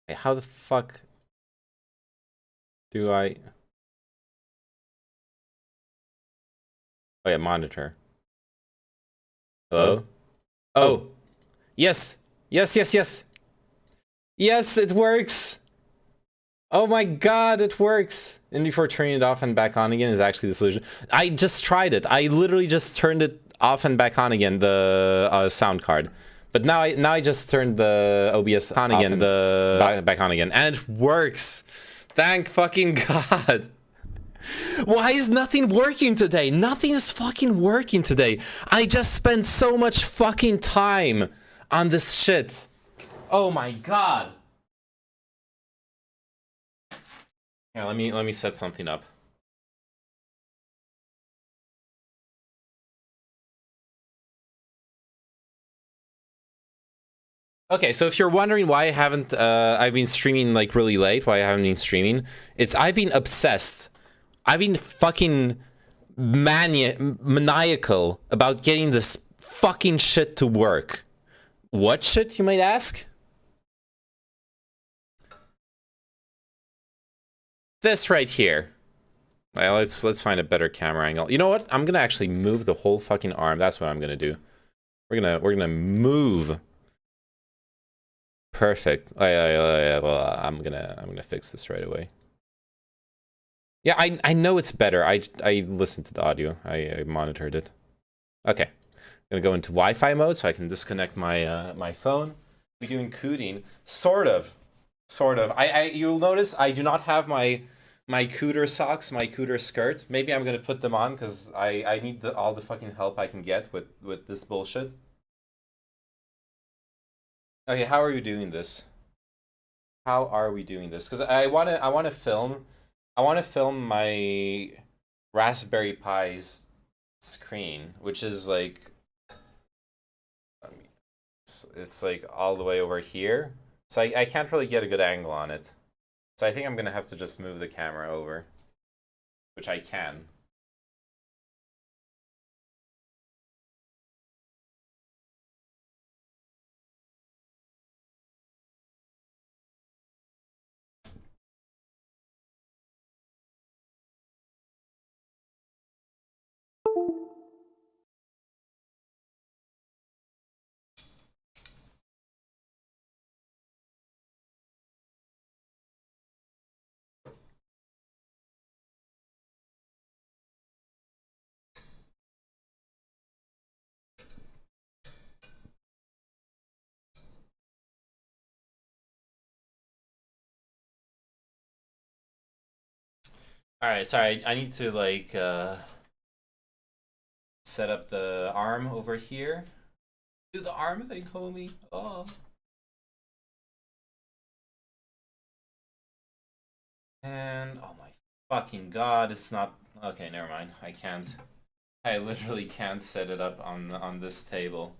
Hey, how the fuck do I... Oh yeah, monitor. Hello? Oh. Yes! Yes, yes, yes! Yes, it works! Oh my god, it works! And before turning it off and back on again is actually the solution. I just tried it. I literally just turned it off and back on again, the sound card. But now I just turned the OBS on again, back on again, and it works! Thank fucking god! Why is nothing working today? Nothing is fucking working today. I just spent so much fucking time on this shit. Oh my god. Here, let me set something up. Okay, so if you're wondering why I haven't I've been streaming like really late, why I haven't been streaming, it's I've been obsessed. I've been fucking maniacal about getting this fucking shit to work. What shit, you might ask? This right here. Well, let's find a better camera angle. You know what? I'm gonna actually move the whole fucking arm. That's what I'm gonna do. We're gonna move. Perfect. I'm gonna fix this right away. Yeah, I know it's better. I listened to the audio. I monitored it. Okay. I'm gonna go into Wi-Fi mode so I can disconnect my my phone. We're doing cooting. Sort of. You'll notice I do not have my cooter socks, my cooter skirt. Maybe I'm gonna put them on because I need all the fucking help I can get with this bullshit. Okay, how are you doing this? How are we doing this? Because I wanna film my Raspberry Pi's screen, which is like it's like all the way over here. So I can't really get a good angle on it. So I think I'm gonna have to just move the camera over, which I can. All right, sorry, I need to like set up the arm over here. Do the arm thing, homie. Oh. And oh my fucking god, it's not okay. Never mind. I can't. I literally can't set it up on this table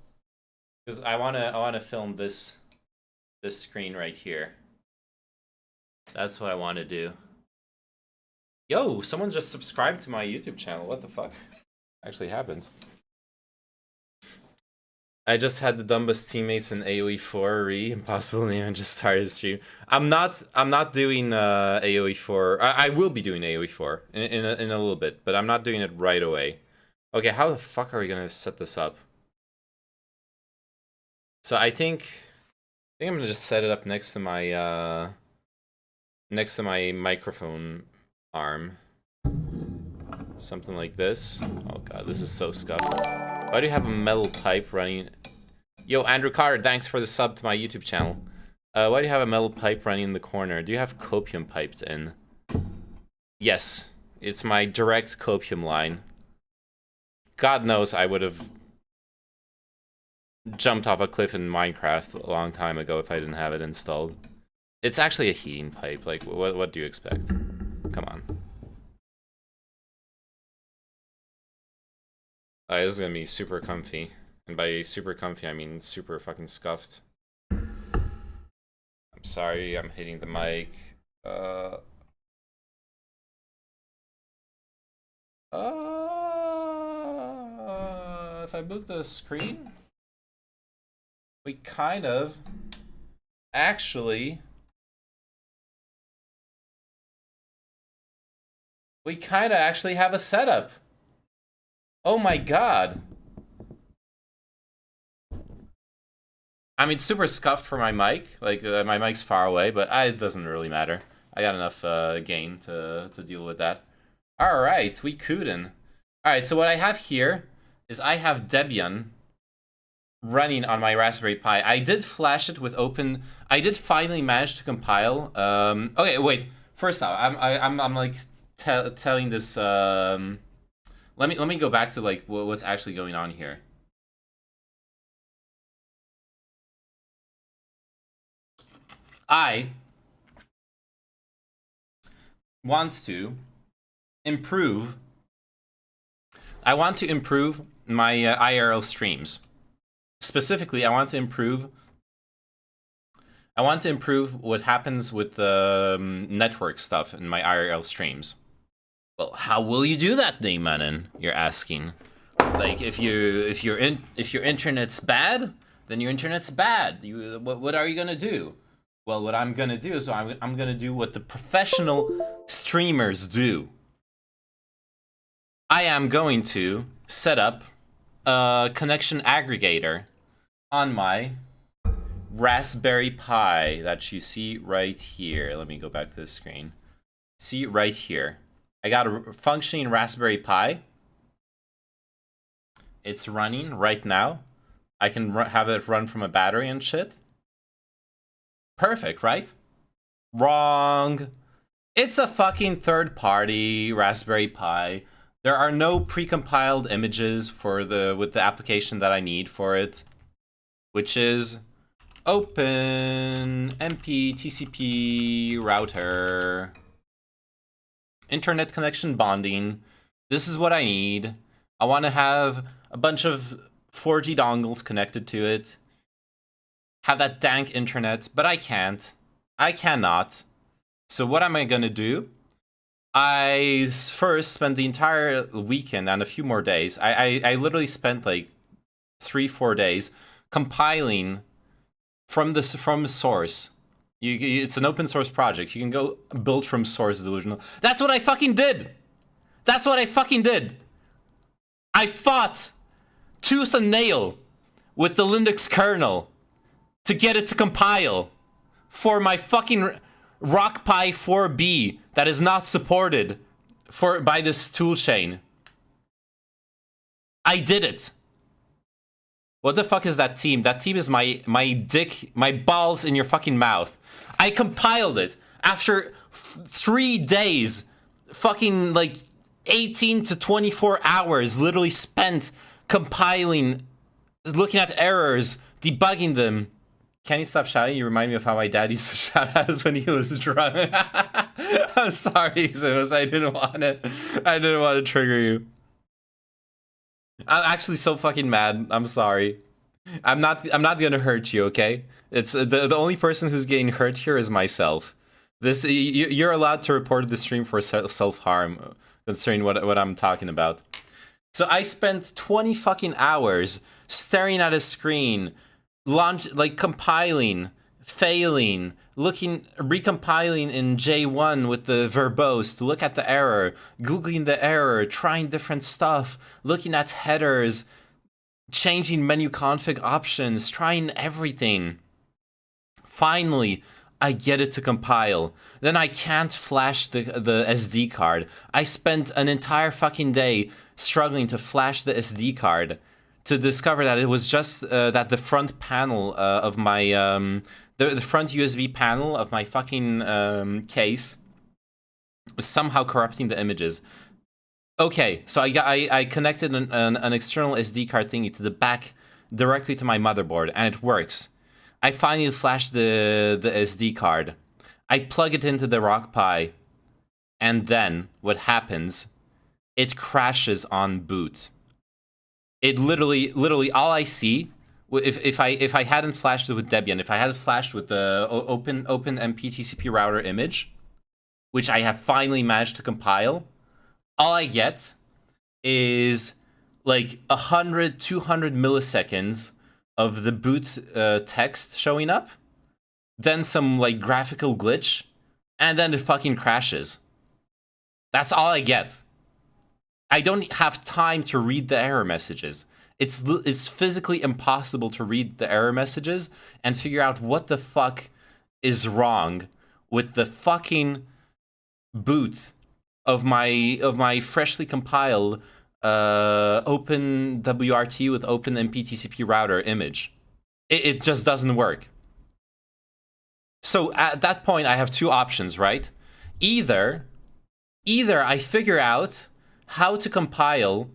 because I wanna film this screen right here. That's what I want to do. Yo, someone just subscribed to my YouTube channel. What the fuck? Actually happens. I just had the dumbest teammates in AoE 4 impossible name and just started stream. I'm not doing AoE 4. I will be doing AoE 4 in a little bit, but I'm not doing it right away. Okay, how the fuck are we gonna set this up? So I think I'm gonna just set it up next to my microphone arm. Something like this. Oh god, this is so scuffed. Why do you have a metal pipe running? Yo, Andrew Carter, thanks for the sub to my YouTube channel. Why do you have a metal pipe running in the corner? Do you have copium piped in? Yes, it's my direct copium line. God knows I would have jumped off a cliff in Minecraft a long time ago if I didn't have it installed. It's actually a heating pipe. Like, what do you expect? Come on. This is gonna be super comfy. And by super comfy, I mean super fucking scuffed. I'm sorry, I'm hitting the mic. If I move the screen, we kind of actually We kind of actually have a setup. Oh my god. I mean, super scuffed for my mic. Like, my mic's far away, but it doesn't really matter. I got enough gain to deal with that. Alright, we couldn't. Alright, so what I have here is I have Debian running on my Raspberry Pi. I did flash it with open. I did finally manage to compile. Okay, wait. First off, I'm like telling this. Let me go back to like what's actually going on here. I want to improve. I want to improve my IRL streams. Specifically, I want to improve what happens with the network stuff in my IRL streams. Well, how will you do that, Daymanin? You're asking. Like, if your internet's bad, then your internet's bad. What are you gonna do? Well, what I'm gonna do is I'm gonna do what the professional streamers do. I am going to set up a connection aggregator on my Raspberry Pi that you see right here. Let me go back to the screen. See right here. I got a functioning Raspberry Pi. It's running right now. I can have it run from a battery and shit. Perfect, right? Wrong. It's a fucking third-party Raspberry Pi. There are no precompiled images with the application that I need for it, which is Open MP TCP router. Internet connection bonding. This is what I need. I want to have a bunch of 4G dongles connected to it. Have that dank internet, but I can't. I cannot. So what am I gonna do? I first spent the entire weekend and a few more days. I literally spent like 3-4 days compiling from source. It's an open source project. You can go build from source, delusional. That's what I fucking did. That's what I fucking did. I fought tooth and nail with the Linux kernel to get it to compile for my fucking RockPi 4B that is not supported by this toolchain. I did it. What the fuck is that team? That team is my dick, my balls in your fucking mouth. I compiled it after 3 days, fucking like 18 to 24 hours literally spent compiling, looking at errors, debugging them. Can you stop shouting? You remind me of how my dad used to shout at us when he was drunk. I'm sorry, Zeus. I didn't want to trigger you. I'm actually so fucking mad. I'm sorry. I'm not gonna hurt you, okay? It's the only person who's getting hurt here is myself. You're allowed to report the stream for self-harm, considering what I'm talking about. So I spent 20 fucking hours staring at a screen, compiling, failing, recompiling in J1 with the verbose to look at the error, googling the error, trying different stuff, looking at headers, changing menu config options, trying everything. Finally, I get it to compile. Then I can't flash the SD card. I spent an entire fucking day struggling to flash the SD card to discover that it was just that the front panel of my the front USB panel of my fucking case was somehow corrupting the images. Okay, so I connected an external SD card thingy to the back directly to my motherboard, and it works. I finally flashed the SD card. I plug it into the RockPi, and then what happens? It crashes on boot. It literally all I see, if I hadn't flashed it with Debian, if I hadn't flashed with the open MPTCP router image, which I have finally managed to compile, all I get is like 100, 200 milliseconds of the boot text showing up, then some like graphical glitch, and then it fucking crashes. That's all I get. I don't have time to read the error messages. It's physically impossible to read the error messages and figure out what the fuck is wrong with the fucking boot of my freshly compiled open WRT with open MPTCP router image. It just doesn't work. So at that point, I have two options, right? Either I figure out how to compile,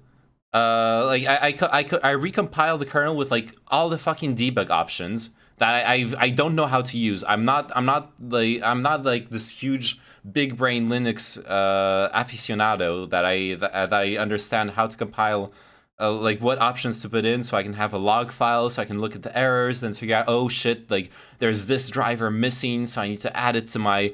like I recompile the kernel with like all the fucking debug options that I don't know how to use. I'm not like this huge big brain Linux aficionado that I understand how to compile. Like what options to put in so I can have a log file so I can look at the errors, then figure out, oh shit, like there's this driver missing, so I need to add it to my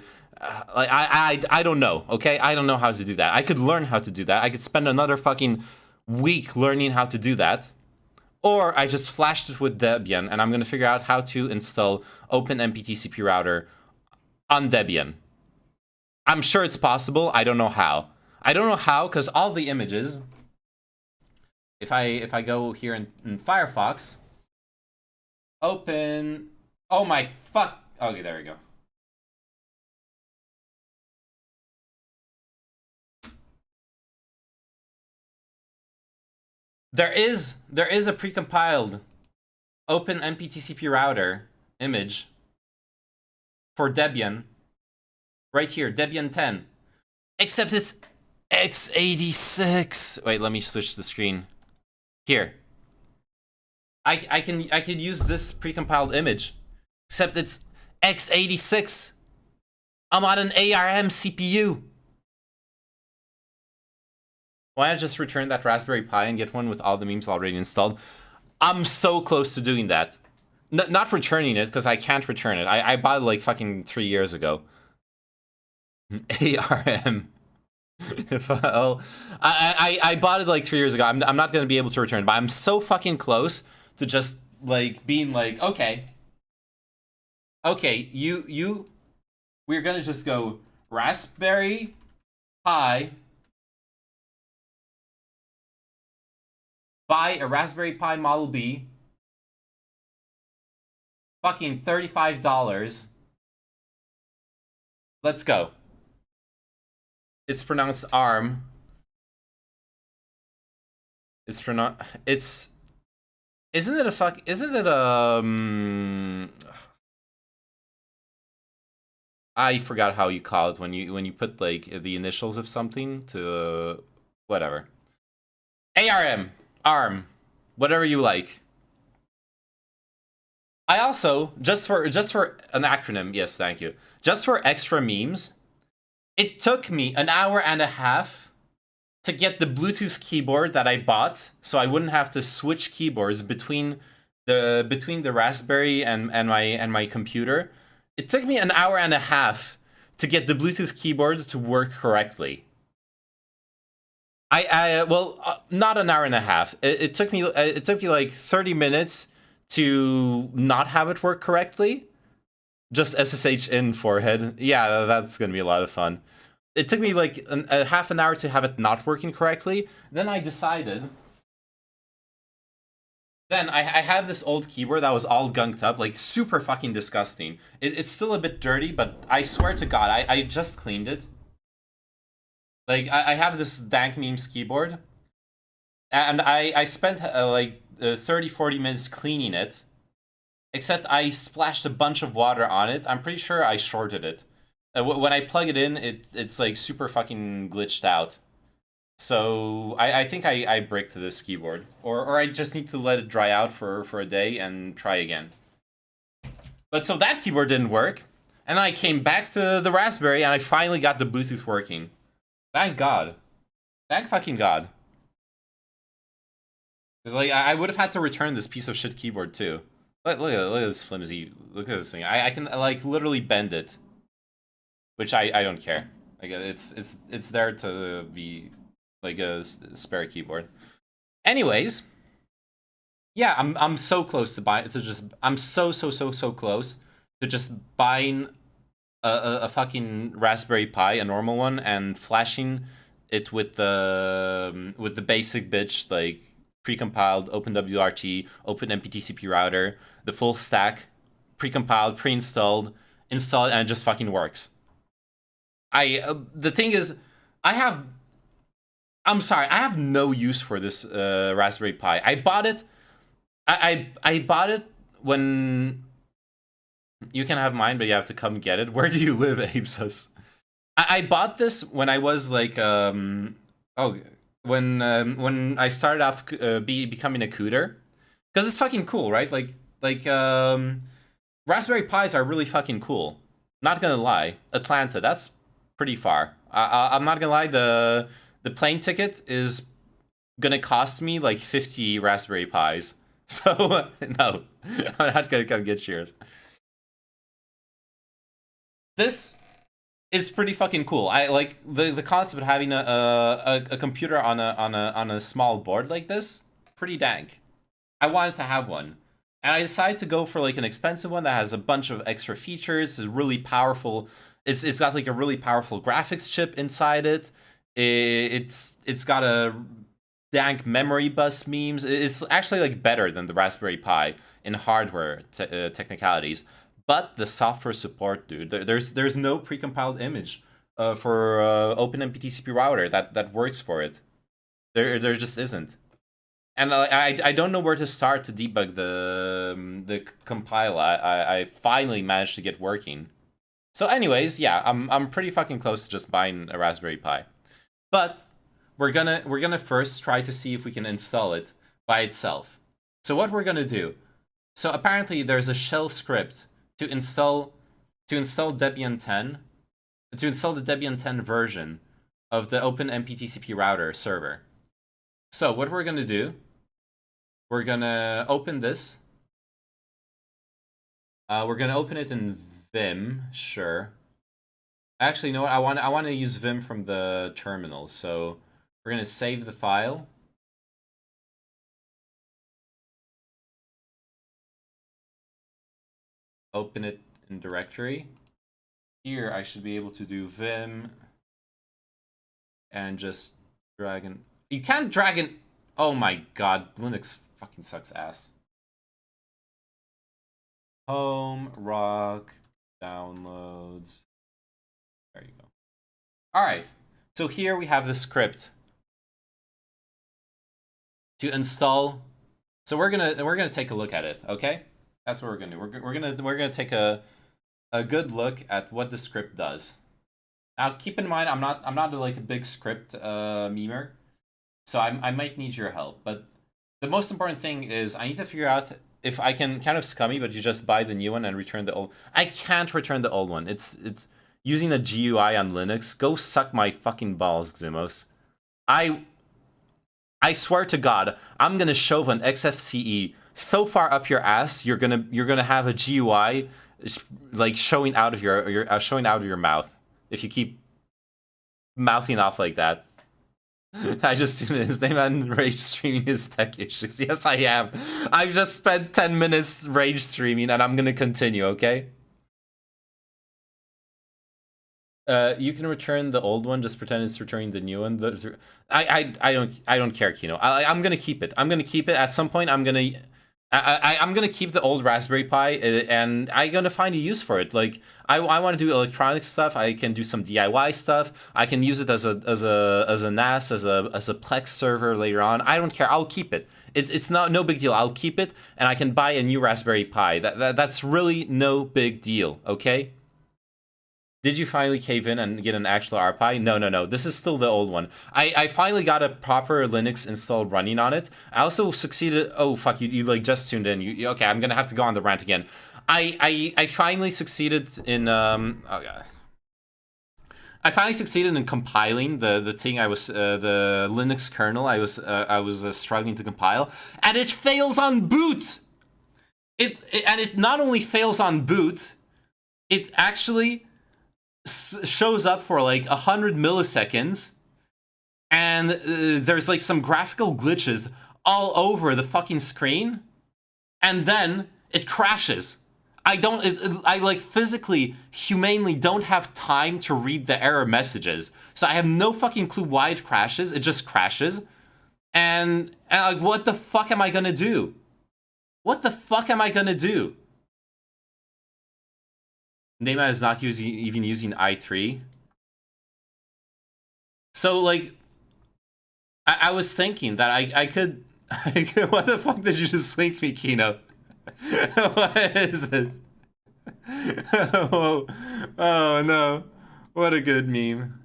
like I don't know, okay? I don't know how to do that. I could learn how to do that. I could spend another fucking week learning how to do that. Or I just flashed it with Debian and I'm gonna figure out how to install Open MPTCP router on Debian. I'm sure it's possible. I don't know how. I don't know how because all the images. If I go here in Firefox, open. Oh my fuck. Okay, there we go. There is a precompiled open MPTCP router image for Debian. Right here, Debian 10. Except it's x86. Wait, let me switch the screen. Here. I could use this precompiled image. Except it's x86. I'm on an ARM CPU. Why not just return that Raspberry Pi and get one with all the memes already installed? I'm so close to doing that. Not returning it, because I can't return it. I bought it like fucking 3 years ago. ARM. I bought it like 3 years ago. I'm not going to be able to return it, but I'm so fucking close to just like being like, okay, we're going to just go Raspberry Pi, buy a Raspberry Pi Model B, fucking $35. Let's go. It's pronounced ARM. It's pronounced. It's. Isn't it a fuck? Isn't it I forgot how you call it when you put like the initials of something to whatever. ARM, whatever you like. I also just for an acronym. Yes, thank you. Just for extra memes. It took me an hour and a half to get the Bluetooth keyboard that I bought, so I wouldn't have to switch keyboards between the Raspberry and my computer. It took me an hour and a half to get the Bluetooth keyboard to work correctly. Not an hour and a half. It took me like 30 minutes to not have it work correctly. Just SSH in forehead. Yeah, that's gonna be a lot of fun. It took me like a half an hour to have it not working correctly. Then I decided. Then I have this old keyboard that was all gunked up, like super fucking disgusting. It's still a bit dirty, but I swear to God, I just cleaned it. Like, I have this dank memes keyboard. And I spent like 30, 40 minutes cleaning it. Except I splashed a bunch of water on it. I'm pretty sure I shorted it. When I plug it in, it's like super fucking glitched out. So I think I bricked this keyboard. Or I just need to let it dry out for a day and try again. But so that keyboard didn't work. And then I came back to the Raspberry and I finally got the Bluetooth working. Thank God. Thank fucking God. Because like I would have had to return this piece of shit keyboard too. Look at this flimsy. Look at this thing. I can like literally bend it, which I don't care. Like it's there to be like a spare keyboard. Anyways, yeah, I'm so close to I'm so close to just buying a fucking Raspberry Pi, a normal one, and flashing it with the basic bitch, like precompiled OpenWRT, OpenMPTCP router, the full stack, precompiled, pre-installed, installed, and it just fucking works. The thing is, I have. I'm sorry, I have no use for this Raspberry Pi. I bought it. I bought it when. You can have mine, but you have to come get it. Where do you live, Abesus? I bought this when I was like when I started off becoming a cooter, because it's fucking cool, right? Like Raspberry Pis are really fucking cool. Not gonna lie, Atlanta, that's pretty far. I'm not gonna lie, the plane ticket is gonna cost me like 50 Raspberry Pis. So no, I'm not gonna come get yours. This is pretty fucking cool. I like the concept of having a computer on a small board like this. Pretty dank. I wanted to have one, and I decided to go for like an expensive one that has a bunch of extra features. It's really powerful. It's got like a really powerful graphics chip inside it. It's got a dank memory bus memes. It's actually like better than the Raspberry Pi in hardware technicalities. But the software support, dude, there's no precompiled image for OpenMPTCP router that works for it. There just isn't. And I don't know where to start to debug the compile. I finally managed to get working. So anyways, yeah, I'm pretty fucking close to just buying a Raspberry Pi. But we're gonna first try to see if we can install it by itself. So what we're gonna do. So apparently there's a shell script to install Debian 10, to install the Debian 10 version of the OpenMPTCP router server. So what we're gonna do, we're gonna open this. We're gonna open it in Vim, sure. Actually, you know what? I want to use Vim from the terminal, so we're gonna save the file. Open it in directory. Here I should be able to do Vim and just drag and you can't drag and oh my god, Linux fucking sucks ass. Home, rock, downloads. There you go. Alright, so here we have the script to install. So we're gonna take a look at it, okay? That's what we're gonna do. We're gonna take a good look at what the script does. Now, keep in mind, I'm not like a big script memer, so I might need your help. But the most important thing is I need to figure out if I can kind of scummy, but you just buy the new one and return the old. I can't return the old one. It's using the GUI on Linux. Go suck my fucking balls, Ximos. I swear to God, I'm gonna shove an XFCE so far up your ass, you're gonna have a GUI like showing out of your mouth if you keep mouthing off like that. I just tuned in his name and rage streaming his tech issues. Yes, I am. I've just spent 10 minutes rage streaming, and I'm gonna continue. Okay. You can return the old one. Just pretend it's returning the new one. I don't care, Kino. I'm gonna keep it. I'm gonna keep it. At some point, I'm gonna keep the old Raspberry Pi, and I'm gonna find a use for it. Like I want to do electronic stuff. I can do some DIY stuff. I can use it as a NAS, as a Plex server later on. I don't care. I'll keep it. It's no big deal. I'll keep it, and I can buy a new Raspberry Pi. That's really no big deal. Okay. Did you finally cave in and get an actual RPi? No. This is still the old one. I finally got a proper Linux install running on it. I also succeeded. Oh fuck, you like just tuned in. Okay? I'm gonna have to go on the rant again. I finally succeeded in oh god. I finally succeeded in compiling the thing I was the Linux kernel I was struggling to compile, and it fails on boot. It not only fails on boot, it actually shows up for like 100 milliseconds, and there's like some graphical glitches all over the fucking screen, and then it crashes. I don't, I like physically, humanely don't have time to read the error messages. So I have no fucking clue why it crashes. It just crashes. And like, what the fuck am I gonna do? What the fuck am I gonna do? Neymar is not even using i3. So like, I was thinking that I could, what the fuck did you just link me, Kino? What is this? Oh, oh no. What a good meme.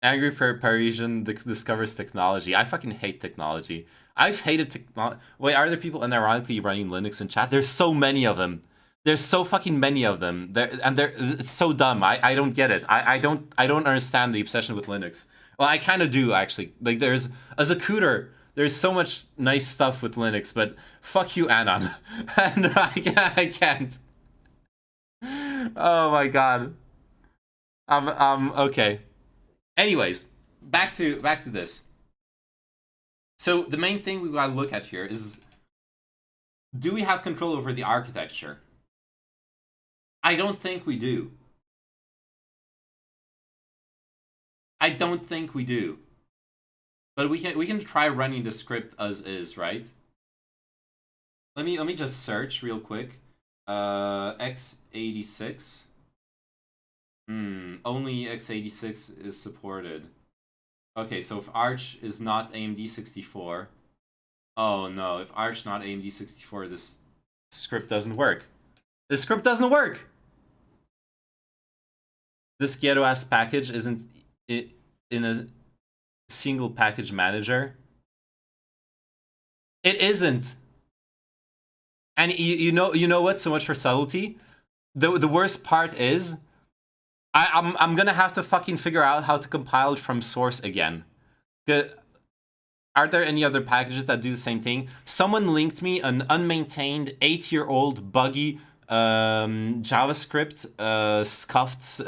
Angry Parisian discovers technology. I fucking hate technology. I've hated technology. Wait, are there people unironically running Linux in chat? There's so many of them. There's so fucking many of them. It's so dumb. I don't get it. I don't understand the obsession with Linux. Well, I kind of do actually. Like as a cooter, there's so much nice stuff with Linux, but fuck you, Anon. And I can't. Oh my god. Okay. Anyways, back to this. So the main thing we gotta look at here is, do we have control over the architecture? I don't think we do. I don't think we do. But we can try running the script as is, right? Let me just search real quick. x86. Only x86 is supported. Okay, so if Arch is not AMD 64, oh no, if Arch not AMD 64, this script doesn't work. This script doesn't work. This ghetto ass package isn't in a single package manager. It isn't. And you know what? So much for subtlety. The worst part is, I'm gonna have to fucking figure out how to compile it from source again. Are there any other packages that do the same thing? Someone linked me an unmaintained 8-year-old buggy JavaScript scuffed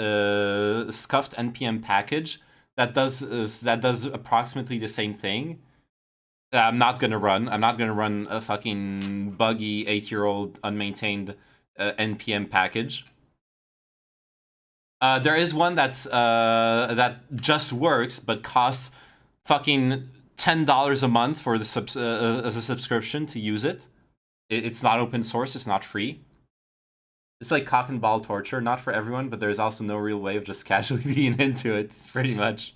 npm package that does approximately the same thing. I'm not gonna run. I'm not gonna run a fucking buggy 8-year-old unmaintained npm package. There is one that just works but costs fucking $10 a month for the as a subscription to use it. It's not open source. It's not free. It's like cock and ball torture. Not for everyone, but there's also no real way of just casually being into it. Pretty much.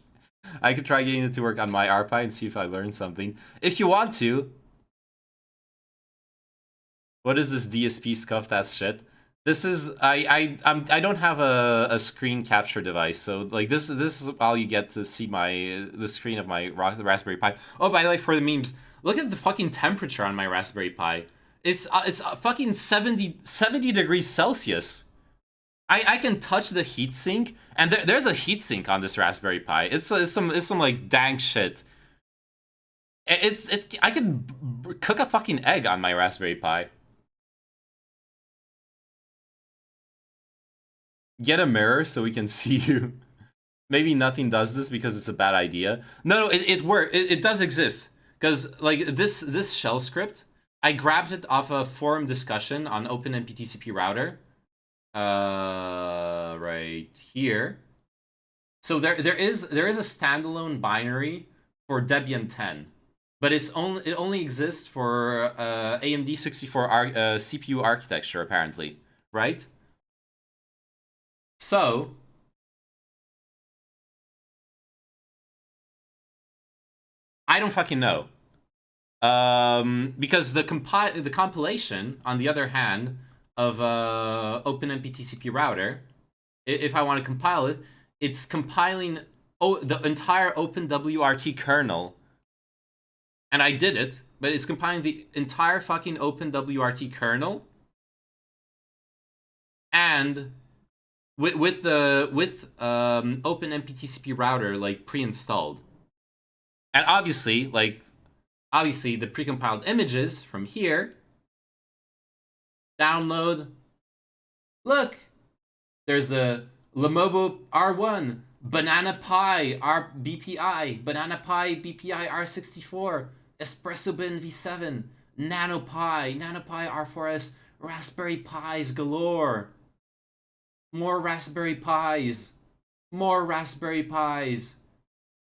I could try getting it to work on my RPi and see if I learn something. If you want to. What is this DSP scuffed ass shit? This is I don't have a screen capture device, so like this is all you get to see the screen of my Raspberry Pi. Oh, by the way, for the memes, look at the fucking temperature on my Raspberry Pi. It's fucking 70 degrees Celsius. I can touch the heatsink, and there's a heatsink on this Raspberry Pi. It's some like dank shit. I could cook a fucking egg on my Raspberry Pi. Get a mirror so we can see you. Maybe nothing does this because it's a bad idea. No, it works. It does exist. Because like this shell script, I grabbed it off a forum discussion on OpenMP-TCP router. Right here. So there is a standalone binary for Debian 10, but it only exists for AMD 64 CPU architecture apparently, right? So I don't fucking know. Because the compilation, on the other hand, of OpenMP-TCP router, if I want to compile it, it's compiling the entire OpenWRT kernel. And I did it, but it's compiling the entire fucking OpenWRT kernel. And with OpenMP-TCP router like pre-installed. And obviously the precompiled images from here, download. Look, there's the Lenovo R1, Banana Pi BPI, Banana Pi BPI R64, Espresso Bin V7, NanoPi, NanoPi R4S, Raspberry Pis galore. More Raspberry Pis. More Raspberry Pis.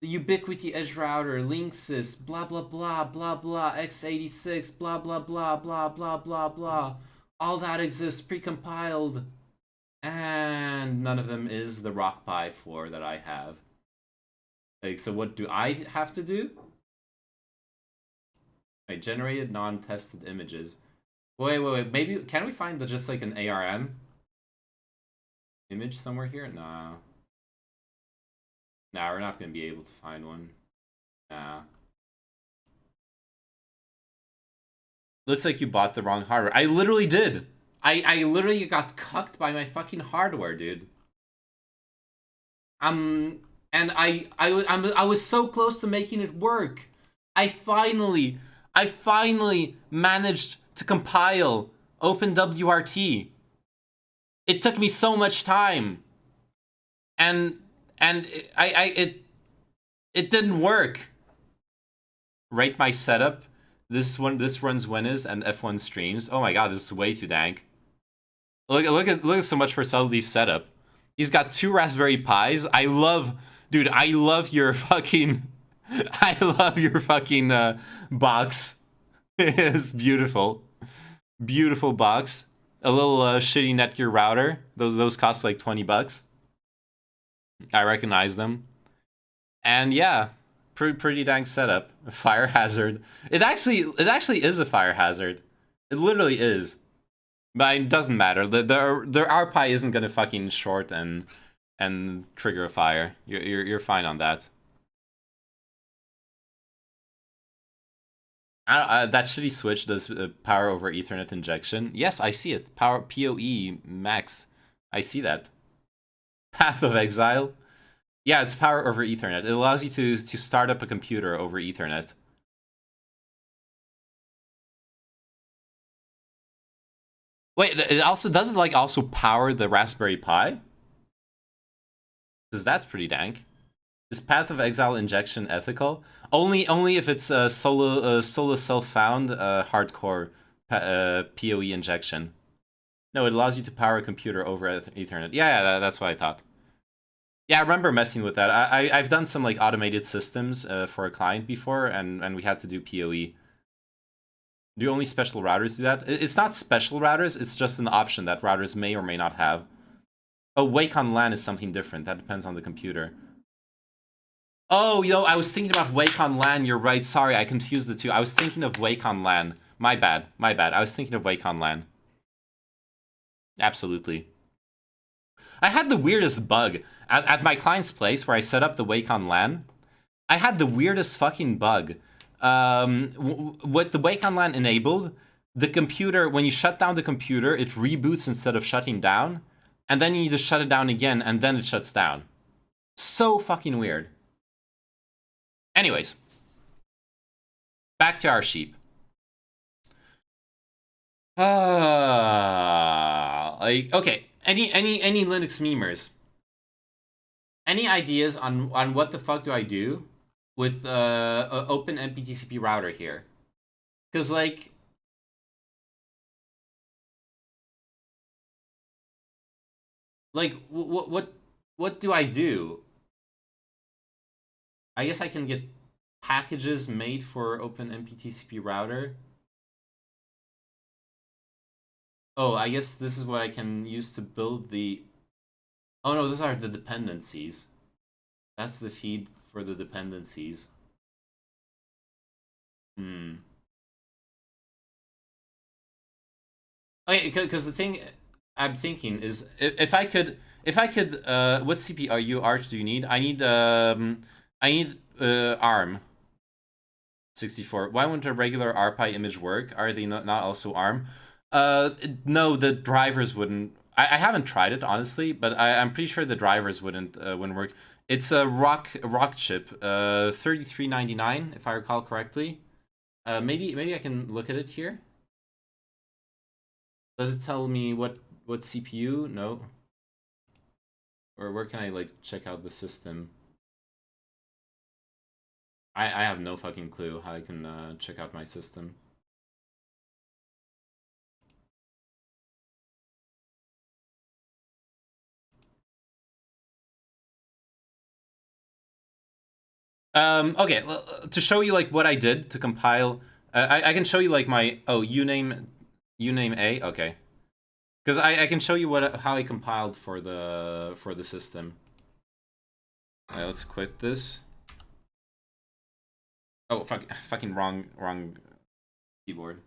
The Ubiquiti Edge Router, Linksys, blah blah blah blah blah, x86, blah blah blah blah blah blah blah. All that exists precompiled. And none of them is the RockPi 4 that I have. Like, so what do I have to do? Right, generated non-tested images. Wait. Maybe, can we find just like an ARM image somewhere here? Nah. Nah, we're not going to be able to find one. Nah. Looks like you bought the wrong hardware. I literally did. I literally got cucked by my fucking hardware, dude. And I was so close to making it work. I finally managed to compile OpenWRT. It took me so much time. And it didn't work. Rate my setup. This runs Winners and F1 streams. Oh my god, this is way too dank. Look at so much for Subtlety's setup. He's got 2 Raspberry Pis. I love your fucking box. It's beautiful. Beautiful box. A little shitty Netgear router. Those cost like $20. I recognize them. And yeah, pretty dang setup. A fire hazard. It actually is a fire hazard. It literally is. But it doesn't matter. The RPi isn't gonna fucking short and trigger a fire. You're fine on that. That shitty switch does power over Ethernet injection. Yes, I see it. Power PoE max. I see that. Path of Exile. Yeah, it's power over Ethernet. It allows you to start up a computer over Ethernet. Wait, it also doesn't like also power the Raspberry Pi? Because that's pretty dank. Is Path of Exile injection ethical? Only if it's a solo self-found hardcore PoE injection. No, it allows you to power a computer over Ethernet. Yeah, that's what I thought. Yeah, I remember messing with that. I've done some like automated systems for a client before, and we had to do PoE. Do only special routers do that? It's not special routers, it's just an option that routers may or may not have. Oh, Wake on LAN is something different. That depends on the computer. Oh, I was thinking about Wake on LAN. You're right. Sorry, I confused the two. I was thinking of Wake on LAN. My bad. I was thinking of Wake on LAN. Absolutely. I had the weirdest bug. At my client's place where I set up the Wake on LAN, I had the weirdest fucking bug. What the Wake on LAN enabled, the computer, when you shut down the computer, it reboots instead of shutting down. And then you need to shut it down again, and then it shuts down. So fucking weird. Anyways, back to our sheep. Like, okay, any Linux memers? Any ideas on what the fuck do I do with open MPTCP router here? Because like, what do I do? I guess I can get packages made for open MPTCP router. Oh, I guess this is what I can use to build the... Oh no, those are the dependencies. That's the feed for the dependencies. Okay, because the thing I'm thinking is if I could what CPU Arch do you need? I need ARM 64. Why wouldn't a regular RPi image work? Are they not also ARM? No, the drivers wouldn't. I haven't tried it honestly, but I'm pretty sure the drivers wouldn't work. It's a rock chip, 3399 if I recall correctly. Maybe I can look at it here. Does it tell me what CPU? No. Or where can I like check out the system? I have no fucking clue how I can check out my system. Okay, to show you like what I did to compile, I can show you like my uname A. Okay, because I can show you how I compiled for the system. Let's quit this. Oh fucking wrong keyboard.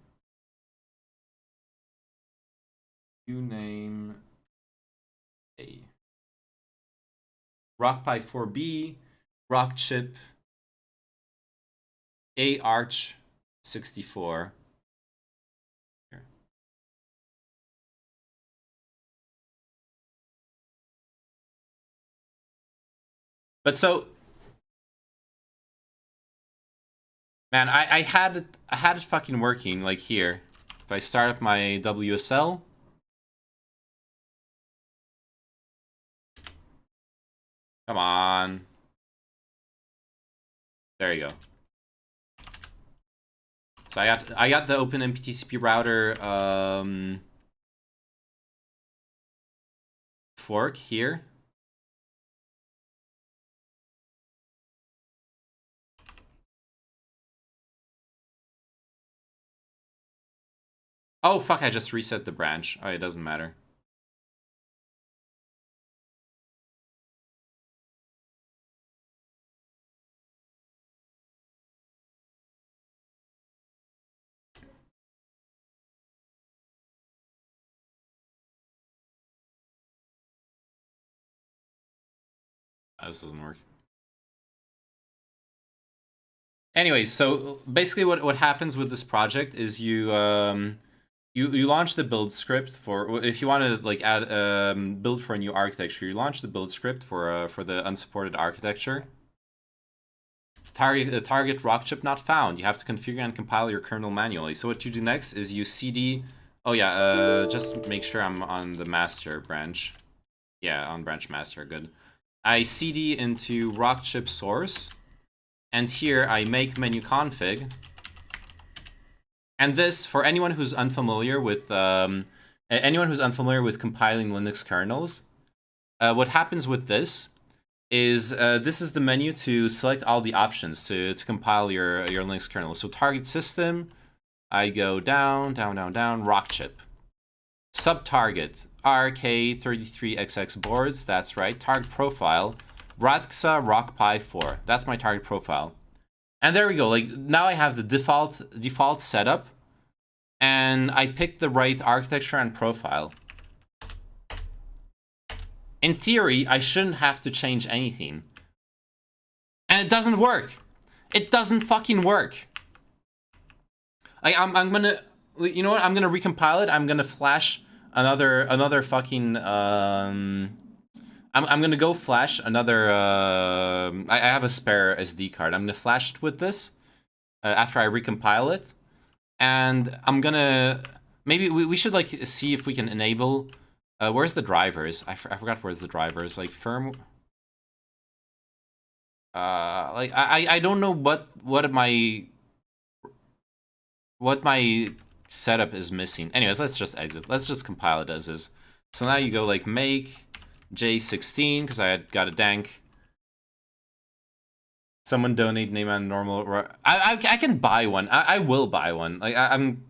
Uname A. RockPy 4B, Rockchip, A Arch 64. Here. But so, man, I had it fucking working like here. If I start up my WSL, come on. There you go. So I got the OpenMPTCP router fork here. Oh fuck, I just reset the branch. Oh, it doesn't matter. This doesn't work. Anyways, so basically what happens with this project is you launch the build script for, if you want to like add build for a new architecture, you launch the build script for the unsupported architecture. Target rockchip not found. You have to configure and compile your kernel manually. So what you do next is you cd. Oh yeah, just make sure I'm on the master branch. Yeah, on branch master, good. I cd into rockchip source, and here I make menu config. And this, for anyone who's unfamiliar with compiling Linux kernels, what happens with this is this is the menu to select all the options to compile your Linux kernel. So target system, I go down, rockchip. Sub-target, RK33XX boards, that's right. Target profile, Radxa RockPy 4. That's my target profile. And there we go. Like now I have the default setup, and I picked the right architecture and profile. In theory, I shouldn't have to change anything. And it doesn't work. It doesn't fucking work. I'm gonna, you know what? I'm gonna recompile it. I'm gonna flash another fucking I'm gonna go flash another I have a spare SD card. I'm gonna flash it with this after I recompile it, and I'm gonna maybe we should like see if we can enable where's the drivers? I forgot where's the drivers, like firm like I don't know what my setup is missing. Anyways, let's just exit. Let's just compile it as is. So now you go like make J16 because I had got a dank. Someone donate name on normal. I can buy one. I will buy one. Like I'm.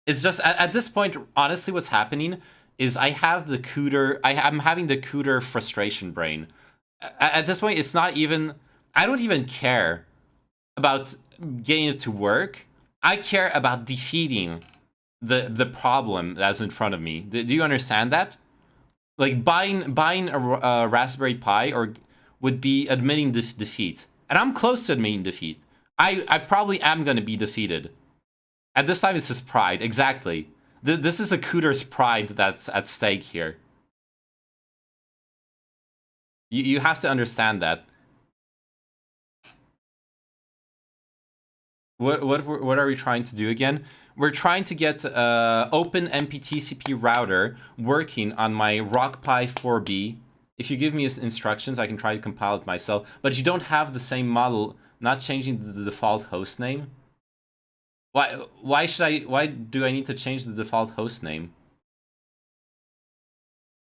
It's just at this point, honestly, what's happening is I have the cooter. I'm having the cooter frustration brain. At this point, it's not even. I don't even care about getting it to work. I care about defeating the problem that's in front of me. Do you understand that? Like buying a Raspberry Pi would be admitting this defeat, and I'm close to admitting defeat. I probably am going to be defeated. At this time, it's his pride. Exactly. This is a cooter's pride that's at stake here. You have to understand that. What are we trying to do again? We're trying to get open MPTCP router working on my RockPy 4B. If you give me instructions, I can try to compile it myself. But you don't have the same model, not changing the default host name. Why do I need to change the default host name?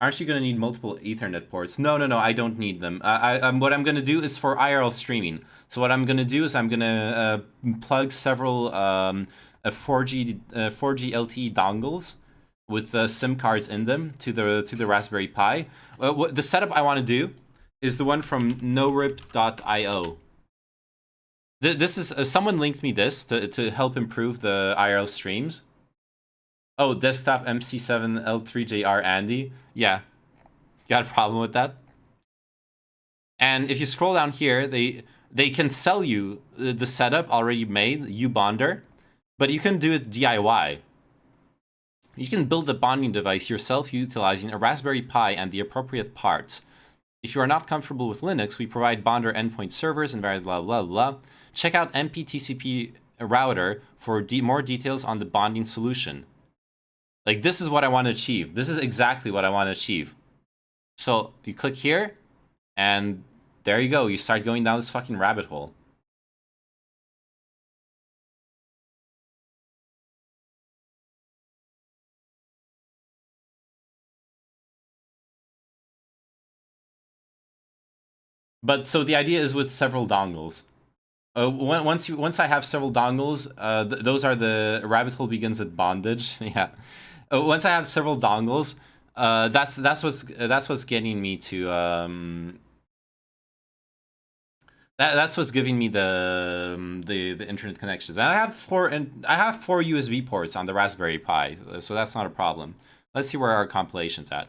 Aren't you going to need multiple Ethernet ports? No, I don't need them. What I'm going to do is for IRL streaming. So what I'm going to do is I'm going to plug several 4G LTE dongles with SIM cards in them to the Raspberry Pi. The setup I want to do is the one from norip.io. This is someone linked me this to help improve the IRL streams. Oh, desktop MC7L3JR Andy. Yeah, got a problem with that? And if you scroll down here, they can sell you the setup already made, U-Bonder, but you can do it DIY. You can build the bonding device yourself utilizing a Raspberry Pi and the appropriate parts. If you are not comfortable with Linux, we provide Bonder endpoint servers and blah, blah, blah, blah. Check out MPTCP router for more details on the bonding solution. Like, this is what I want to achieve. This is exactly what I want to achieve. So you click here, and there you go. You start going down this fucking rabbit hole. But so the idea is with several dongles. Once I have several dongles, those are the rabbit hole begins at bondage. Yeah. Once I have several dongles, that's what's getting me to that's what's giving me the internet connections. And I have four USB ports on the Raspberry Pi, so that's not a problem. Let's see where our compilation's at.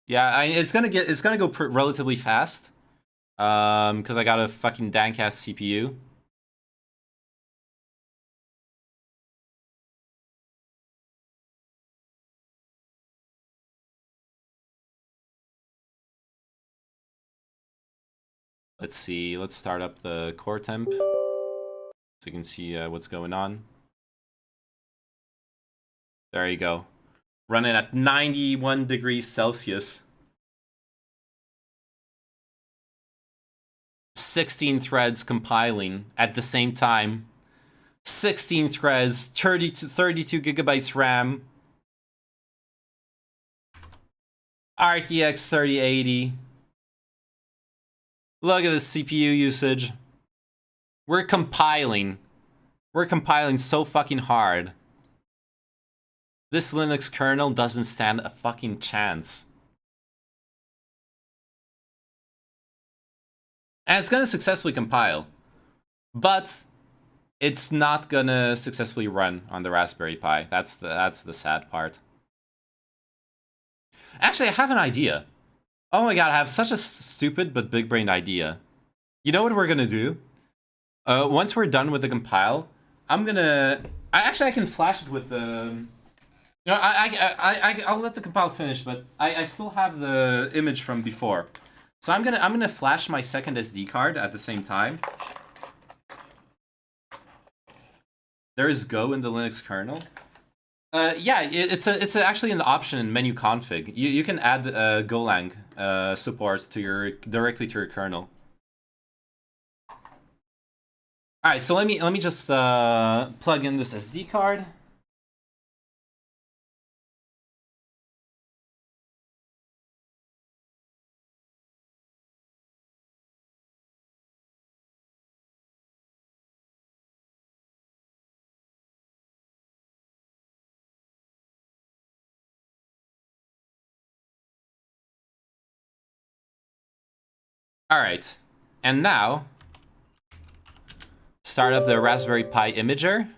Yeah, it's gonna go relatively fast, because I got a fucking dank ass CPU. Let's see. Let's start up the core temp so you can see what's going on. There you go. Running at 91 degrees Celsius. 16 threads compiling at the same time. 16 threads, 32 gigabytes RAM. RTX 3080. Look at the CPU usage. We're compiling. We're compiling so fucking hard. This Linux kernel doesn't stand a fucking chance. And it's gonna successfully compile. But it's not gonna successfully run on the Raspberry Pi. That's the sad part. Actually, I have an idea. Oh my god, I have such a stupid but big-brained idea. You know what we're gonna do? Once we're done with the compile, I'm gonna... I can flash it with the... You know, I'll let the compile finish, but I still have the image from before. So I'm gonna flash my second SD card at the same time. There is Go in the Linux kernel. Yeah, it's actually an option in menu config. You can add Golang support to directly to your kernel. All right, so let me just plug in this SD card. All right, and now start up the Raspberry Pi imager.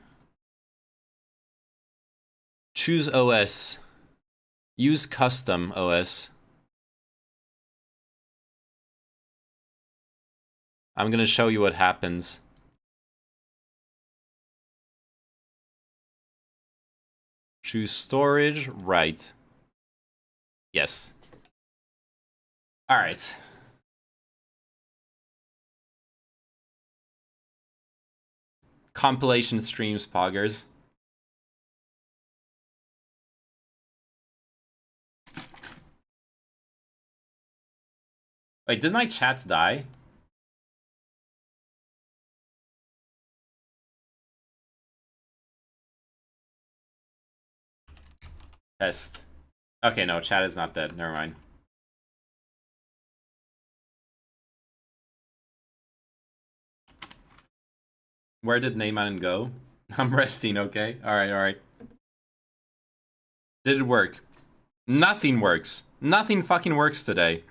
Choose OS. Use custom OS. I'm gonna show you what happens. Choose storage, right. Yes. All right. Compilation streams, poggers. Wait, did my chat die? Test. Okay, no, chat is not dead. Never mind. Where did Neyman go? I'm resting, okay? Alright, alright. Did it work? Nothing works. Nothing fucking works today.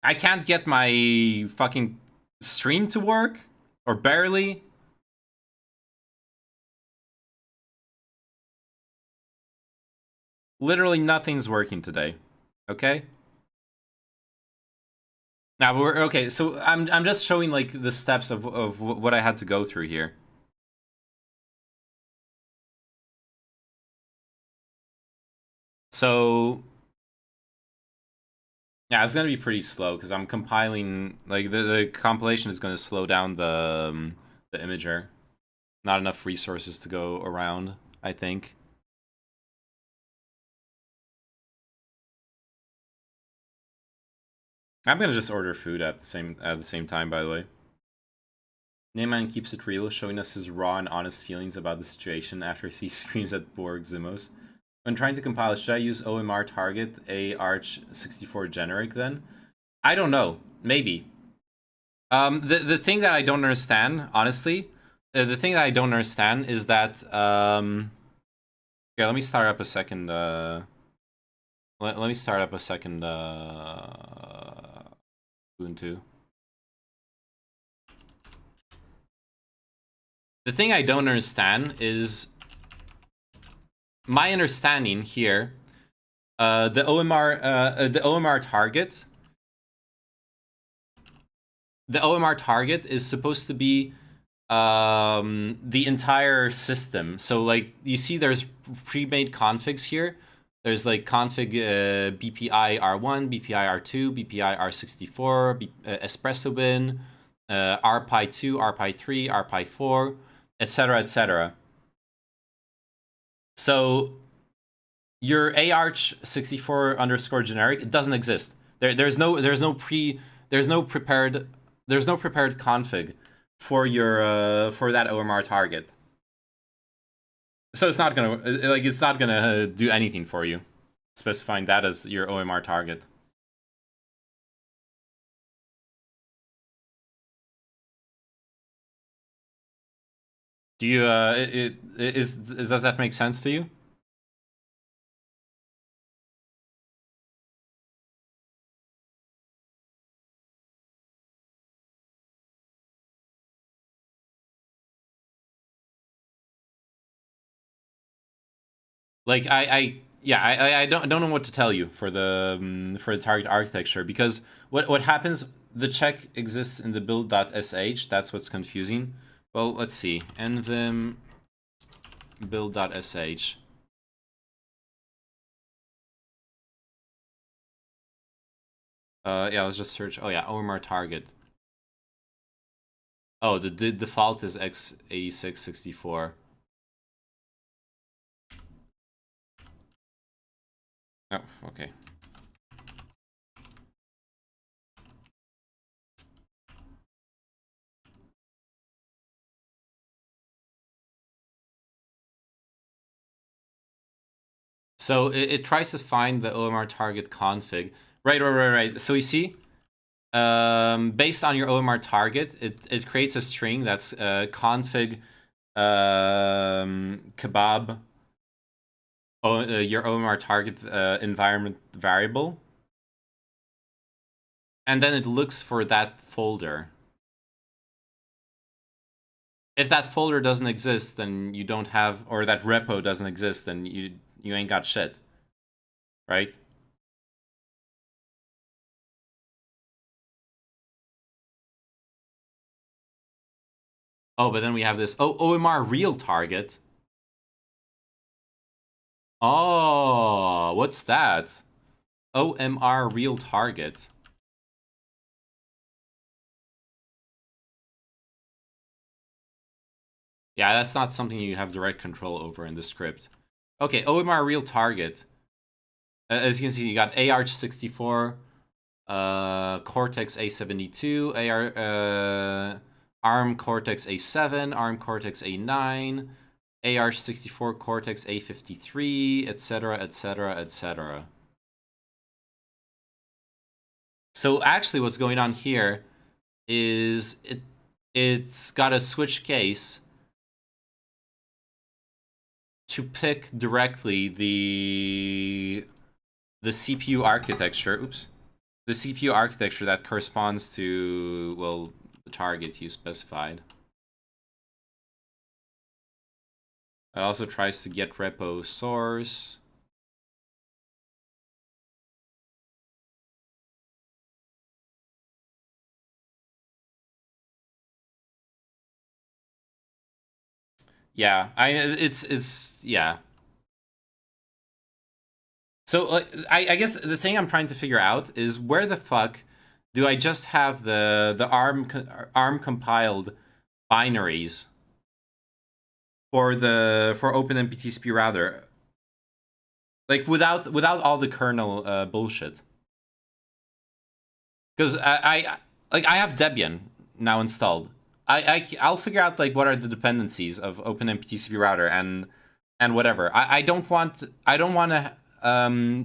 I can't get my fucking stream to work. Or barely. Literally nothing's working today. Okay? Now we're okay, so I'm just showing like the steps of what I had to go through here. So yeah, it's gonna be pretty slow because I'm compiling. Like the compilation is gonna slow down the imager. Not enough resources to go around, I think. I'm gonna just order food at the same time. By the way, Neyman keeps it real, showing us his raw and honest feelings about the situation after he screams at Borg Zimos. When trying to compile, should I use OMR target a Arch64 generic then? I don't know. Maybe. The thing that I don't understand, honestly, the thing that I don't understand is that yeah, let me start up a second. Let me start up a second Ubuntu. The thing I don't understand is my understanding here. The OMR target. The OMR target is supposed to be the entire system. So like you see, there's pre-made configs here. There's like config BPI R1, BPI R2, BPI R64, espresso bin, RPi2, RPi3, RPi4, etc., etc. So your AArch64 underscore generic, it doesn't exist. There's no prepared config for your for that OMR target. So it's not gonna do anything for you, specifying that as your OMR target. Do you does that make sense to you? Like I don't know what to tell you for the target architecture, because what happens, the check exists in the build.sh. That's what's confusing. Well, let's see. Nvim build.sh. Yeah, let's just search. Oh yeah, OMR target. Oh, the default is x8664. Oh, okay. So it tries to find the OMR target config. Right. So you see, based on your OMR target, it creates a string that's config kebab your OMR target environment variable, and then it looks for that folder. If that folder doesn't exist, then you don't have, or that repo doesn't exist, then you ain't got shit, right? Oh, but then we have this OMR real target. Oh, what's that? OMR real target. Yeah, that's not something you have direct control over in the script. Okay, OMR real target. As you can see, you got AArch64, Cortex A72, ARM Cortex A7, ARM Cortex A9, AR64, Cortex A53, etc., etc., etc. So actually what's going on here is it's got a switch case to pick directly the CPU architecture. Oops. The CPU architecture that corresponds to, well, the target you specified. It also tries to get repo source. Yeah, it's yeah. So I guess the thing I'm trying to figure out is where the fuck do I just have the ARM compiled binaries for OpenMPTCP router, like without all the kernel bullshit. Because I have Debian now installed. I'll figure out like what are the dependencies of OpenMPTCP router and whatever. I don't want to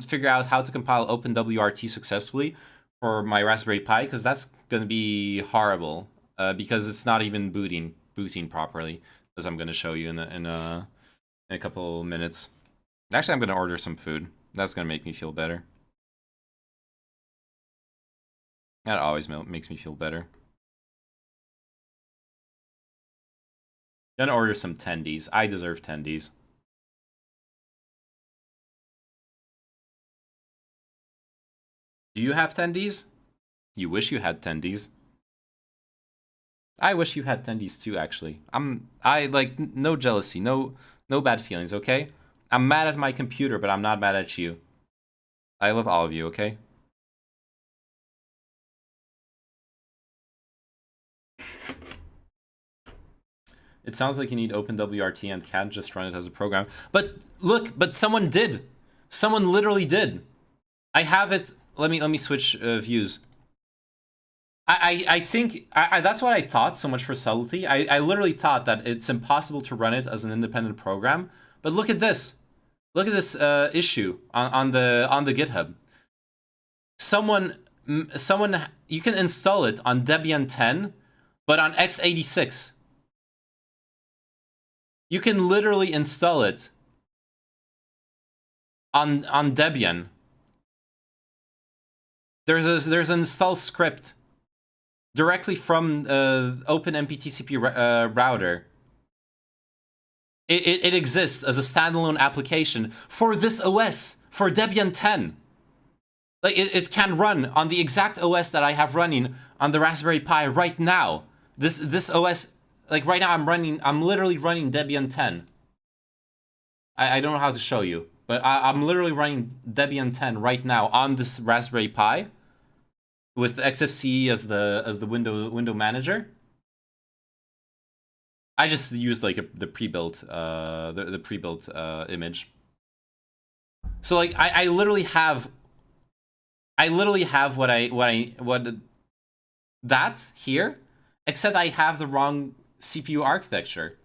figure out how to compile OpenWRT successfully for my Raspberry Pi, because that's gonna be horrible. Because it's not even booting properly, as I'm gonna show you in a couple minutes. Actually, I'm gonna order some food. That's gonna make me feel better. That always makes me feel better. Gonna order some tendies. I deserve tendies. Do you have tendies? You wish you had tendies. I wish you had tendies too, actually. I like no jealousy, no bad feelings, okay? I'm mad at my computer, but I'm not mad at you. I love all of you, okay? It sounds like you need OpenWRT and can't just run it as a program. But look, but someone did. Someone literally did. I have it. Let me switch views. I think that's what I thought. So much for subtlety. I literally thought that it's impossible to run it as an independent program. But look at this. Look at this issue on the GitHub. Someone, you can install it on Debian 10, but on x86. You can literally install it on Debian. There's an install script directly from OpenMPTCP router. It exists as a standalone application for this OS, for Debian 10. Like it can run on the exact OS that I have running on the Raspberry Pi right now. This OS, like right now, I'm literally running Debian 10. I don't know how to show you, but I'm literally running Debian 10 right now on this Raspberry Pi with XFCE as the window manager. I just used like the pre-built the pre-built image. So like I literally have what that here, except I have the wrong CPU architecture.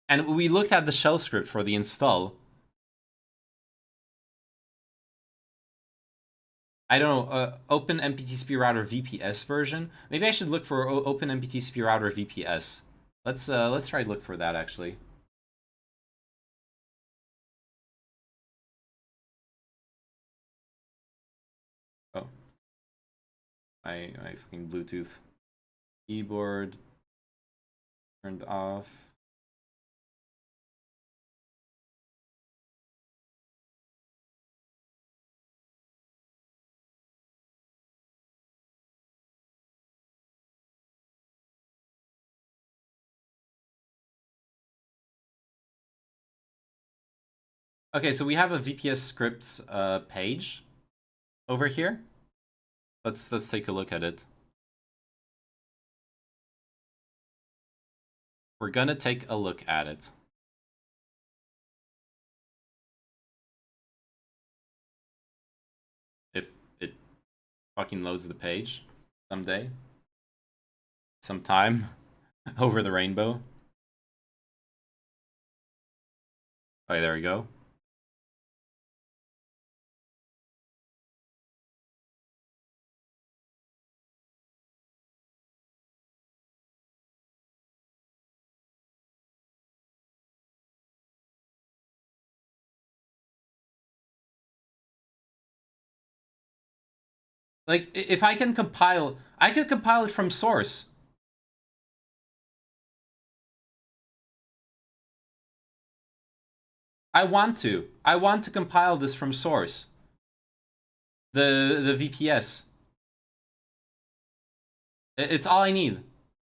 And we looked at the shell script for the install. I don't know, OpenMPTCP router VPS version. Maybe I should look for OpenMPTCP router VPS. Let's try to look for that actually. Oh, my fucking Bluetooth keyboard turned off. Okay, so we have a VPS scripts page over here. Let's take a look at it. We're gonna take a look at it. If it fucking loads the page someday, sometime over the rainbow. Okay, there we go. Like, if I can compile, I could compile it from source. I want to. I want to compile this from source. The VPS. It's all I need.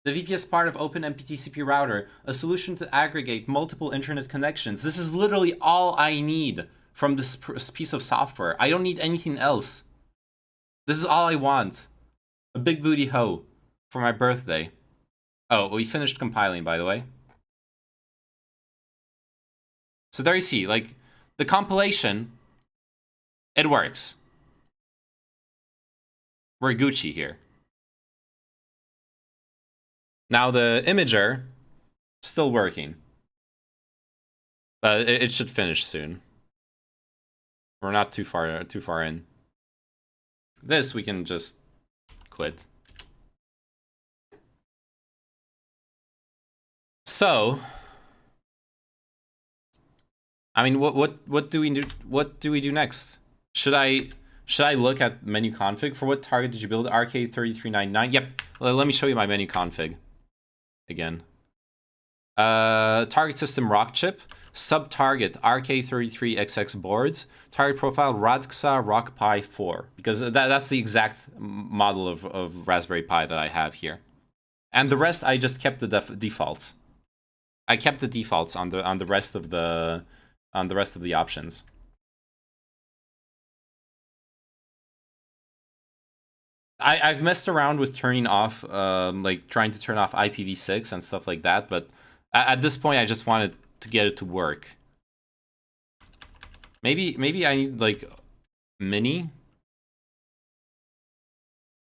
The VPS part of OpenMPTCP router, a solution to aggregate multiple internet connections. This is literally all I need from this piece of software. I don't need anything else. This is all I want. A big booty hoe for my birthday. Oh, we finished compiling, by the way. So there you see, like, the compilation, it works. We're Gucci here. Now the imager, still working. But it should finish soon. We're not too far in. This we can just quit. So, I mean, what do we do? What do we do next? Should I look at menu config? For what target did you build? RK3399. Yep. Let me show you my menu config again. Target system rock chip. Sub target RK33XX boards. Target profile Radxa Rock Pi 4, because that's the exact model of Raspberry Pi that I have here. And the rest I just kept the defaults. I kept the defaults on the rest of the options. I've messed around with turning off, like trying to turn off IPv6 and stuff like that, but at this point I just wanted to get it to work. Maybe I need like mini.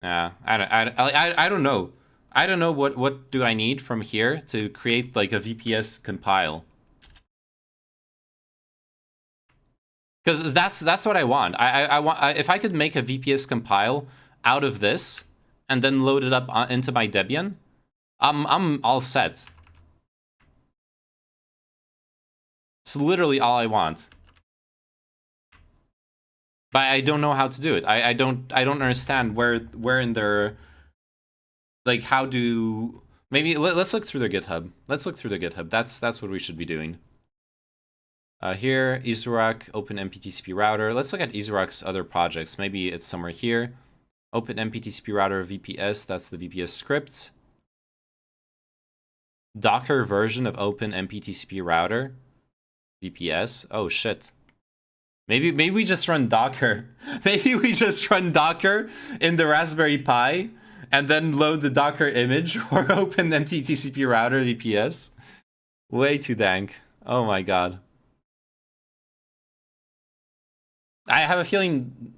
Yeah, I don't know. I don't know what do I need from here to create like a VPS compile. Because that's what I want. I want, if I could make a VPS compile out of this and then load it up into my Debian, I'm all set. It's literally all I want. But I don't know how to do it. I don't understand where in their, like, how do, maybe let's look through their GitHub. Let's look through the GitHub. That's what we should be doing. Here, Izurak, OpenMPTCP router. Let's look at Izurak's other projects. Maybe it's somewhere here. OpenMPTCP router VPS, that's the VPS scripts. Docker version of OpenMPTCP router VPS. Oh shit. Maybe we just run Docker. Maybe we just run Docker in the Raspberry Pi and then load the Docker image for OpenMPTCP router VPS. Way too dank. Oh my god. I have a feeling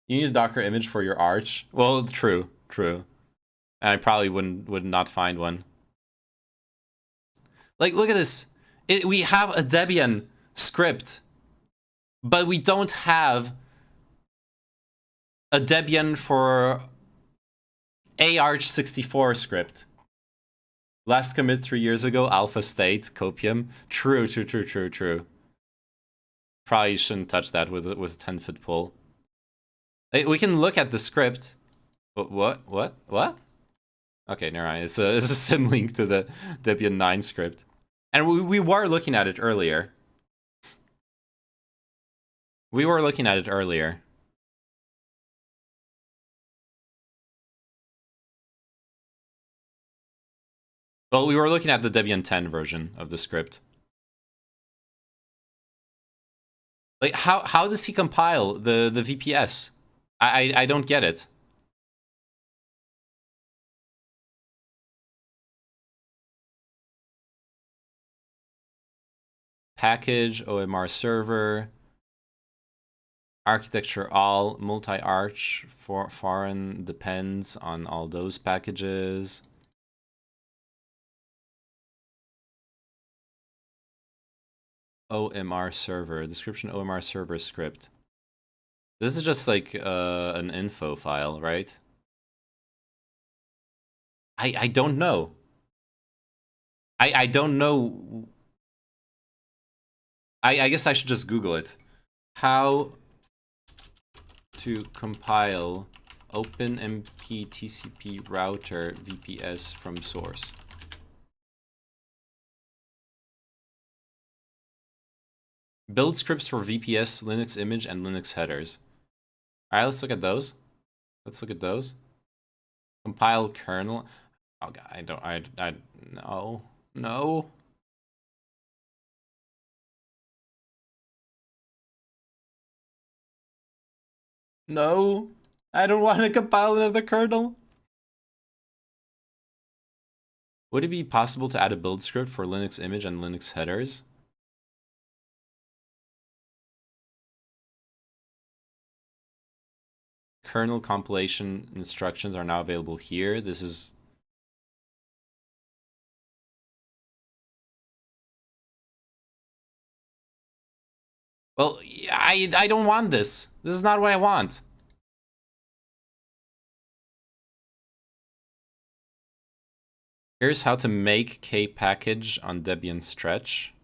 you need a Docker image for your Arch. Well, true. And I probably would not find one. Like, look at this. We have a Debian script, but we don't have a Debian for Arch64 script. Last commit 3 years ago, alpha state, copium. True. Probably shouldn't touch that with a 10-foot pole. We can look at the script. What? Okay, never mind. It's a symlink to the Debian 9 script. And we were looking at it earlier. Well, we were looking at the Debian 10 version of the script. Like, how does he compile the VPS? I don't get it. Package, OMR server, architecture all, multi-arch, foreign depends on all those packages. OMR server. Description OMR server script. This is just like an info file, right? I don't know. I don't know. I guess I should just Google it. How to compile OpenMP TCP router VPS from source. Build scripts for VPS, Linux image, and Linux headers. All right, let's look at those. Let's look at those. Compile kernel. Oh god, no. No, I don't want to compile another kernel. Would it be possible to add a build script for Linux image and Linux headers? Kernel compilation instructions are now available here. This is... Well, I don't want this. This is not what I want. Here's how to make K package on Debian Stretch.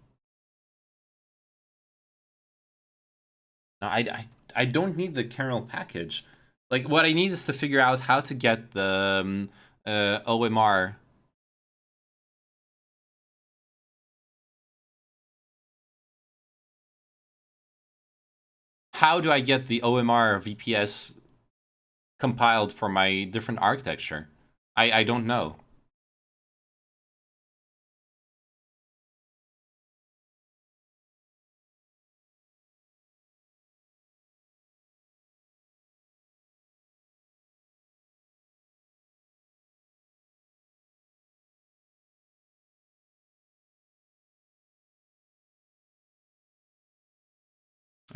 No, I don't need the kernel package. Like, what I need is to figure out how to get the OMR. How do I get the OMR VPS compiled for my different architecture? I don't know.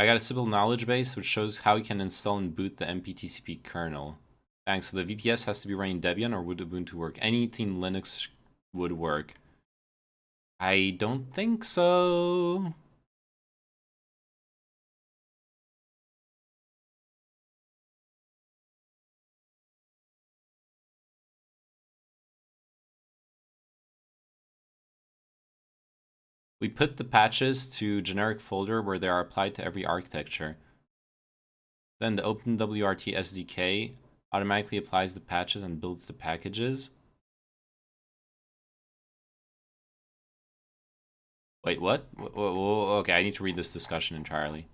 I got a simple knowledge base which shows how you can install and boot the MPTCP kernel. Thanks. So the VPS has to be running Debian, or would Ubuntu work? Anything Linux would work. I don't think so. We put the patches to generic folder where they are applied to every architecture. Then the OpenWRT SDK automatically applies the patches and builds the packages. Wait, what? Okay, I need to read this discussion entirely.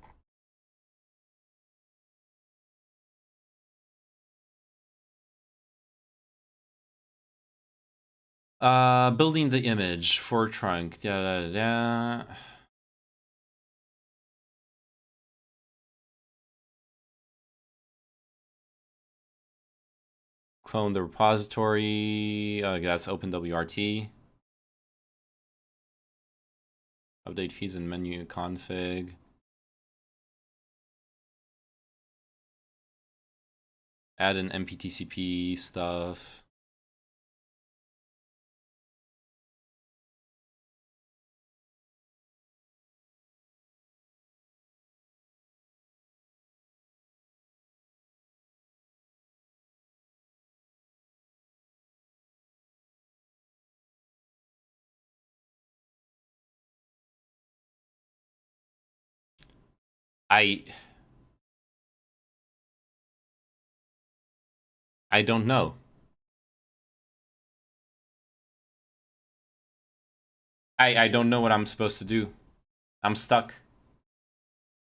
Building the image for trunk. Clone the repository. That's OpenWRT. Update feeds and menu config. Add an MPTCP stuff. I don't know. I don't know what I'm supposed to do. I'm stuck.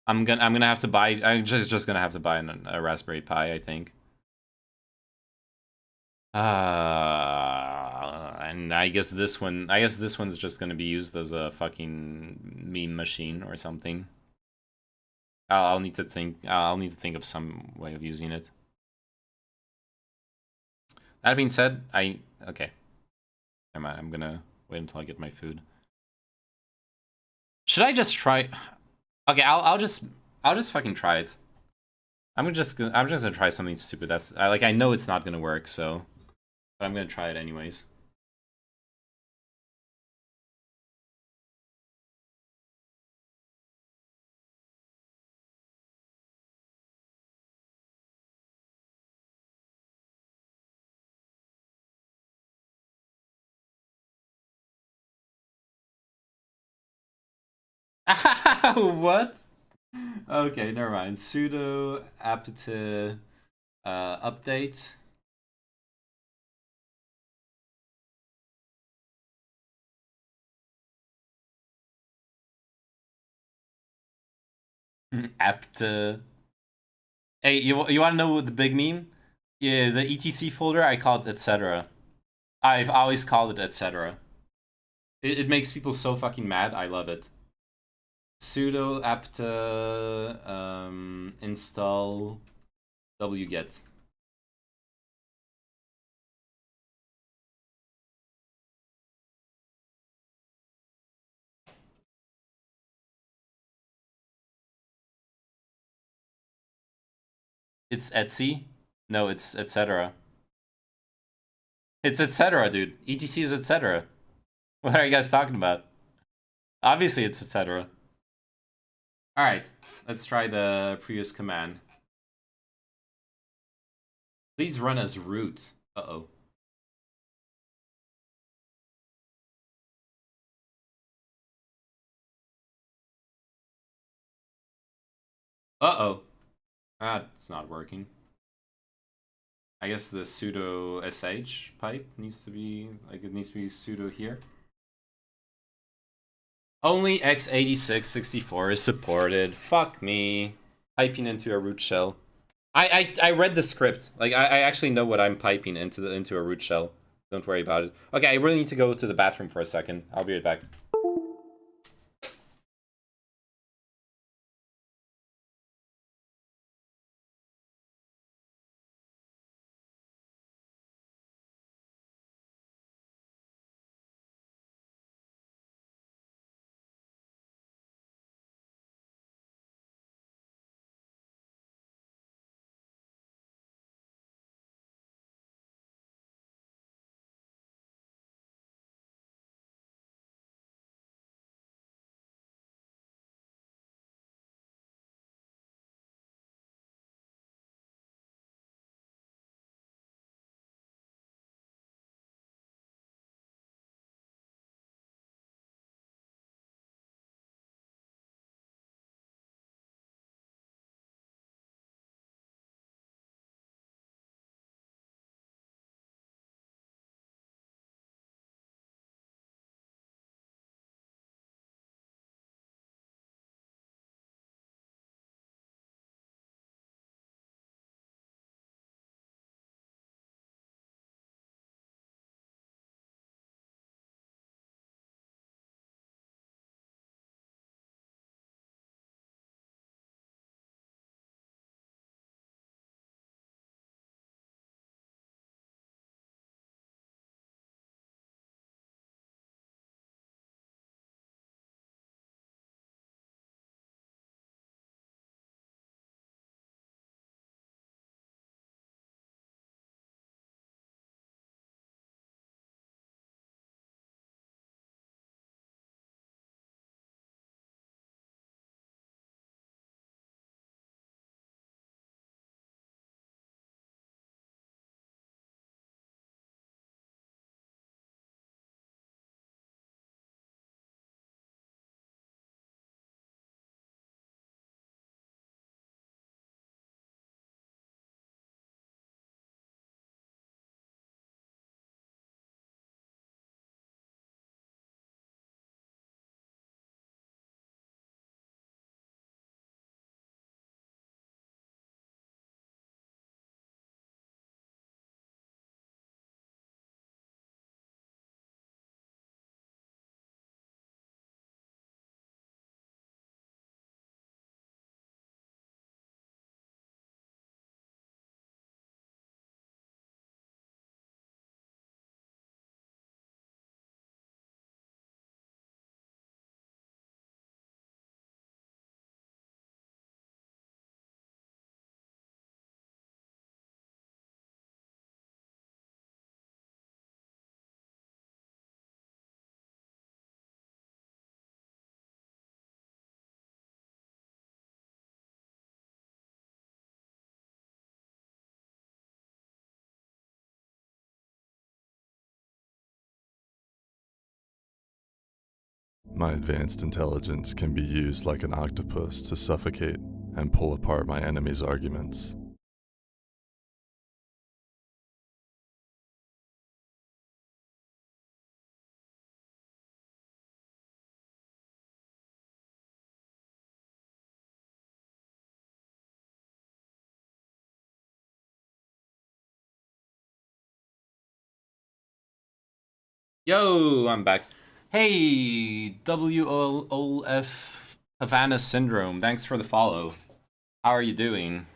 I'm gonna have to buy. I'm just gonna have to buy a Raspberry Pi, I think. And I guess this one's just gonna be used as a fucking meme machine or something. I'll need to think. I'll need to think of some way of using it. That being said, okay. I'm gonna wait until I get my food. Should I just try? Okay, I'll just fucking try it. I'm just gonna try something stupid. That's I know it's not gonna work, so but I'm gonna try it anyways. What? Okay, never mind. Sudo apt update. apt. Hey, you want to know the big meme? Yeah, the etc folder. I call it etc. I've always called it etc. It makes people so fucking mad. I love it. Sudo apt install wget. It's Etsy. No, it's etc. It's etc, dude. etc is etc. What are you guys talking about? Obviously, it's etc. All right, let's try the previous command. Please run as root. Uh-oh. Uh-oh. That's not working. I guess the sudo sh pipe needs to be, like, it needs to be sudo here. Only x86-64 is supported. Fuck me. Piping into a root shell. I read the script. Like, I actually know what I'm piping into a root shell. Don't worry about it. Okay, I really need to go to the bathroom for a second. I'll be right back. My advanced intelligence can be used like an octopus to suffocate and pull apart my enemy's arguments. Yo, I'm back. Hey, WOLF Havana Syndrome. Thanks for the follow. How are you doing?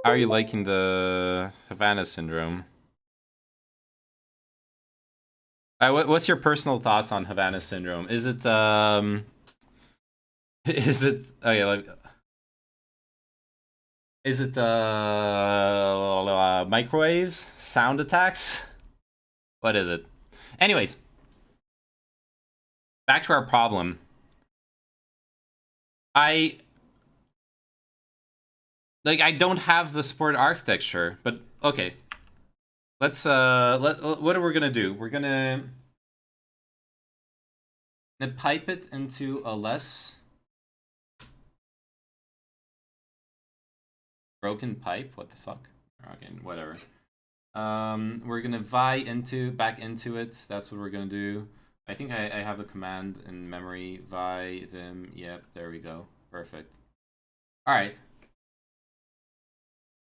How are you liking the Havana Syndrome? What's your personal thoughts on Havana Syndrome? Is it is it okay? Is it microwaves, sound attacks? What is it? Anyways, back to our problem. I don't have the support architecture, but okay. Let's what are we gonna do? We're gonna pipe it into a less broken pipe. What the fuck? Okay, whatever. We're gonna back into it. That's what we're gonna do. I think I have a command in memory. Vi vim. Yep, there we go. Perfect. All right.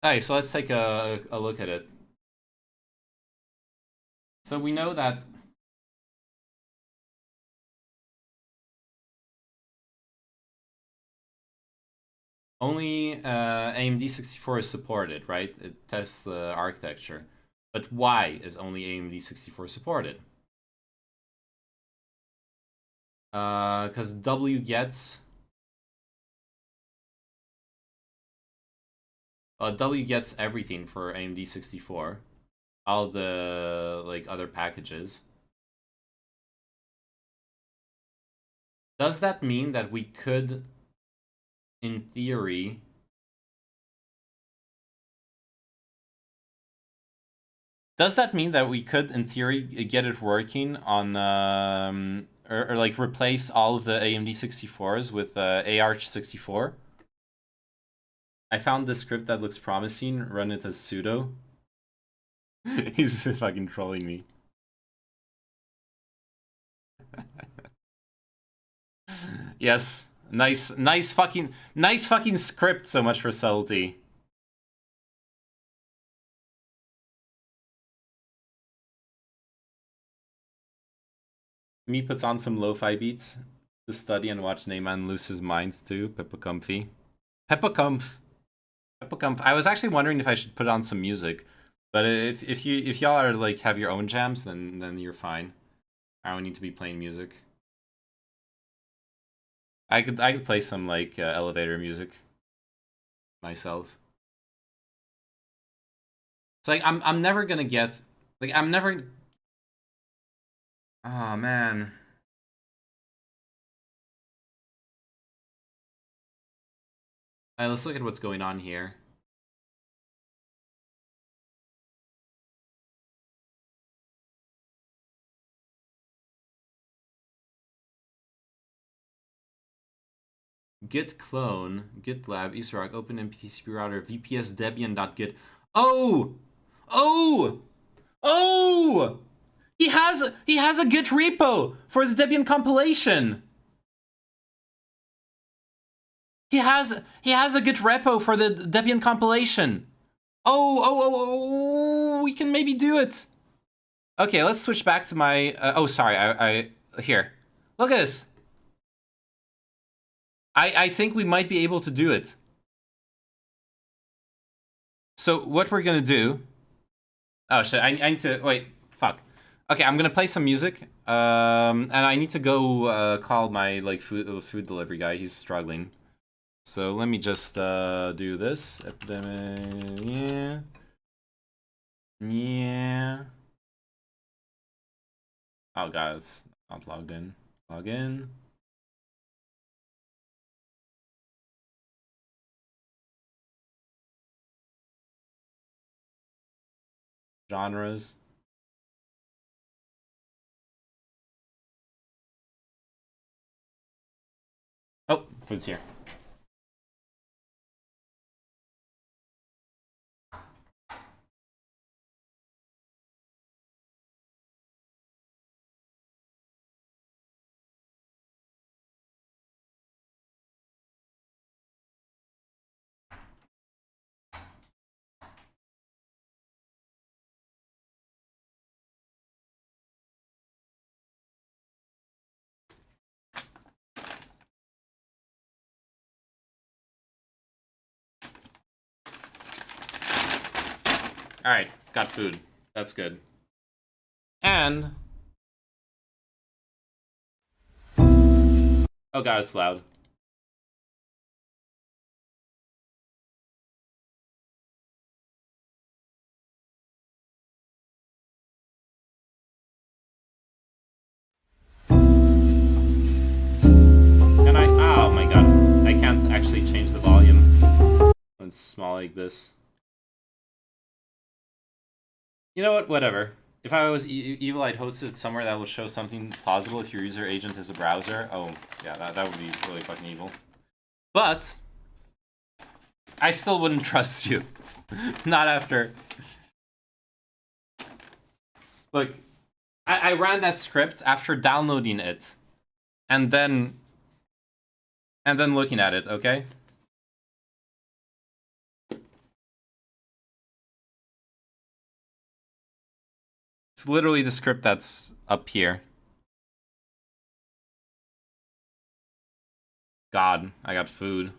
Alright, so let's take a look at it. So we know that only AMD 64 is supported, right? It tests the architecture. But why is only AMD 64 supported? Because W gets everything for AMD 64, all the other packages. Does that mean that we could, in theory, get it working on or replace all of the AMD 64s with AR64? I found this script that looks promising. Run it as sudo. He's fucking trolling me. Yes. Nice fucking script. So much for subtlety. Me puts on some lo-fi beats to study and watch Neyman lose his mind too. Peppa Comfy. Peppa Comf. Peppa Comf. I was actually wondering if I should put on some music, but if y'all are have your own jams, then you're fine. I don't need to be playing music. I could play some elevator music myself. So I'm never gonna get I'm never. Oh man. Alright, let's look at what's going on here. Git clone, GitLab, Easterrock, open MPTCP router, VPS Debian.git. Oh! Oh! Oh! He has a Git repo for the Debian compilation. He has a Git repo for the Debian compilation. Oh, we can maybe do it. Okay, let's switch back to my oh sorry, I here. Look at this. I think we might be able to do it. So what we're gonna do... Oh shit, I need to... Wait, fuck. Okay, I'm gonna play some music. And I need to go call my food delivery guy. He's struggling. So let me just do this. Epidemic... Yeah. Yeah. Oh god, it's not logged in. Log in. Genres. Food's here. Alright, got food. That's good. And... oh god, it's loud. Can I? Oh my god. I can't actually change the volume when it's small like this. You know what? Whatever. If I was evil, I'd host it somewhere that will show something plausible if your user agent is a browser. Oh, yeah, that would be really fucking evil. But I still wouldn't trust you. Not after. Look, I ran that script after downloading it. And then looking at it, okay? It's literally the script that's up here. God, I got food.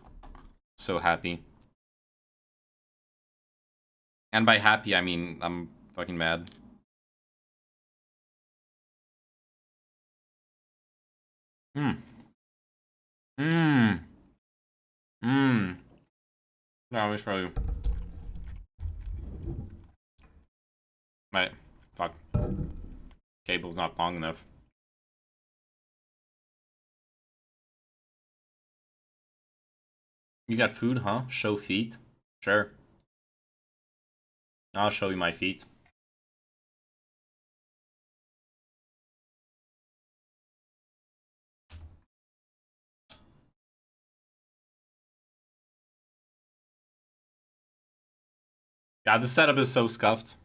So happy. And by happy, I mean I'm fucking mad. Hmm. Mmm. Mmm. No, let me show you. Wait. Fuck. Cable's not long enough. You got food, huh? Show feet? Sure. I'll show you my feet. God, the setup is so scuffed.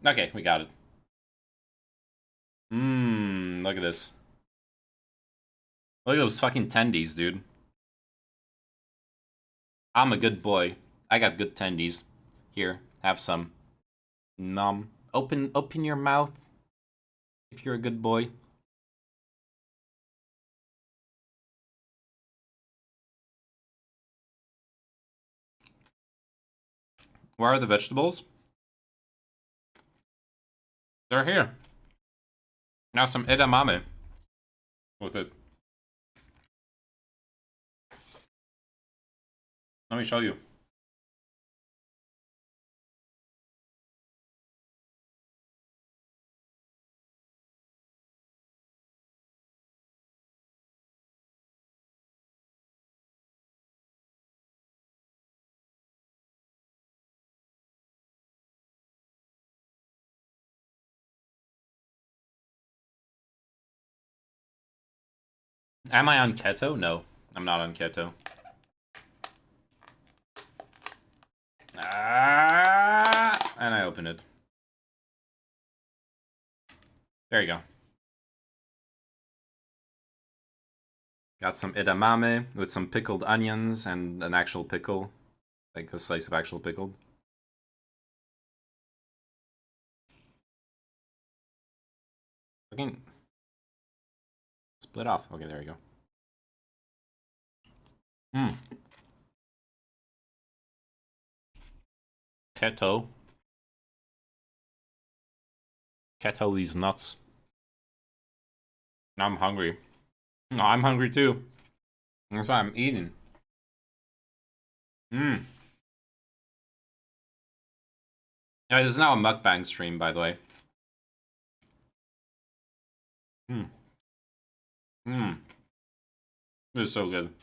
Okay, we got it. Mmm, look at this. Look at those fucking tendies, dude. I'm a good boy. I got good tendies. Here, have some. Nom. Open your mouth. If you're a good boy. Where are the vegetables? They're here. Now some edamame with it. Let me show you. Am I on keto? No, I'm not on keto. And I open it. There you go. Got some edamame with some pickled onions and an actual pickle. Like a slice of actual pickled. Fucking split off. Okay, there you go. Hmm. Keto. Keto these nuts. I'm hungry. No, I'm hungry too. That's why I'm eating. Mmm. Yeah, this is now a mukbang stream, by the way. Mmm. Mmm. This is so good.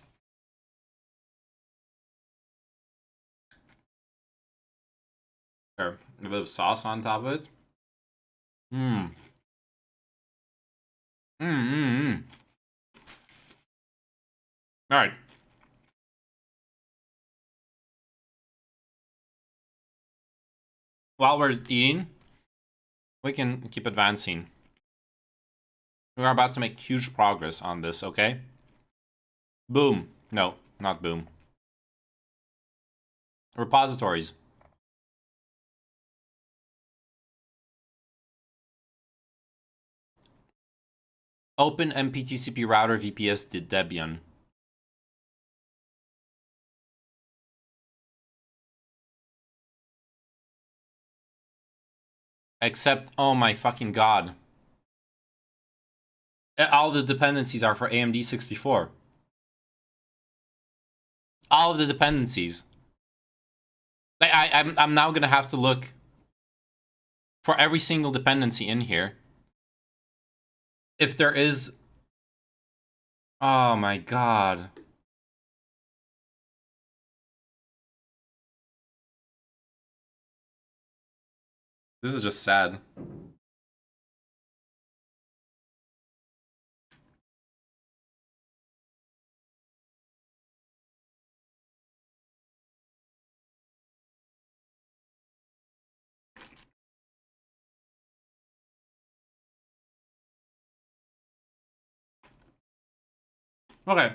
There, a bit of sauce on top of it. Mm. All right. While we're eating, we can keep advancing. We're about to make huge progress on this, okay? Boom. No, not boom. Repositories. Open MPTCP router VPS Debian. Except, oh my fucking god. All the dependencies are for AMD 64. All of the dependencies. I'm now gonna have to look for every single dependency in here. If there is... Oh my god. This is just sad. Okay.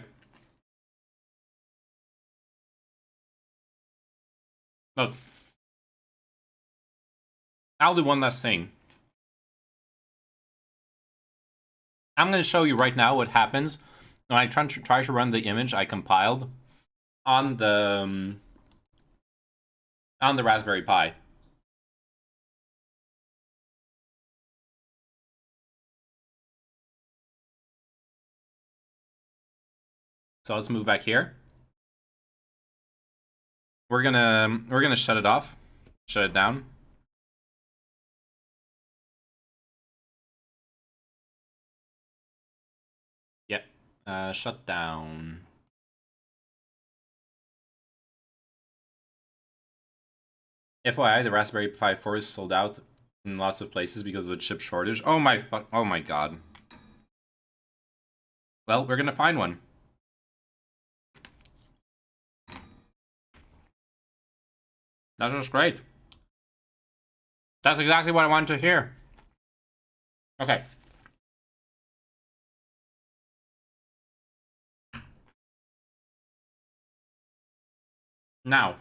Look. I'll do one last thing. I'm going to show you right now what happens when I try to run the image I compiled on the Raspberry Pi. So let's move back here. We're gonna shut it off, shut it down. Yep, shut down. FYI, the Raspberry Pi 4 is sold out in lots of places because of a chip shortage. Oh my god. Well, we're gonna find one. That's just great. That's exactly what I wanted to hear. Okay. Now.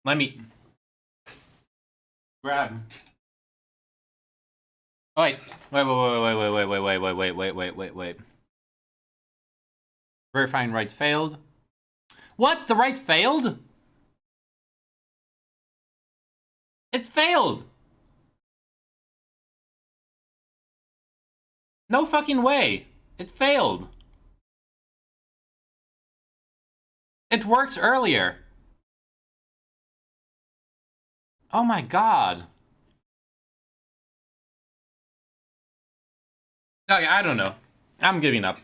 Let me grab. Oh, wait. Wait. Verifying write failed. What? The write failed? It failed! No fucking way! It failed. It worked earlier. Oh my god. Okay, I don't know. I'm giving up.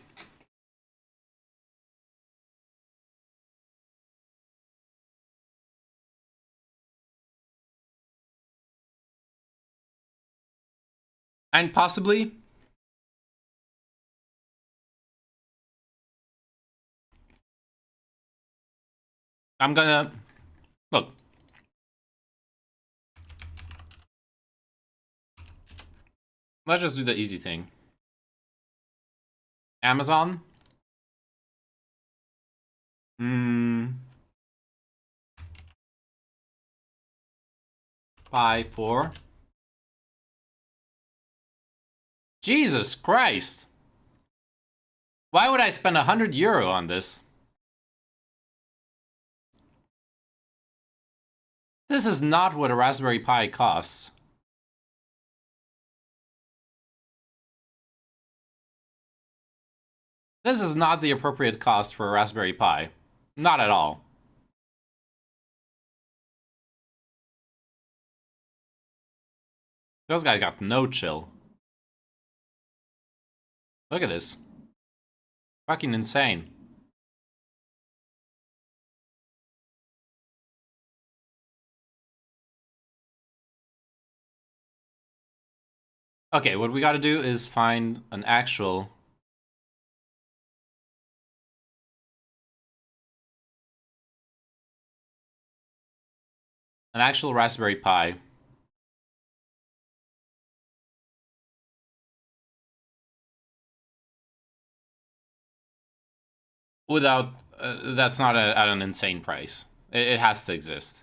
And possibly... I'm gonna... Look. Let's just do the easy thing. Amazon? 5-4. Jesus Christ! Why would I spend €100 on this? This is not what a Raspberry Pi costs. This is not the appropriate cost for a Raspberry Pi. Not at all. Those guys got no chill. Look at this. Fucking insane. Okay, what we gotta do is find an actual... Raspberry Pi. Without... that's not at an insane price. It has to exist.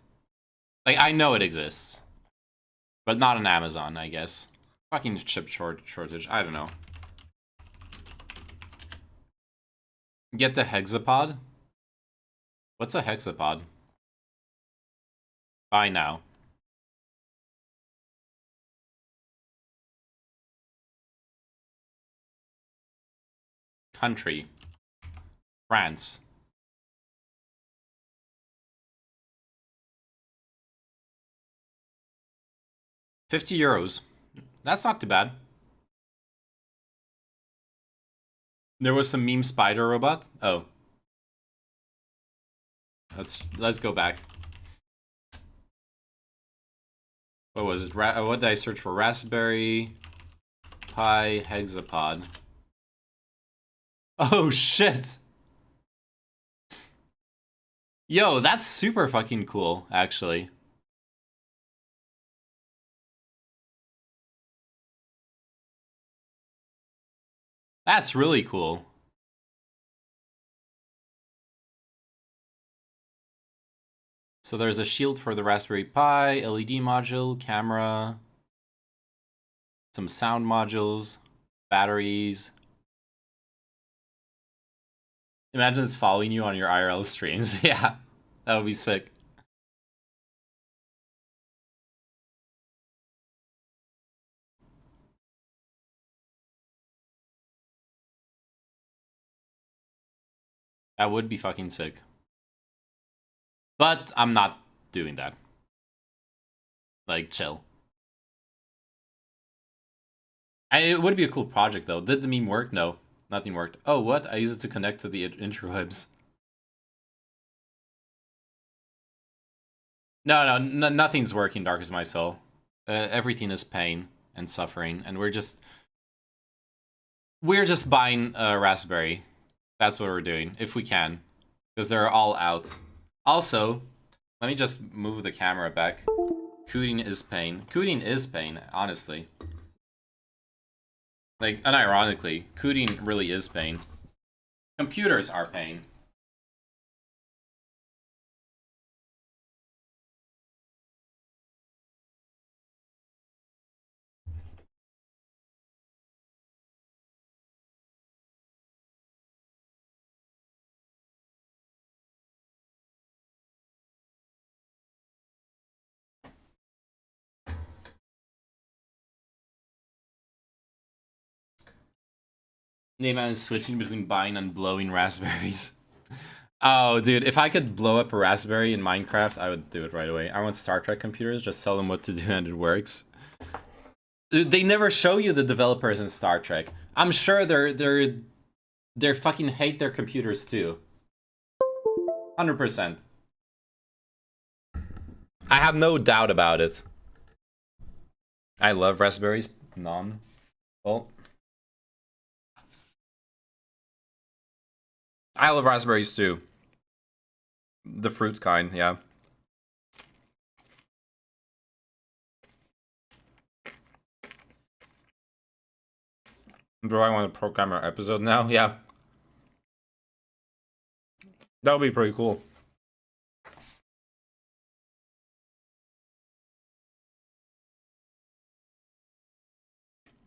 Like, I know it exists. But not on Amazon, I guess. Fucking chip shortage, I don't know. Get the hexapod? What's a hexapod? Buy now. Country. France. €50. That's not too bad. There was some meme spider robot. Oh. Let's go back. What was it? What did I search for? Raspberry Pi hexapod. Oh shit! Yo, that's super fucking cool, actually. That's really cool. So there's a shield for the Raspberry Pi, LED module, camera, some sound modules, batteries. Imagine it's following you on your IRL streams. Yeah, that would be sick. That would be fucking sick. But I'm not doing that. Like, chill. It would be a cool project, though. Did the meme work? No. Nothing worked. Oh, what? I use it to connect to the interwebs. No, nothing's working, Dark as my soul. Everything is pain and suffering, and we're just buying a Raspberry. That's what we're doing, if we can, because they're all out. Also, let me just move the camera back. Cooting is pain. Cooting is pain, honestly. Like, unironically, cooting really is pain. Computers are pain. Neyman is switching between buying and blowing raspberries. Oh, dude, if I could blow up a raspberry in Minecraft, I would do it right away. I want Star Trek computers, just tell them what to do and it works. Dude, they never show you the developers in Star Trek. I'm sure they're fucking hate their computers too. 100%. I have no doubt about it. I love raspberries. Well, I love raspberries too. The fruit kind, yeah. Do I want to program our episode now? Yeah. That would be pretty cool.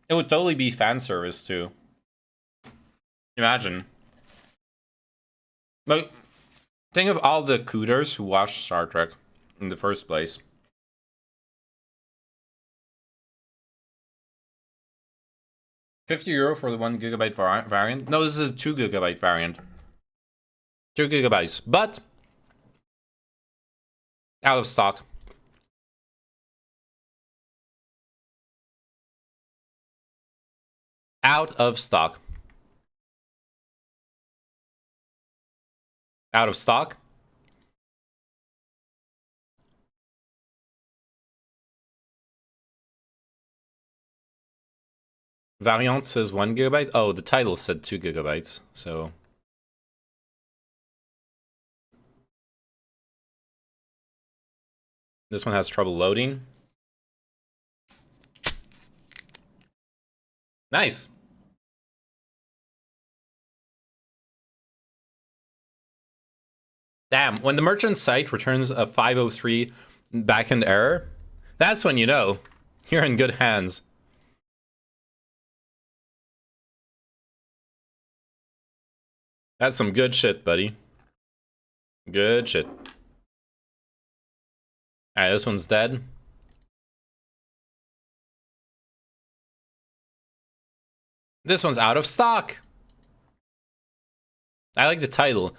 It would totally be fan service too. Imagine. Like, think of all the cooters who watched Star Trek in the first place. €50 for the 1GB variant? No, this is a 2GB variant. 2GB, but out of stock. Out of stock. Out of stock? Variant says 1 gigabyte. Oh, the title said 2 gigabytes, so... This one has trouble loading. Nice. Damn, when the merchant site returns a 503 backend error, that's when you know you're in good hands. That's some good shit, buddy. Good shit. Alright, this one's dead. This one's out of stock. I like the title.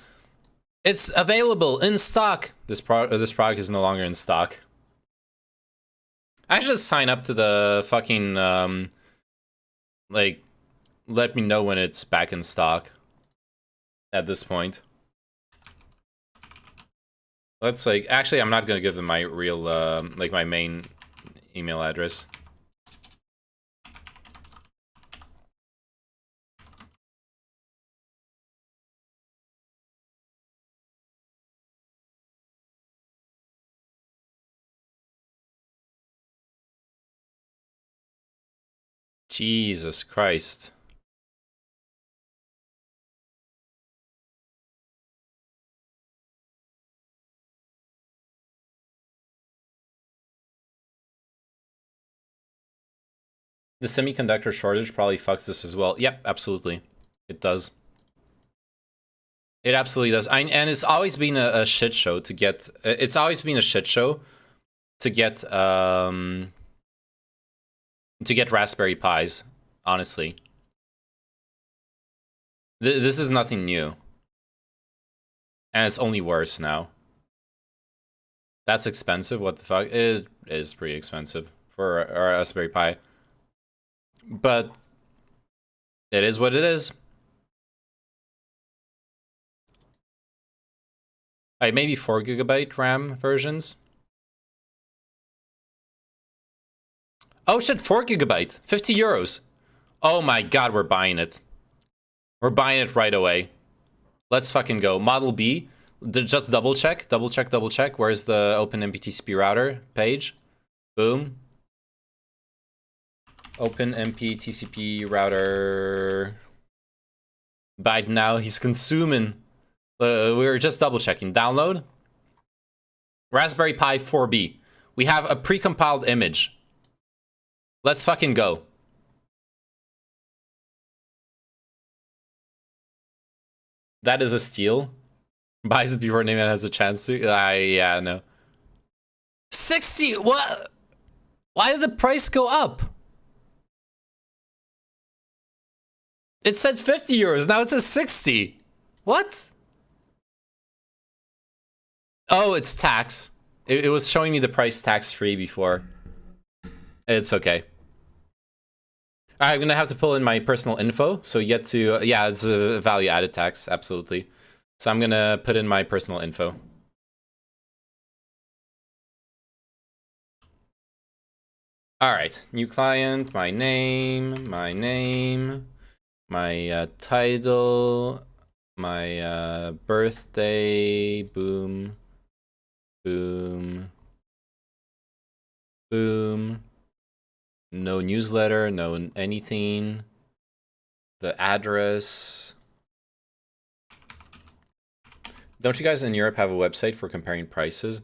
It's available in stock. This product is no longer in stock. I should just sign up to the fucking like, let me know when it's back in stock. At this point, let's like, actually, I'm not gonna give them my real like my main email address. Jesus Christ. The semiconductor shortage probably fucks this as well. Yep, absolutely. It does. It absolutely does. And it's always been a shit show to get... It's always been a shit show to get Raspberry Pis, honestly. This is nothing new. And it's only worse now. That's expensive, what the fuck? It is pretty expensive for a Raspberry Pi. But it is what it is. Maybe 4 gigabyte RAM versions. Oh shit, 4 gigabyte, 50 euros. Oh my god, we're buying it. We're buying it right away. Let's fucking go. Model B, just double check. Where's the Open MPTCP router page? Boom. Open MPTCP router. Biden now, he's consuming. We were just double checking. Download. Raspberry Pi 4B. We have a precompiled image. Let's fucking go. That is a steal. Buys it before Neyman has a chance to. Yeah, no. 60? What? Why did the price go up? It said 50 euros, now it says 60. What? Oh, it's tax. It was showing me the price tax-free before. It's okay. I'm gonna have to pull in my personal info, so you get to... yeah, it's a value-added tax, absolutely. So I'm gonna put in my personal info. Alright, new client, my name, my title, my birthday, boom, boom, boom. No newsletter, no anything. The address. Don't you guys in Europe have a website for comparing prices?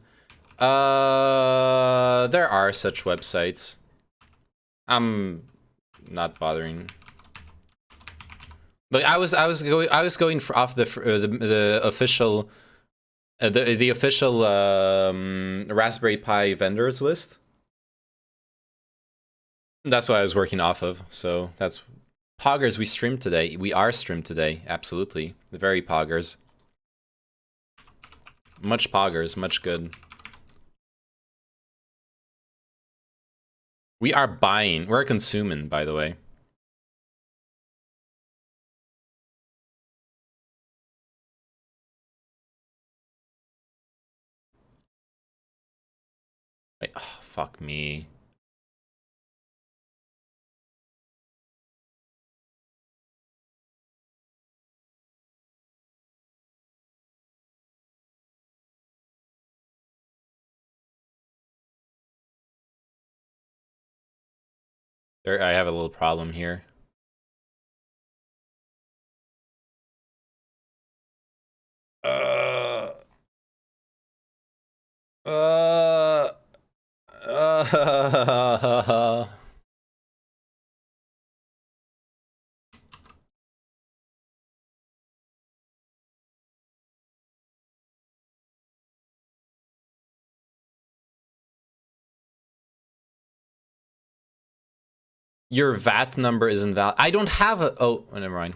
There are such websites. I'm not bothering. But I was going off the official the official Raspberry Pi vendors list. That's what I was working off of. So that's poggers. We streamed today. We are streamed today. Absolutely, very poggers. Much poggers. Much good. We are buying. We're consuming, by the way. Okay. Oh, fuck me. There, I have a little problem here. Uh, uh, uh, Your VAT number is invalid. I don't have a... Oh, never mind.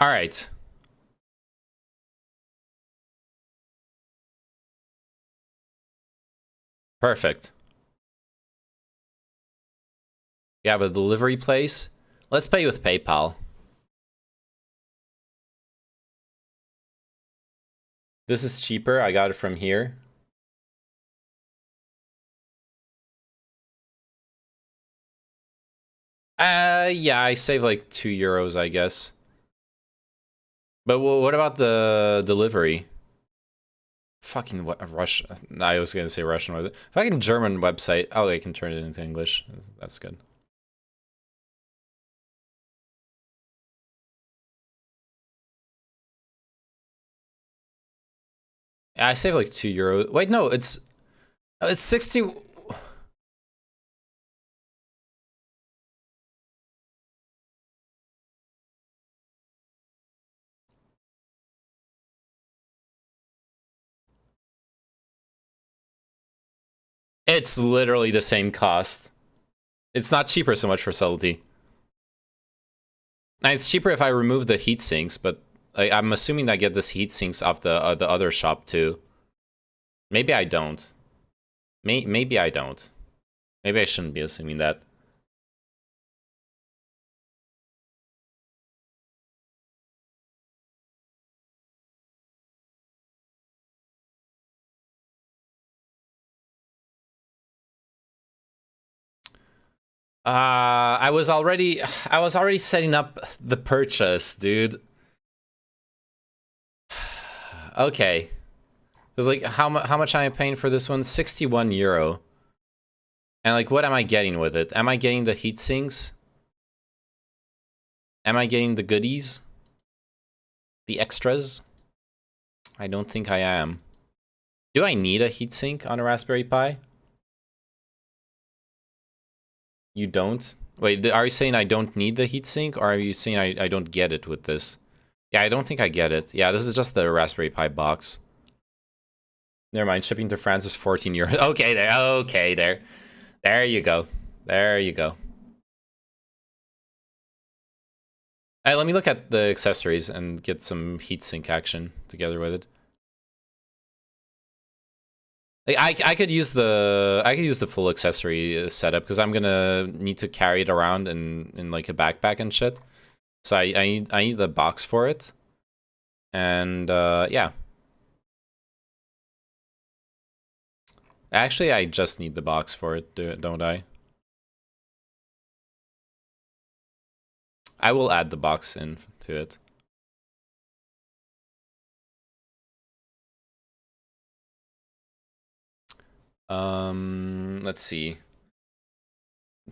All right. Perfect. You have a delivery place. Let's pay with PayPal. This is cheaper. I got it from here. Yeah, I save like €2, I guess. But what about the delivery? Fucking what, Russian. I was gonna say Russian. Was it? Fucking German website. Oh, I can turn it into English. That's good. Yeah, I save like €2. Wait, no, it's 60. It's literally the same cost. It's not cheaper so much for subtlety. And it's cheaper if I remove the heat sinks, but I'm assuming I get this heat sinks off the other shop too. Maybe I don't. Maybe I don't. Maybe I shouldn't be assuming that. I was already setting up the purchase, dude. Okay. It was like, how much am I paying for this one? €61. And like, what am I getting with it? Am I getting the heat sinks? Am I getting the goodies? The extras? I don't think I am. Do I need a heatsink on a Raspberry Pi? You don't? Wait, are you saying I don't need the heatsink, or are you saying I don't get it with this? Yeah, I don't think I get it. Yeah, this is just the Raspberry Pi box. Never mind, shipping to France is €14. Okay, there. Okay, there. There you go. There you go. Hey, let me look at the accessories and get some heatsink action together with it. I could use the full accessory setup because I'm gonna need to carry it around in like a backpack and shit. So I need the box for it, and yeah. Actually, I just need the box for it, don't I? I will add the box in to it. Let's see.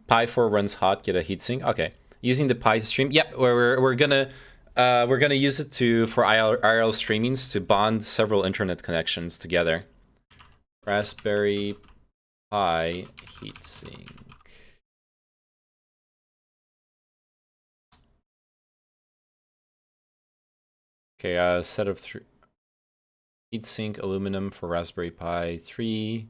Pi 4 runs hot. Get a heatsink. Okay, using the Pi stream. Yep, we're gonna use it for IRL streamings to bond several internet connections together. Raspberry Pi heatsink. Okay, set of 3. Heatsink, aluminum for Raspberry Pi 3.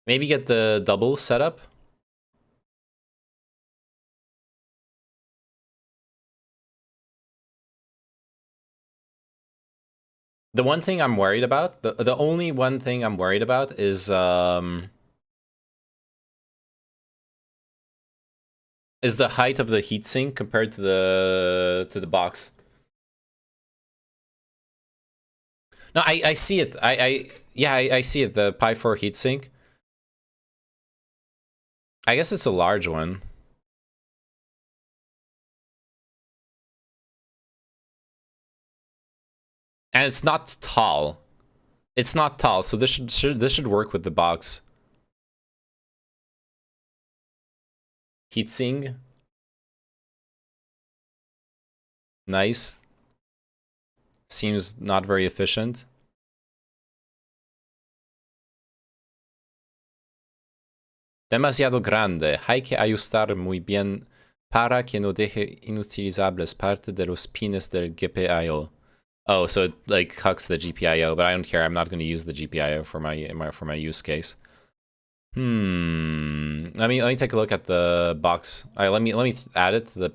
Maybe get the double setup. The one thing I'm worried about, the only one thing I'm worried about is the height of the heatsink compared to the box. No, I see it. I see it. The Pi 4 heatsink. I guess it's a large one. And it's not tall. It's not tall, so this should work with the box. Heatsink. Nice. Seems not very efficient. Demasiado grande. Hay que ajustar muy bien para que no deje inutilizables parte de los pines del GPIO. Oh, so it like cucks the GPIO, but I don't care. I'm not going to use the GPIO for my use case. Let me take a look at the box. All right, let me add it to the,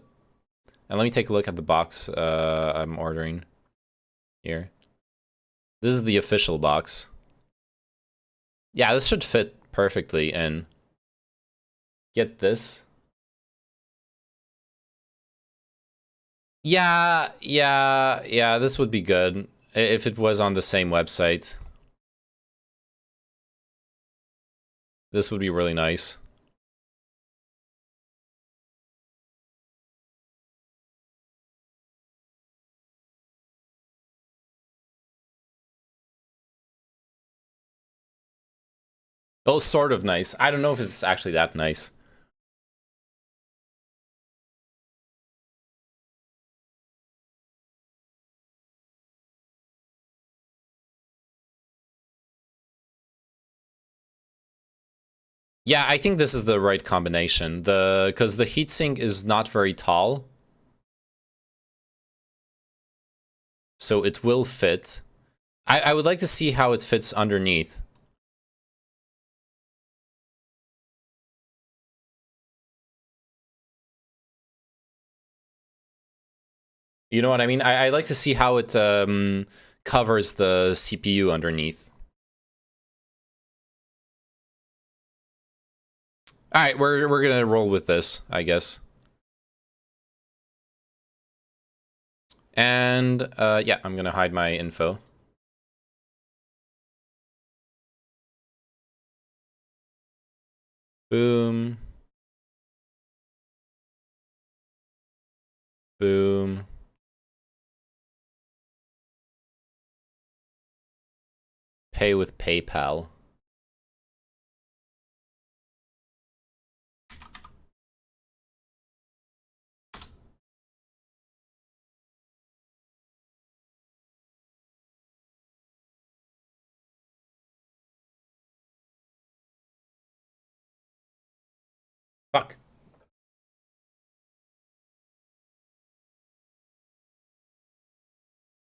and let me take a look at the box I'm ordering here. This is the official box. Yeah, this should fit perfectly in. Get this. Yeah, this would be good if it was on the same website. This would be really nice. Oh, sort of nice. I don't know if it's actually that nice. Yeah, I think this is the right combination. Because the heatsink is not very tall. So it will fit. I would like to see how it fits underneath. You know what I mean? I like to see how it covers the CPU underneath. All right, we're gonna roll with this, I guess. And yeah, I'm gonna hide my info. Boom. Boom. Pay with PayPal. Fuck.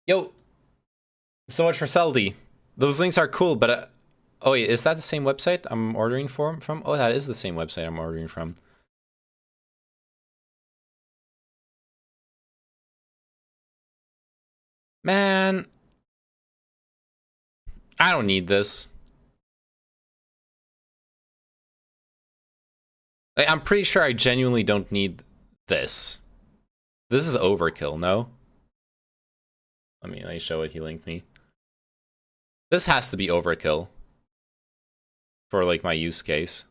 Yo, so much for Seldy. Those links are cool, but oh wait, is that the same website I'm ordering from? Oh, that is the same website I'm ordering from. Man, I don't need this. Like, I'm pretty sure I genuinely don't need this. This is overkill, no? Let me show what he linked me. This has to be overkill for like my use case.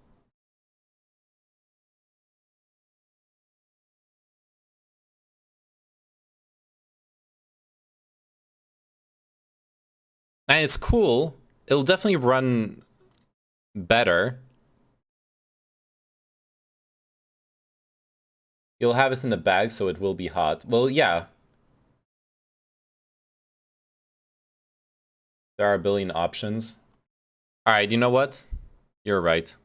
And it's cool. It'll definitely run better. You'll have it in the bag, so it will be hot. Well, yeah. There are a billion options. All right, you know what? You're right.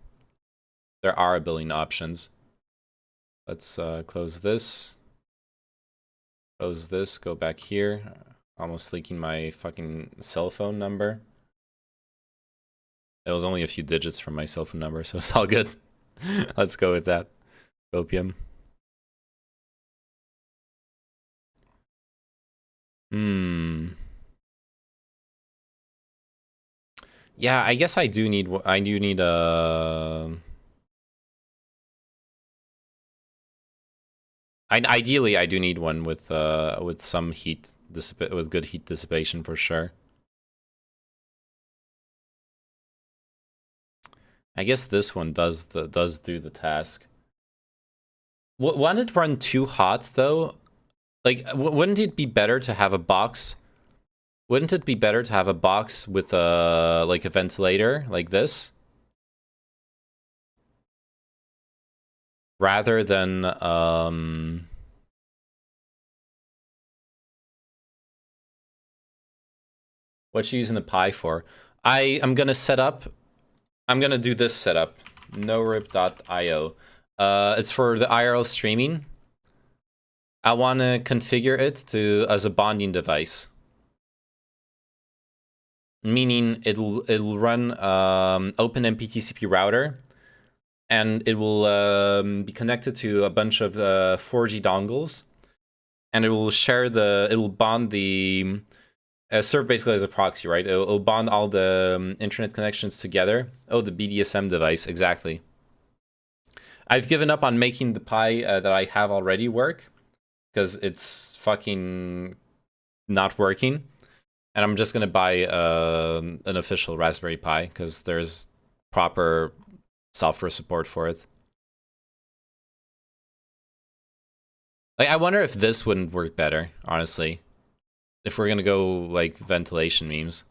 There are a billion options. Let's close this. Close this, go back here. Almost leaking my fucking cell phone number. It was only a few digits from my cell phone number, so it's all good. Let's go with that. Opium. Yeah, I guess I do need ideally I do need one with some heat with good heat dissipation for sure. I guess this one does do the task. Wouldn't it run too hot though? Like, wouldn't it be better to have a box? Wouldn't it be better to have a box with like a ventilator like this, rather than what you using the Pi for? I'm gonna do this setup. NoRip.io. It's for the IRL streaming. I want to configure it as a bonding device. Meaning it'll run OpenMPTCP router, and it will be connected to a bunch of 4G dongles, and it will bond the serve basically as a proxy, right? It'll bond all the internet connections together. Oh, the BDSM device, exactly. I've given up on making the Pi that I have already work, because it's fucking not working. And I'm just gonna buy an official Raspberry Pi, because there's proper software support for it. Like, I wonder if this wouldn't work better, honestly. If we're gonna go, like, ventilation memes.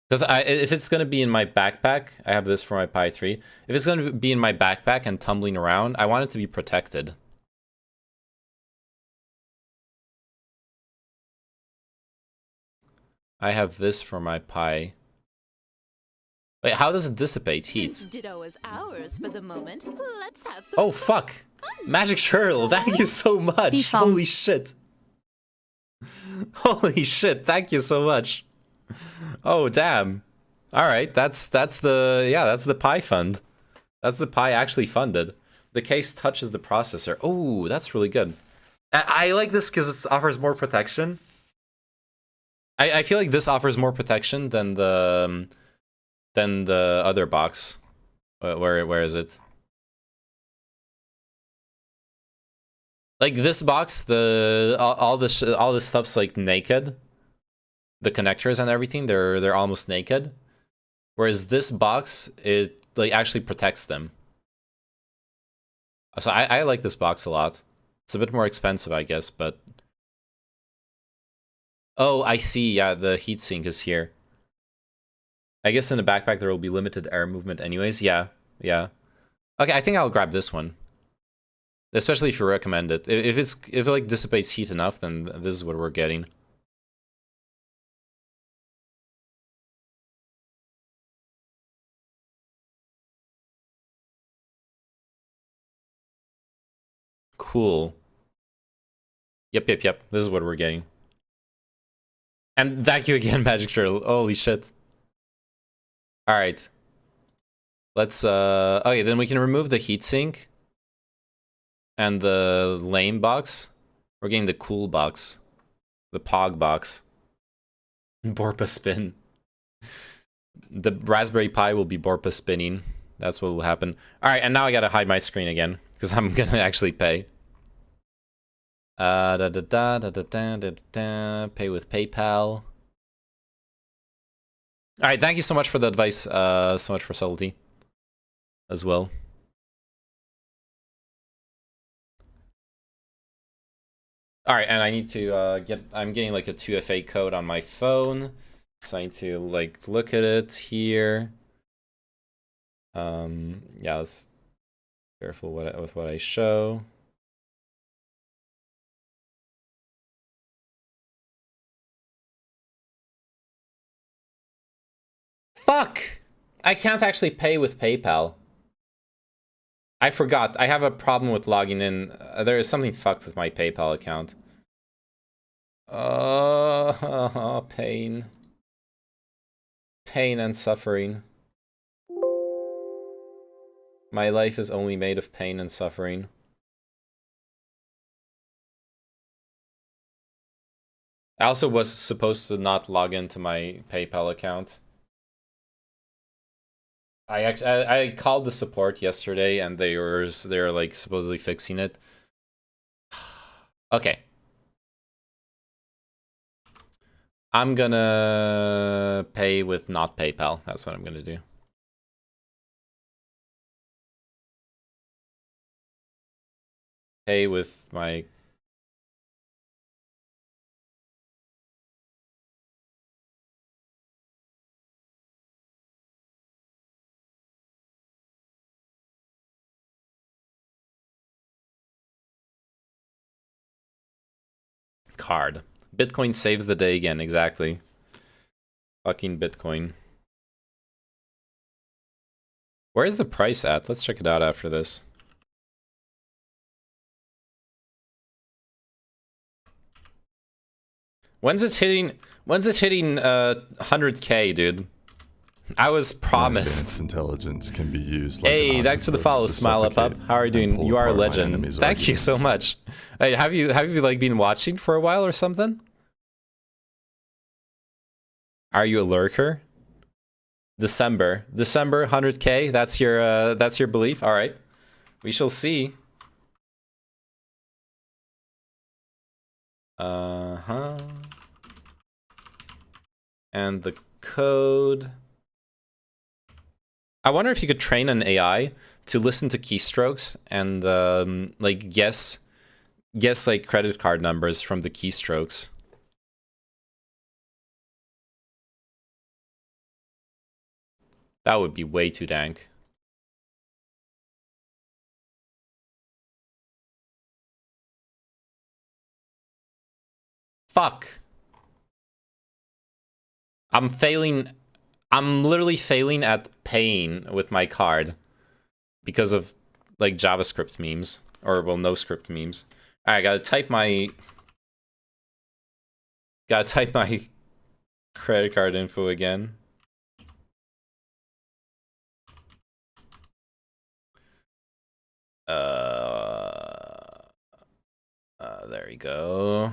Because if it's gonna be in my backpack, I have this for my Pi 3. If it's gonna be in my backpack and tumbling around, I want it to be protected. I have this for my Pi. Wait, how does it dissipate heat? Since Ditto is ours for the moment, let's have some Oh, fuck! Magic Turtle, thank you so much! Holy shit! Holy shit, thank you so much! Oh, damn. Alright, that's the Pi fund. That's the Pi actually funded. The case touches the processor. Oh, that's really good. I like this because it offers more protection. I feel like this offers more protection than the other box. Where is it? Like, this box, all this stuff's like naked. The connectors and everything, they're almost naked. Whereas this box, it like actually protects them. So I like this box a lot. It's a bit more expensive, I guess, but oh, I see. Yeah, the heatsink is here. I guess in the backpack there will be limited air movement anyways. Yeah, yeah. Okay, I think I'll grab this one. Especially if you recommend it. If it like dissipates heat enough, then this is what we're getting. Cool. Yep. This is what we're getting. And thank you again, Magic Turtle. Holy shit. Alright. Let's okay, then we can remove the heatsink and the lame box. We're getting the cool box. The Pog box. Borpa spin. The Raspberry Pi will be Borpa spinning. That's what will happen. Alright, and now I gotta hide my screen again, because I'm gonna actually pay. Pay with PayPal. Alright, thank you so much for the advice, so much for subtlety as well. Alright, and I need to I'm getting like a 2FA code on my phone, so I need to like look at it here. Yeah, let's be careful with what I show. Fuck! I can't actually pay with PayPal. I forgot. I have a problem with logging in. There is something fucked with my PayPal account. Oh, pain. Pain and suffering. My life is only made of pain and suffering. I also was supposed to not log into my PayPal account. I called the support yesterday and they're like supposedly fixing it. Okay. I'm gonna pay with not PayPal. That's what I'm gonna do. Pay with my card. Bitcoin saves the day again, exactly. Fucking Bitcoin. Where's the price at? Let's check it out after this. When's it hitting 100K, dude? I was promised. Advanced intelligence can be used like hey, an thanks for the octopus follow, to Smile Up. suffocate How are you and doing? pull You are a apart my legend. enemy's Thank you so arguments. much. Hey, have you like been watching for a while or something? Are you a lurker? December 100K. That's your belief. All right, we shall see. And the code. I wonder if you could train an AI to listen to keystrokes and like guess like credit card numbers from the keystrokes. That would be way too dank. Fuck. I'm failing. I'm literally failing at paying with my card because of like JavaScript memes, or well, no script memes. All right, gotta type my credit card info again. There we go.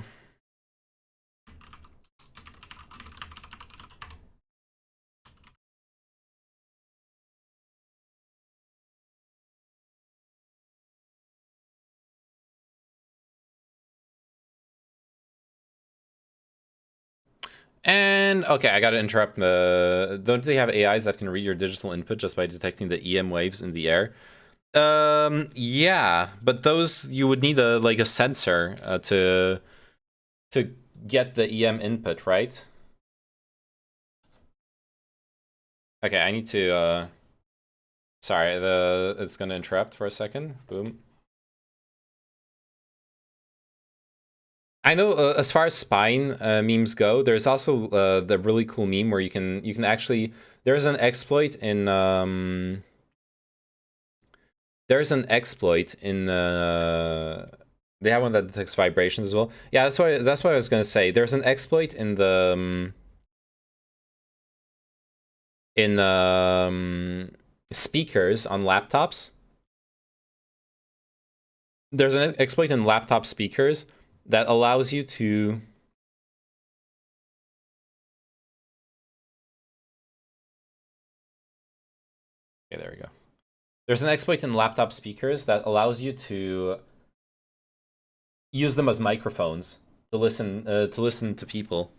And okay, I gotta interrupt. Don't they have AIs that can read your digital input just by detecting the EM waves in the air? Yeah, but those you would need a sensor to get the EM input, right? Okay, I need to. Sorry, it's gonna interrupt for a second. Boom. I know as far as spine memes go, there's also the really cool meme where you can actually there's an exploit in they have one that detects vibrations as well. Yeah, that's what I was gonna say. There's an exploit in the speakers on laptops. There's an exploit in laptop speakers that allows you to okay, there we go. There's an exploit in laptop speakers that allows you to use them as microphones to listen to people.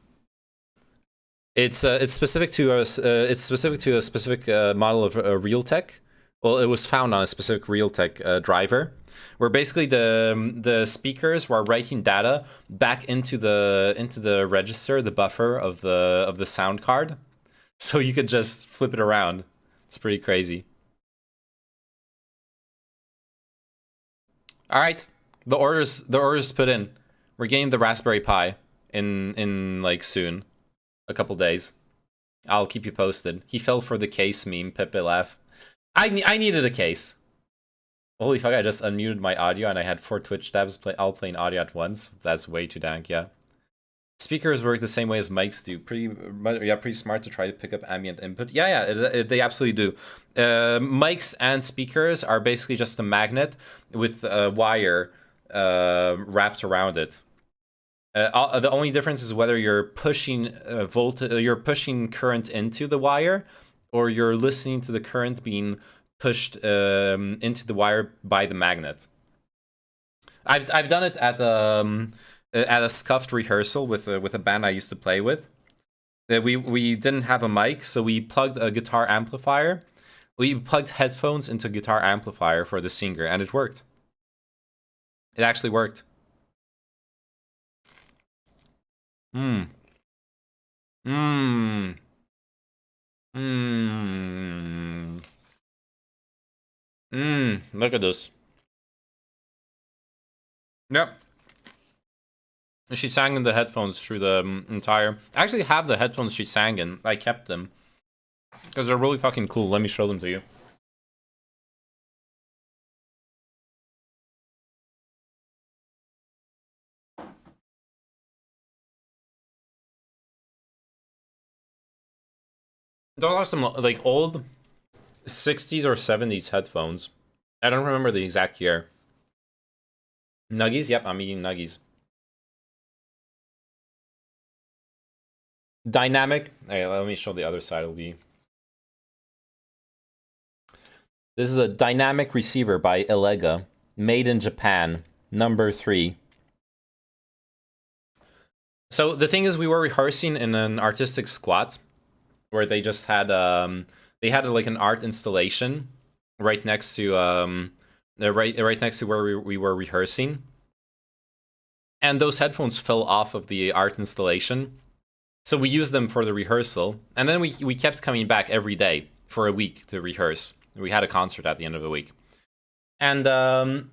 It's specific to a specific model of Realtek. Well, it was found on a specific Realtek driver, where basically the speakers were writing data back into the register, the buffer of the sound card, so you could just flip it around. It's pretty crazy. All right, the orders put in. We're getting the Raspberry Pi in like soon, a couple days. I'll keep you posted. He fell for the case meme. Pepe laugh. I needed a case. Holy fuck, I just unmuted my audio and I had 4 Twitch tabs all playing audio at once. That's way too dank, yeah. Speakers work the same way as mics do. Pretty smart to try to pick up ambient input. Yeah, they absolutely do. Mics and speakers are basically just a magnet with a wire wrapped around it. The only difference is whether you're pushing you're pushing current into the wire, or you're listening to the current being pushed into the wire by the magnet. I've done it at a scuffed rehearsal with a band I used to play with. We didn't have a mic, so we plugged a guitar amplifier. We plugged headphones into a guitar amplifier for the singer, and it worked. It actually worked. Look at this. Yep. She sang in the headphones through the entire... I actually have the headphones she sang in. I kept them. Because they're really fucking cool. Let me show them to you. Those are some, like, old 60s or 70s headphones. I don't remember the exact year. Nuggies? Yep, I'm eating nuggies. Dynamic. Okay, let me show the other side. It'll be... This is a dynamic receiver by Elega, made in Japan, number 3. So the thing is, we were rehearsing in an artistic squat, where they just had like an art installation right next to right next to where we were rehearsing, and those headphones fell off of the art installation, so we used them for the rehearsal, and then we kept coming back every day for a week to rehearse. We had a concert at the end of the week, and at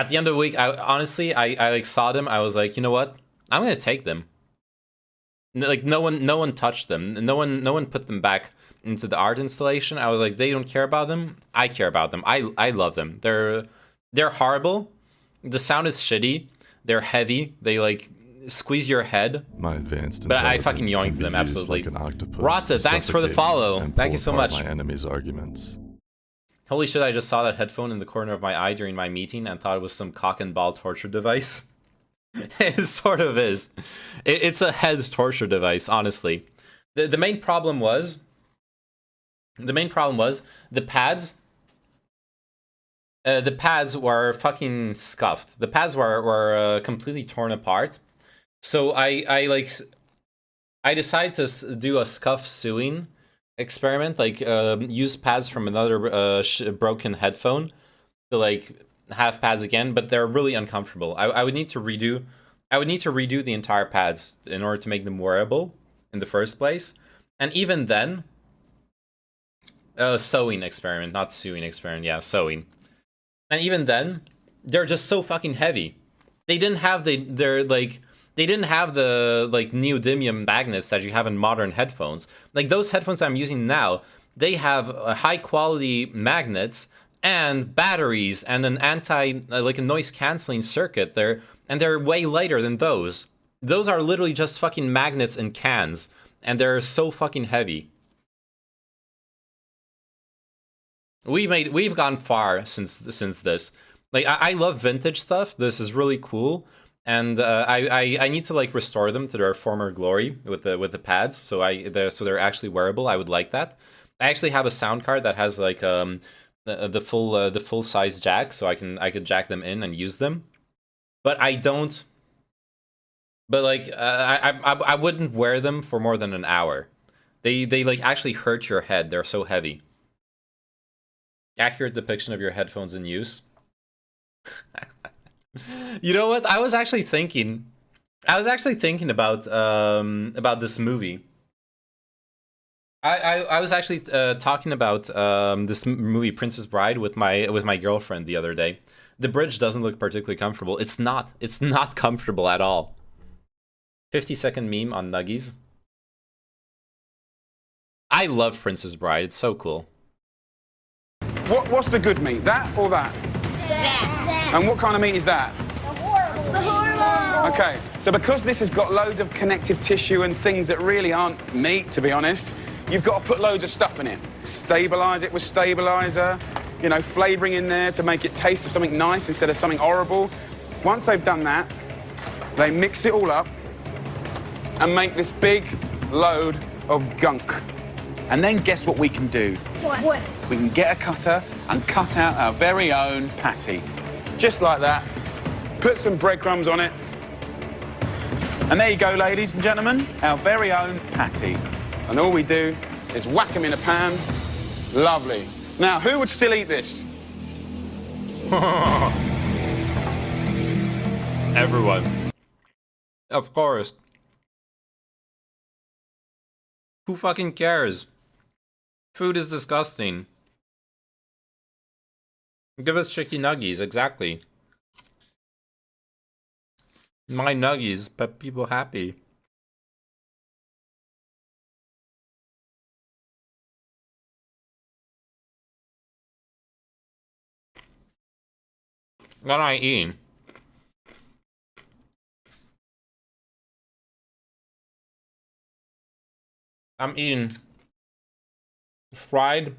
the end of the week, I honestly like saw them. I was like, you know what, I'm gonna take them. Like no one touched them. No one put them back into the art installation. I was like, they don't care about them. I care about them. I love them. They're horrible. The sound is shitty. They're heavy. They like squeeze your head. My advanced but I fucking yoinked them absolutely. Like Rata, thanks for the follow. Thank you so much. My enemy's arguments. Holy shit! I just saw that headphone in the corner of my eye during my meeting and thought it was some cock and ball torture device. It sort of is. It's a head torture device, honestly. The main problem was the pads. The pads were fucking scuffed. The pads were completely torn apart. So I decided to do a scuff sewing experiment, like use pads from another broken headphone to like have pads again, but they're really uncomfortable. I would need to redo the entire pads in order to make them wearable in the first place. And even then, sewing experiment, not sewing experiment, yeah, sewing. And even then, they're just so fucking heavy. They didn't have the neodymium magnets that you have in modern headphones. Like those headphones I'm using now, they have high quality magnets and batteries and an like a noise canceling circuit there, and they're way lighter than those. Those are literally just fucking magnets in cans, and they're so fucking heavy. We've gone far since this. Like I love vintage stuff. This is really cool, and I need to like restore them to their former glory with the pads. So they're actually wearable. I would like that. I actually have a sound card that has like the full size jack, so I could jack them in and use them. But I don't. But like I wouldn't wear them for more than an hour. They like actually hurt your head. They're so heavy. Accurate depiction of your headphones in use. You know what? I was actually thinking about this movie. I was actually talking about this movie Princess Bride with my girlfriend the other day. The bridge doesn't look particularly comfortable. It's not comfortable at all. 50-second meme on Nuggies. I love Princess Bride. It's so cool. What's the good meat? That or that? That. And what kind of meat is that? The horrible. Okay, so because this has got loads of connective tissue and things that really aren't meat, to be honest, you've got to put loads of stuff in it. Stabilise it with stabiliser, you know, flavouring in there to make it taste of something nice instead of something horrible. Once they've done that, they mix it all up and make this big load of gunk. And then guess what we can do? What? We can get a cutter and cut out our very own patty. Just like that. Put some breadcrumbs on it. And there you go, ladies and gentlemen, our very own patty. And all we do is whack them in a pan. Lovely. Now, who would still eat this? Everyone. Of course. Who fucking cares? Food is disgusting. Give us chicken nuggies, exactly. My nuggies, but people happy. What am I eating? I'm eating fried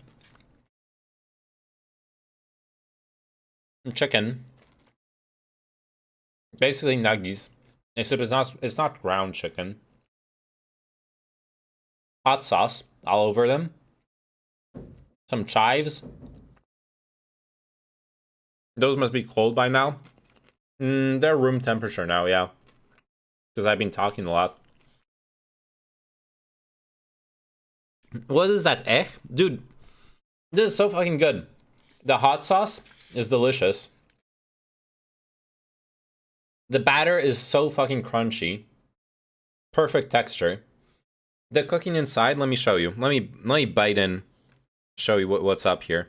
chicken. Basically nuggies. Except it's not ground chicken. Hot sauce all over them. Some chives. Those must be cold by now. They're room temperature now, yeah. Because I've been talking a lot. What is that? Dude, this is so fucking good. The hot sauce is delicious. The batter is so fucking crunchy. Perfect texture. The cooking inside, let me show you. Let me bite in. Show you what's up here.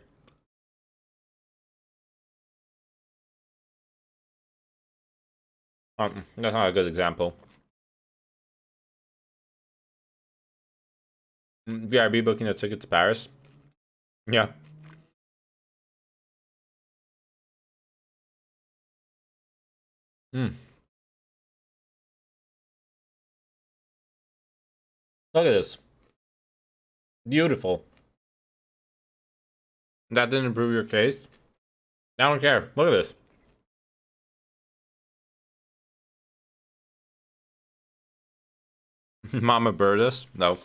That's not a good example. BRB booking a ticket to Paris. Yeah. Look at this. Beautiful. That didn't improve your case. I don't care. Look at this. Mama Birdus? No.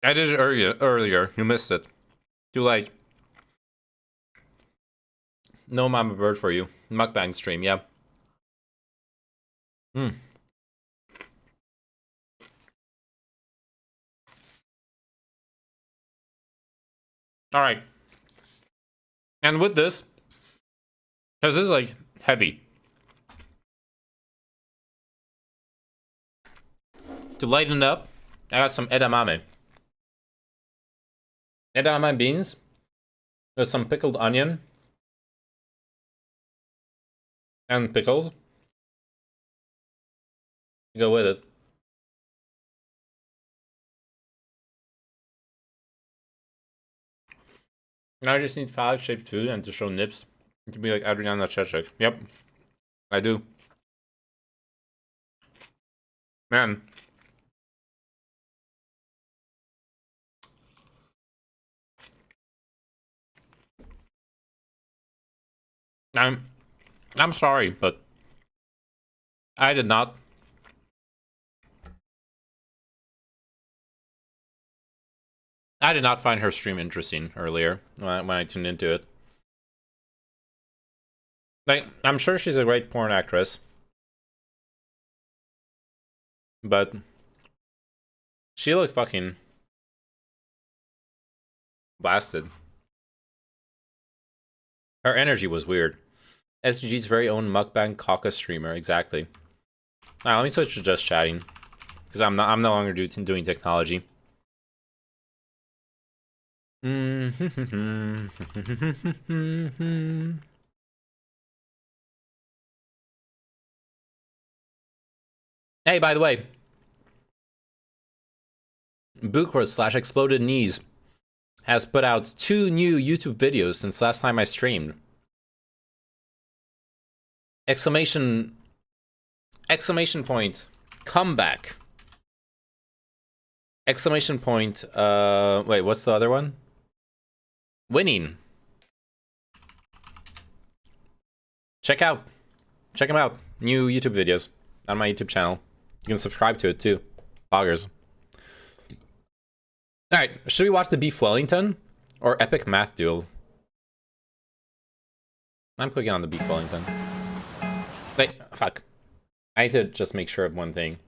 I did it earlier. You missed it. Too late. No Mama Bird for you. Mukbang stream, yeah. Alright. And with this, because this is like heavy. To lighten it up, I got some edamame. Edamame beans with some pickled onion and pickles. Go with it. Now I just need phallic-shaped food and to show nips. It can be like Adriana Chechik. Yep, I do. Man. I'm sorry, but I did not find her stream interesting earlier when I tuned into it. Like, I'm sure she's a great porn actress, but she looked fucking blasted. Her energy was weird. SGG's very own mukbang caucus streamer, exactly. Alright, let me switch to just chatting, because I'm no longer doing technology. Hey, by the way, Bukra / exploded knees. has put out 2 new YouTube videos since last time I streamed. Exclamation point, comeback. Exclamation point, wait, what's the other one? Winning. Check them out. New YouTube videos on my YouTube channel. You can subscribe to it too. Poggers. Alright, should we watch the Beef Wellington or Epic Math Duel? I'm clicking on the Beef Wellington. Wait, fuck. I need to just make sure of one thing.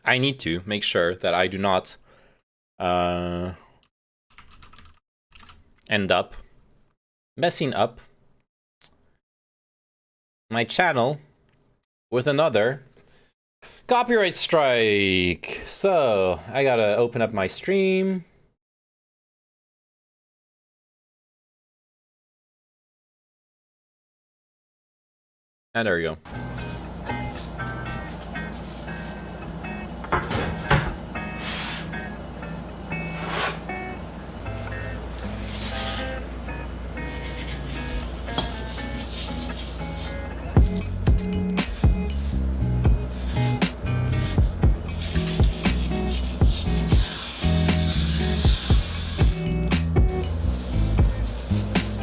I need to make sure that I do not end up messing up my channel with another copyright strike. So I gotta open up my stream. And there we go.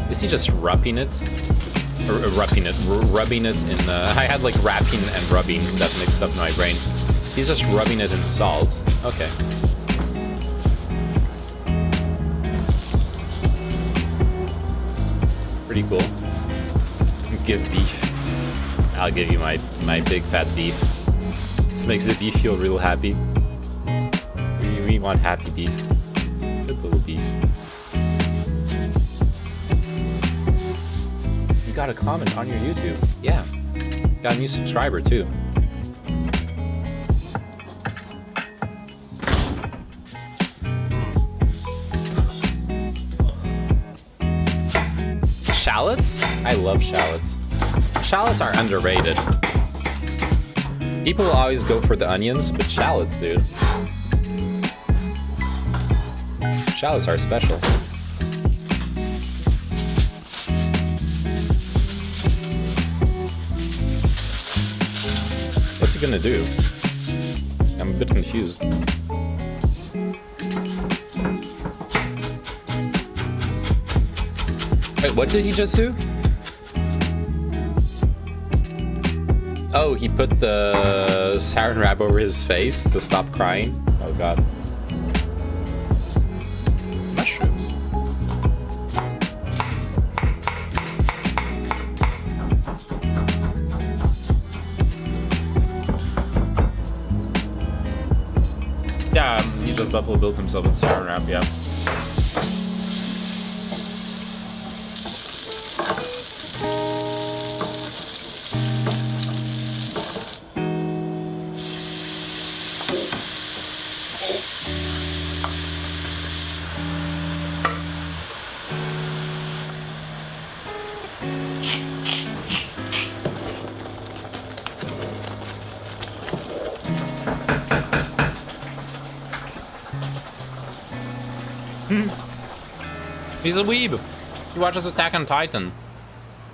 Is he just rubbing it? Or rubbing it in, I had like wrapping and rubbing that mixed up in my brain. He's just rubbing it in salt. Okay. Pretty cool. Give beef. I'll give you my big fat beef. This makes the beef feel real happy. We want happy beef. Good little beef. You got a comment on your YouTube. Yeah. Got a new subscriber too. Shallots? I love shallots. Shallots are underrated. People always go for the onions, but shallots, dude. Shallots are special. What's he gonna do? I'm a bit confused. Wait, what did he just do? Oh, he put the saran wrap over his face to stop crying. Oh god. Mushrooms. Yeah, he just buffalo built himself in saran wrap, yeah. He's a weeb. He watches Attack on Titan.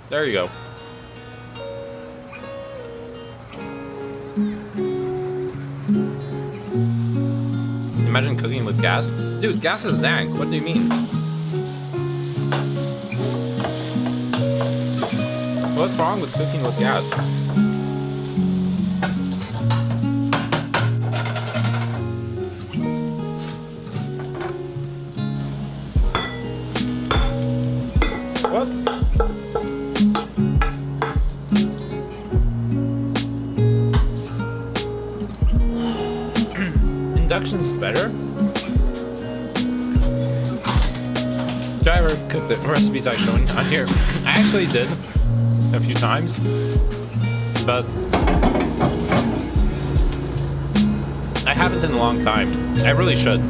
There you go. Imagine cooking with gas. Dude, gas is dank. What do you mean? What's wrong with cooking with gas? What? Induction's better? Did I ever cook the recipes I showed on here? I actually did a few times, but I haven't in a long time. I really should.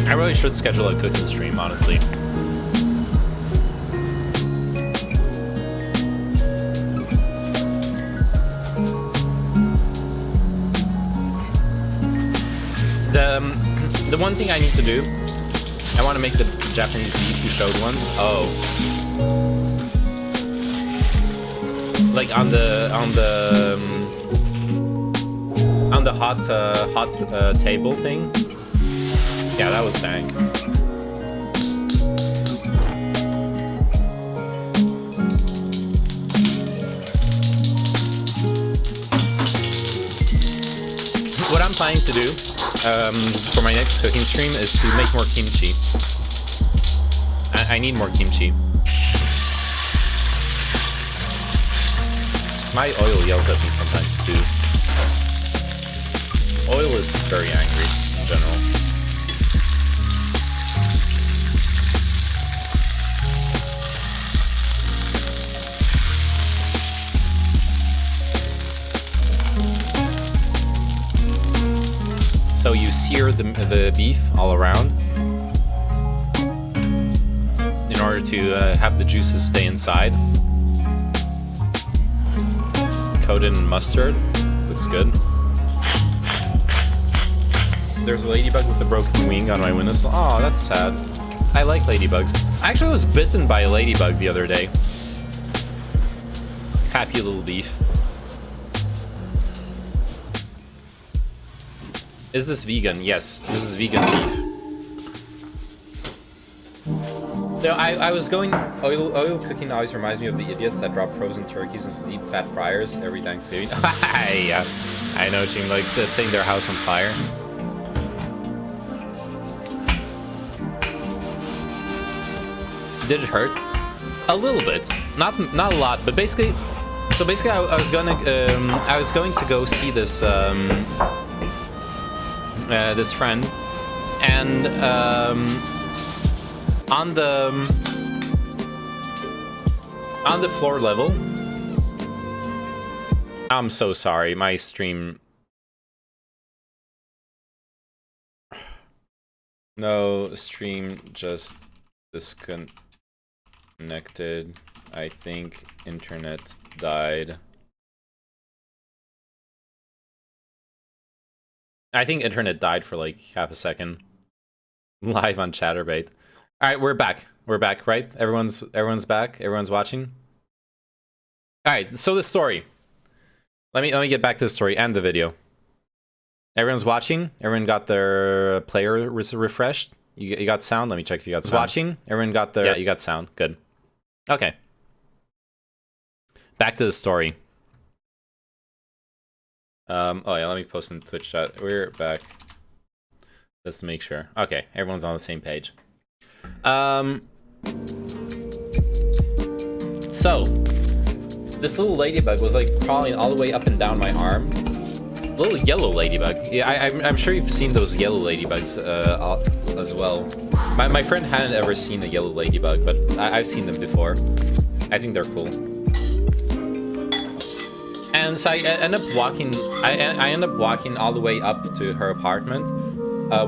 I really should schedule a cooking stream, honestly. The one thing I need to do, I want to make the Japanese beef you showed once. Oh, like on the hot table thing. Yeah, that was dank. What I'm planning to do for my next cooking stream is to make more kimchi. I need more kimchi. My oil yells at me sometimes too. Oil is very angry in general. So you sear the beef all around in order to have the juices stay inside. Coated in mustard. Looks good. There's a ladybug with a broken wing on my windowsill. Oh, that's sad. I like ladybugs. I actually was bitten by a ladybug the other day. Happy little beef. Is this vegan? Yes, this is vegan beef. No, I was going... Oil cooking always reminds me of the idiots that drop frozen turkeys into deep fat fryers every Thanksgiving. Yeah, I know, Jing, like setting their house on fire. Did it hurt? A little bit, not a lot, but basically, so basically, I was going to go see this this friend, and on the floor level. I'm so sorry, my stream. No, stream just disconnected. I think internet died. I think internet died for like half a second. Live on Chatterbait. All right, we're back. We're back, right? Everyone's back. Everyone's watching. All right, so the story. Let me get back to the story and the video. Everyone's watching. Everyone got their player refreshed. You got sound. Let me check if you got sound. Watching. Everyone got their. Yeah, you got sound. Good. Okay. Back to the story. Oh yeah, let me post in Twitch chat. We're back. Just to make sure. Okay, everyone's on the same page. So this little ladybug was like crawling all the way up and down my arm. Little yellow ladybug. Yeah, I'm sure you've seen those yellow ladybugs as well. My friend hadn't ever seen a yellow ladybug, but I've seen them before. I think they're cool. And so I end up walking. I end up walking all the way up to her apartment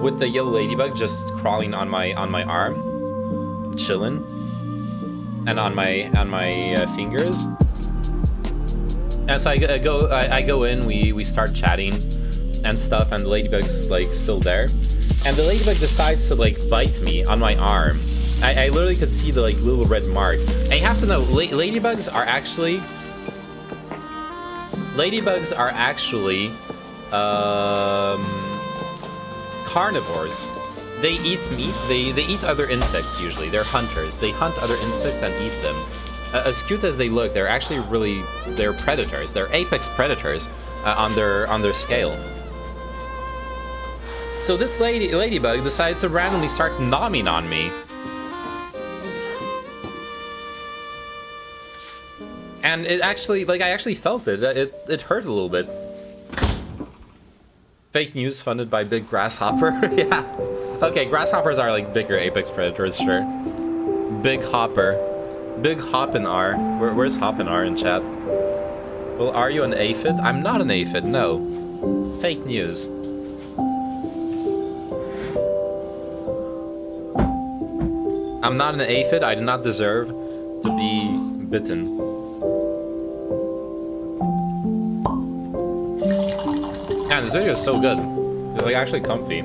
with the yellow ladybug just crawling on my arm, chilling, and on my fingers. And so I go in. We start chatting and stuff, and the ladybug's like still there. And the ladybug decides to like bite me on my arm. I literally could see the like little red mark. And you have to know, ladybugs are actually carnivores. They eat meat. They eat other insects usually. They're hunters. They hunt other insects and eat them. As cute as they look, they're actually they're predators. They're apex predators on their scale. So this ladybug decided to randomly start nomming on me. And it actually, like, I actually felt it. It hurt a little bit. Fake news funded by Big Grasshopper. Yeah. Okay, grasshoppers are like bigger apex predators, sure. Big Hopper. Big Hoppin' R. Where's Hoppin' R in chat? Well, are you an aphid? I'm not an aphid, no. Fake news. I'm not an aphid. I do not deserve to be bitten. Man, this video is so good. It's like actually comfy.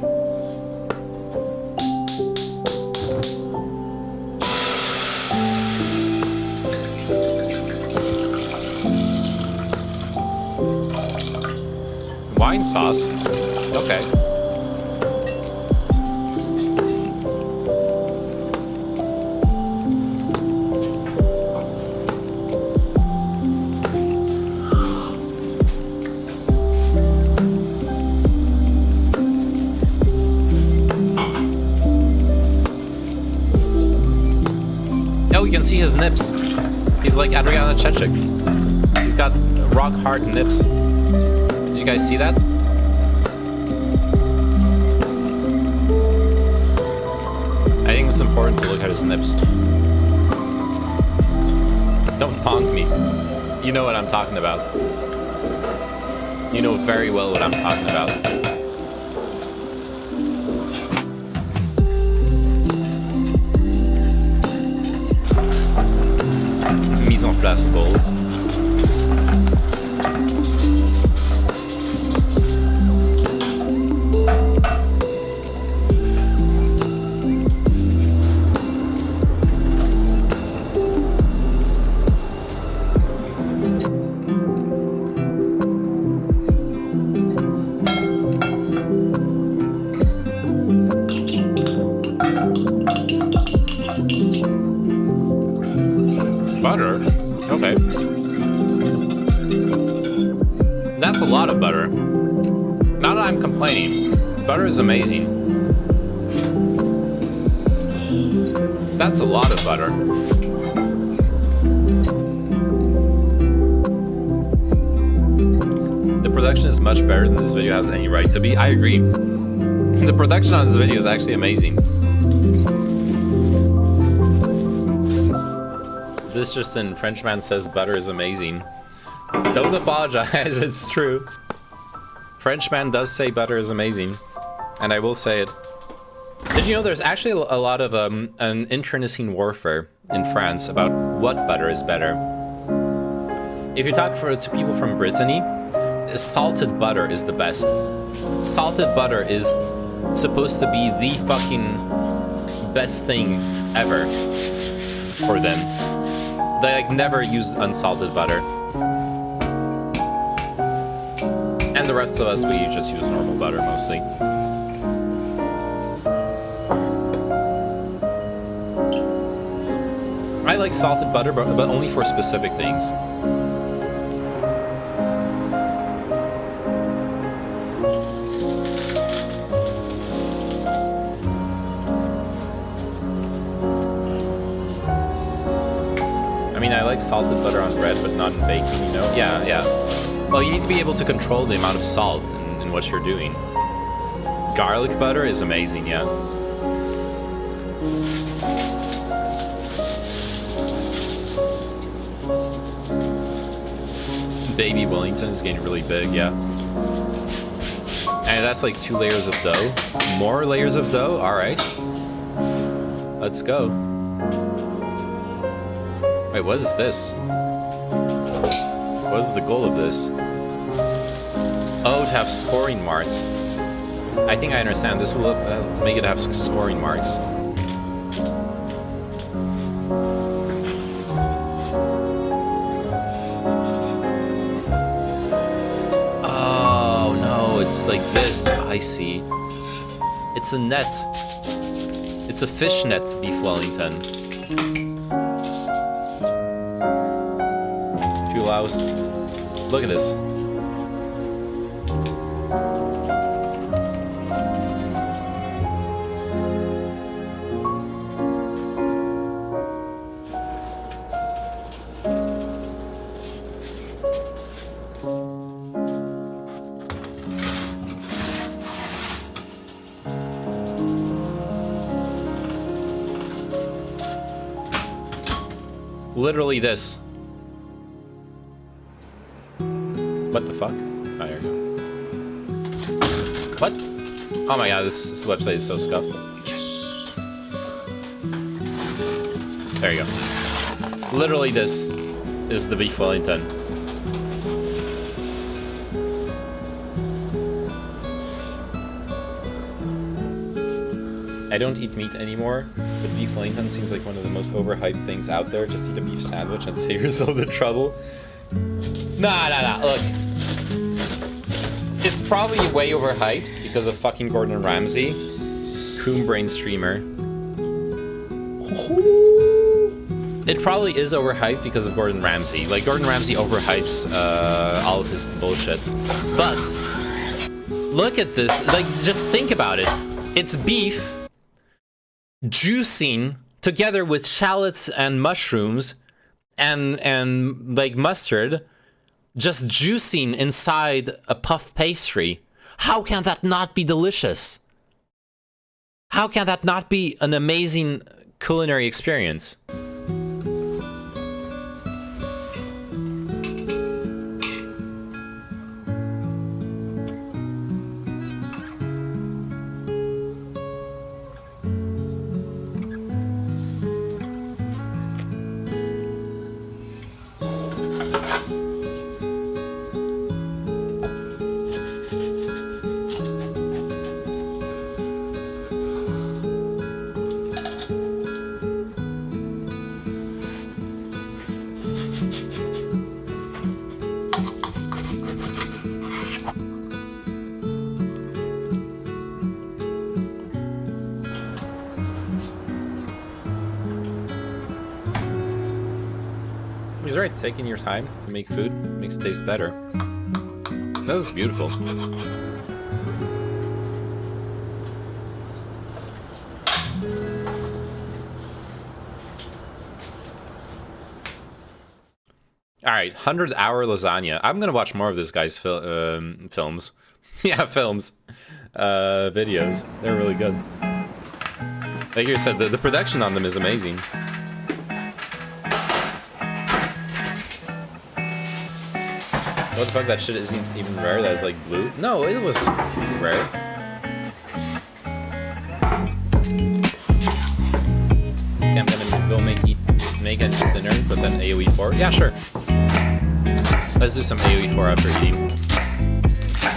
wine sauce. Okay. Oh, you can see his nips. He's like Adriana Chechik. He's got rock hard nips. Did you guys see that? I think it's important to look at his nips. Don't honk me. You know what I'm talking about. You know very well what I'm talking about. Mise en place goals. Butter? Okay. That's a lot of butter. Not that I'm complaining. Butter is amazing. That's a lot of butter. The production is much better than this video has any right to be. I agree. The production on this video is actually amazing. This just in, Frenchman says butter is amazing. Don't apologize, it's true. Frenchman does say butter is amazing. And I will say it. Did you know there's actually a lot of an internecine warfare in France about what butter is better? If you talk to people from Brittany, salted butter is the best. Salted butter is supposed to be the fucking best thing ever for them. They like never use unsalted butter. And the rest of us, we just use normal butter mostly. I like salted butter, but only for specific things. I mean, I like salted butter on bread, but not in baking, you know? Yeah, yeah. Well, you need to be able to control the amount of salt in what you're doing. Garlic butter is amazing, yeah. Baby Wellington is getting really big, yeah. And that's like 2 layers of dough. More layers of dough? Alright. Let's go. Wait, what is this? What is the goal of this? Oh, to have scoring marks. I think I understand. This will make it have scoring marks. Oh, no, it's like this. I see. It's a net. It's a fish net, beef Wellington. Look at this. Literally this. What the fuck? Oh, here we go. What? Oh my god, this website is so scuffed. Yes. There you go. Literally this is the beef Wellington. I don't eat meat anymore, but beef Wellington seems like one of the most overhyped things out there. Just eat a beef sandwich and save yourself the trouble. Nah, look. It's probably way overhyped because of fucking Gordon Ramsay. Coom Brain streamer. It probably is overhyped because of Gordon Ramsay. Like, Gordon Ramsay overhypes all of his bullshit. But, look at this. Like, just think about it. It's beef juicing together with shallots and mushrooms and like mustard, just juicing inside a puff pastry. How can that not be delicious? How can that not be an amazing culinary experience? He's right, taking your time to make food makes it taste better. This is beautiful. Alright, 100-hour lasagna. I'm gonna watch more of this guy's films. Yeah, films. Videos. They're really good. Like you said, the production on them is amazing. What the fuck, that shit isn't even rare? That was like blue? No, it was rare. I'm gonna go make and eat dinner, but then AoE 4? Yeah, sure. Let's do some AoE 4 after eating.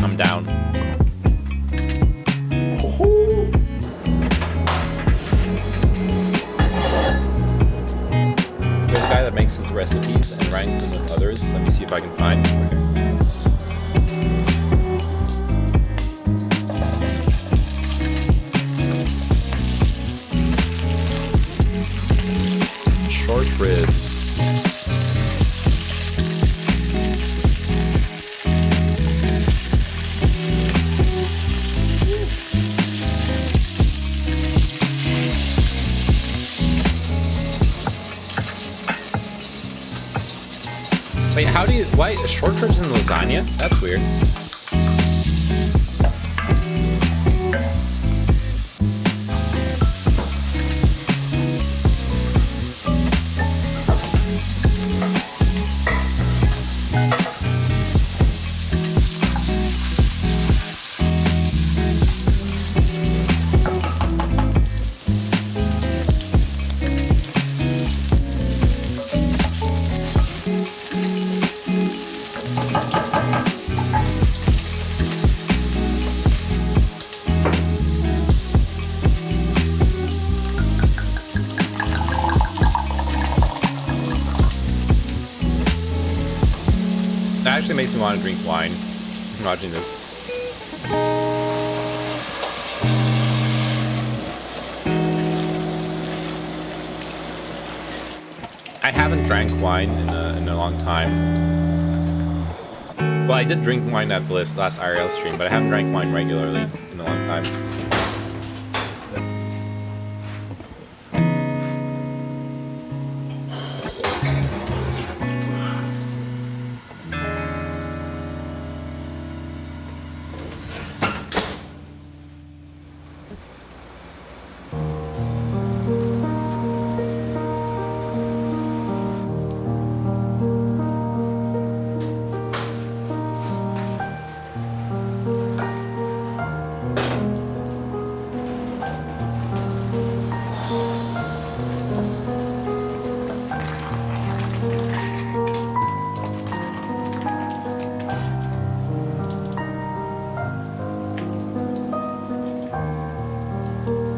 I'm down. There's a guy that makes his recipes and ranks them with others. Let me see if I can find. Okay. Short ribs. Wait, how do you... Why? Short ribs and lasagna? That's weird. That actually makes me want to drink wine. I'm watching this. I haven't drank wine in a long time. Well, I did drink wine at the last IRL stream, but I haven't drank wine regularly in a long time.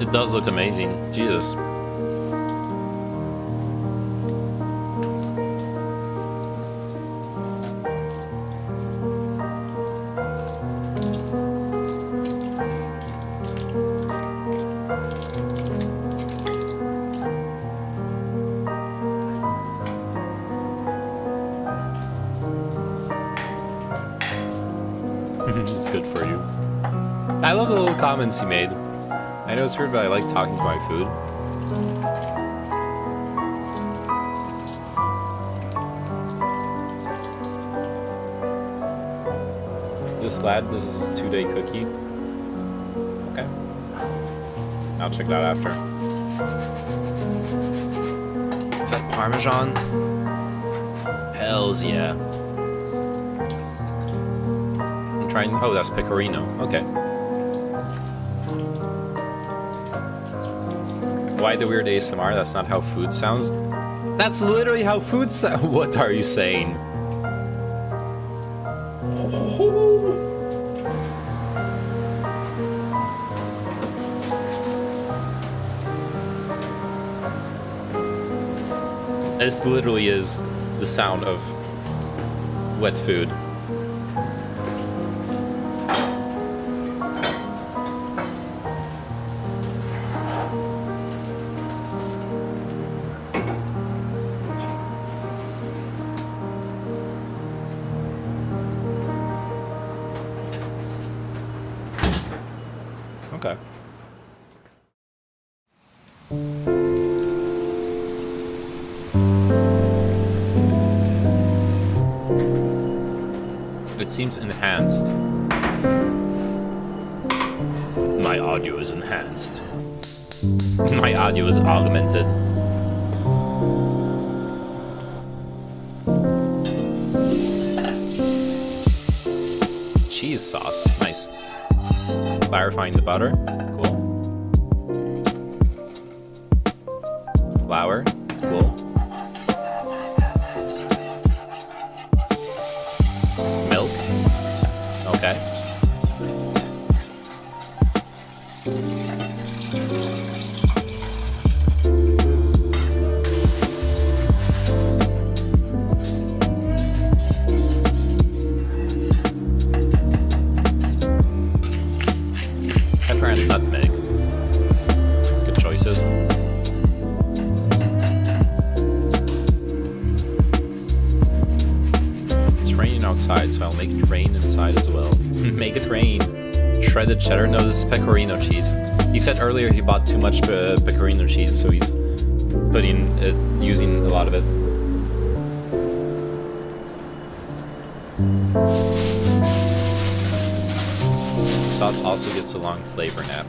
It does look amazing. Jesus. it's good for you. I love the little comments he made. I know it's weird, but I like talking to my food. This lad, this is his 2-day cookie. Okay. I'll check that after. Is that Parmesan? Hells yeah. I'm trying, oh, that's Pecorino. Okay. Why the weird ASMR? That's not how food sounds. That's literally how food sounds. What are you saying? This literally is the sound of wet food. Okay. It seems enhanced. My audio is enhanced. My audio is augmented. Cheese sauce, nice. Clarifying the butter, cool. Flour, cool. Milk, okay. Pepper and nutmeg. Good choices. It's raining outside, so I'll make it rain inside as well. Make it rain. Shredded cheddar. No, this is pecorino cheese. He said earlier he bought too much pecorino cheese, so he's using a lot of it. The sauce also gets a long flavor nap.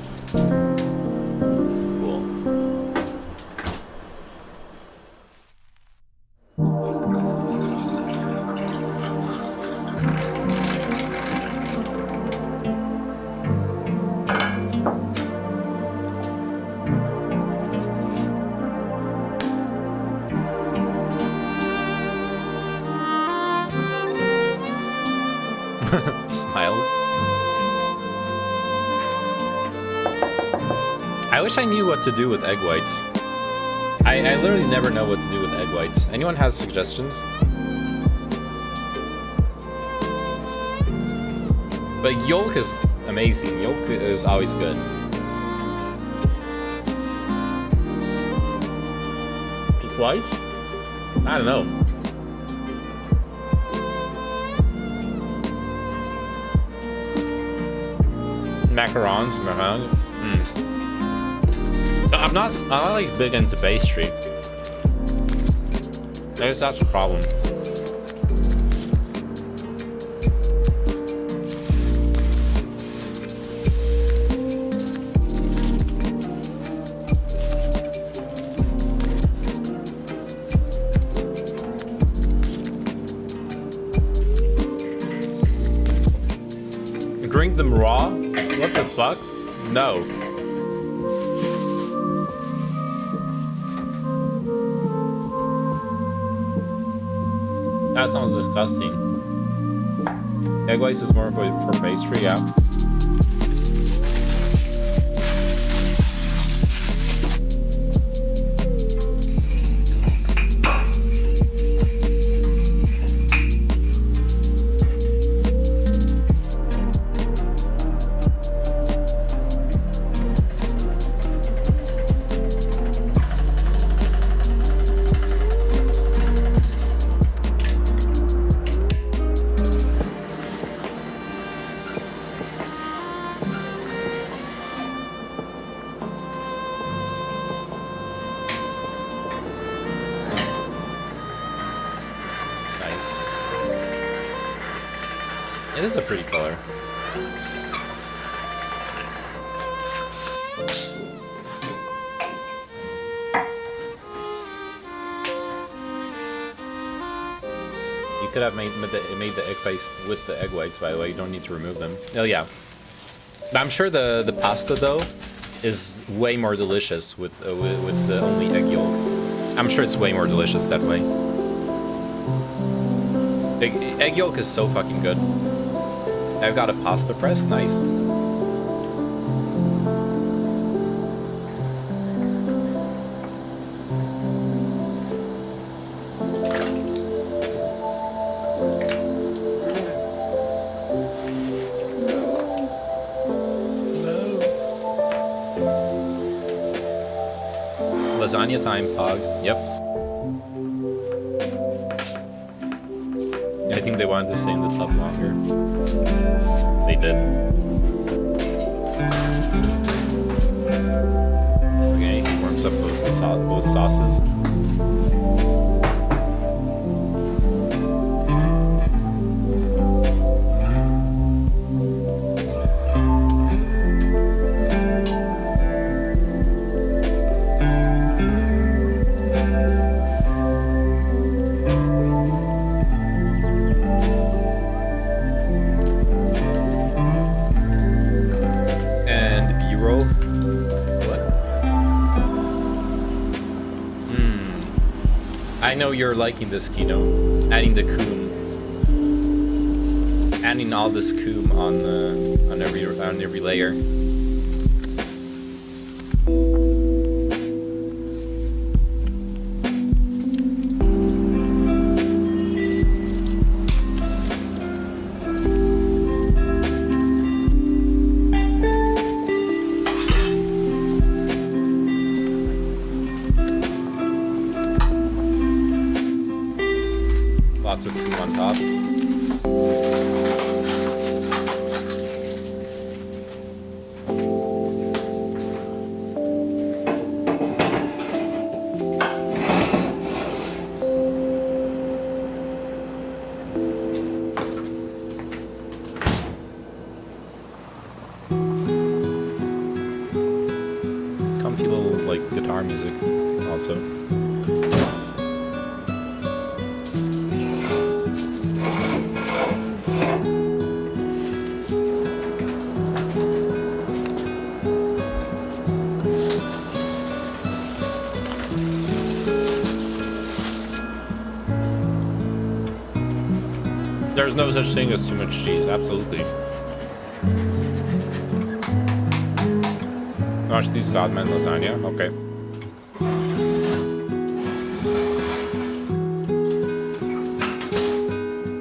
Cool. Smile. I wish I knew what to do with egg whites. I literally never know what to do with egg whites. Anyone has suggestions? But yolk is amazing. Yolk is always good. Just white? I don't know. Macarons, So I'm not like big into pastry. I guess that's a problem. Drink them raw? What the fuck? No. That sounds disgusting. Egg whites is more for pastry, yeah. nice. It is a pretty color. You could have made the egg face with the egg whites, by the way. You don't need to remove them. Oh yeah. But I'm sure the pasta though is way more delicious with the only egg yolk. I'm sure it's way more delicious that way. Egg yolk is so fucking good. I've got a pasta press, nice. Lasagna time, Pog. Yep. I think they wanted to stay in the tub longer. They did. Okay, he warms up both sauces. I know you're liking this, Kino. Adding the coom, adding all this coom on every layer. Lots of coom on top. Comfy little, like, guitar music also. There's no such thing as too much cheese, absolutely. Watch these Godman lasagna, okay.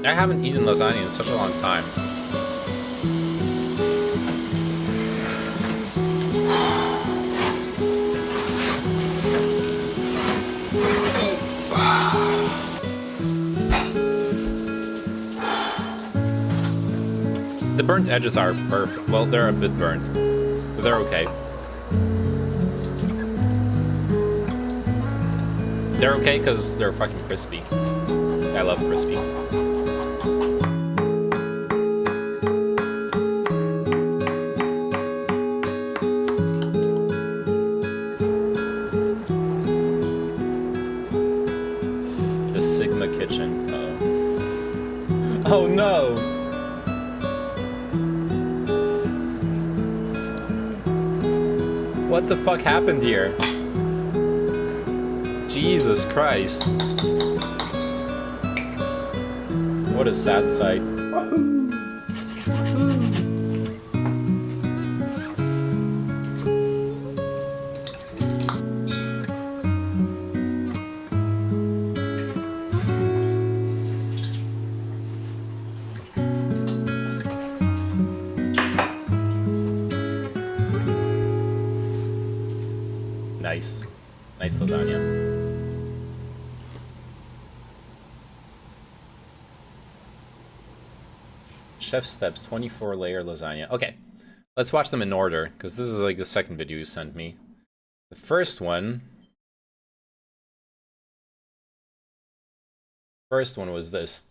I haven't eaten lasagna in such a long time. The burnt edges are perfect. Well, they're a bit burnt, but they're okay. They're okay because they're fucking crispy. I love crispy. The Sigma kitchen. Oh no! What the fuck happened here? Jesus Christ. What a sad sight. Nice. Nice lasagna. Chef Steps 24 layer lasagna. Okay, let's watch them in order because this is like the second video you sent me. The first one First one was this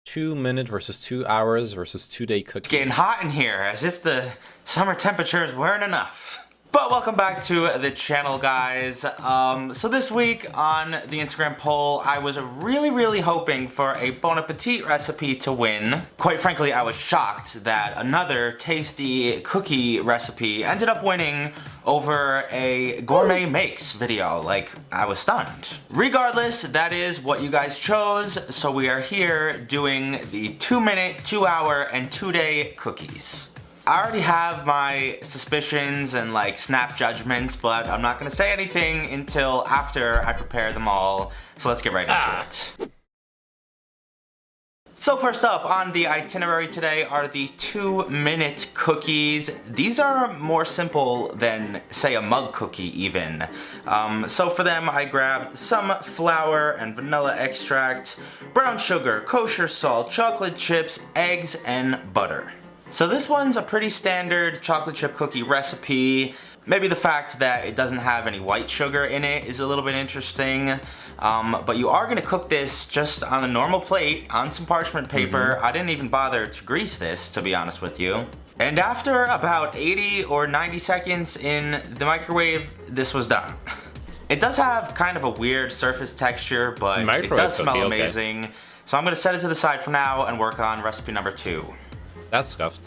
2 minute versus 2 hours versus 2-day cookies. Getting hot in here, as if the summer temperatures weren't enough. But welcome back to the channel, guys. So this week on the Instagram poll, I was really hoping for a Bon Appetit recipe to win. Quite frankly, I was shocked that another tasty cookie recipe ended up winning over a gourmet makes video. Like, I was stunned. Regardless, that is what you guys chose, so we are here doing the 2 minute, 2 hour, and 2-day cookies. I already have my suspicions and like snap judgments, but I'm not gonna say anything until after I prepare them all. So let's get right into it. So first up on the itinerary today are the 2 minute cookies. These are more simple than, say, a mug cookie even. So for them, I grabbed some flour and vanilla extract, brown sugar, kosher salt, chocolate chips, eggs, and butter. So this one's a pretty standard chocolate chip cookie recipe. Maybe the fact that it doesn't have any white sugar in it is a little bit interesting. But you are gonna cook this just on a normal plate on some parchment paper. I didn't even bother to grease this, to be honest with you. And after about 80 or 90 seconds in the microwave, this was done. It does have kind of a weird surface texture, but it does smell amazing. So I'm gonna set it to the side for now and work on recipe number 2. That's scuffed.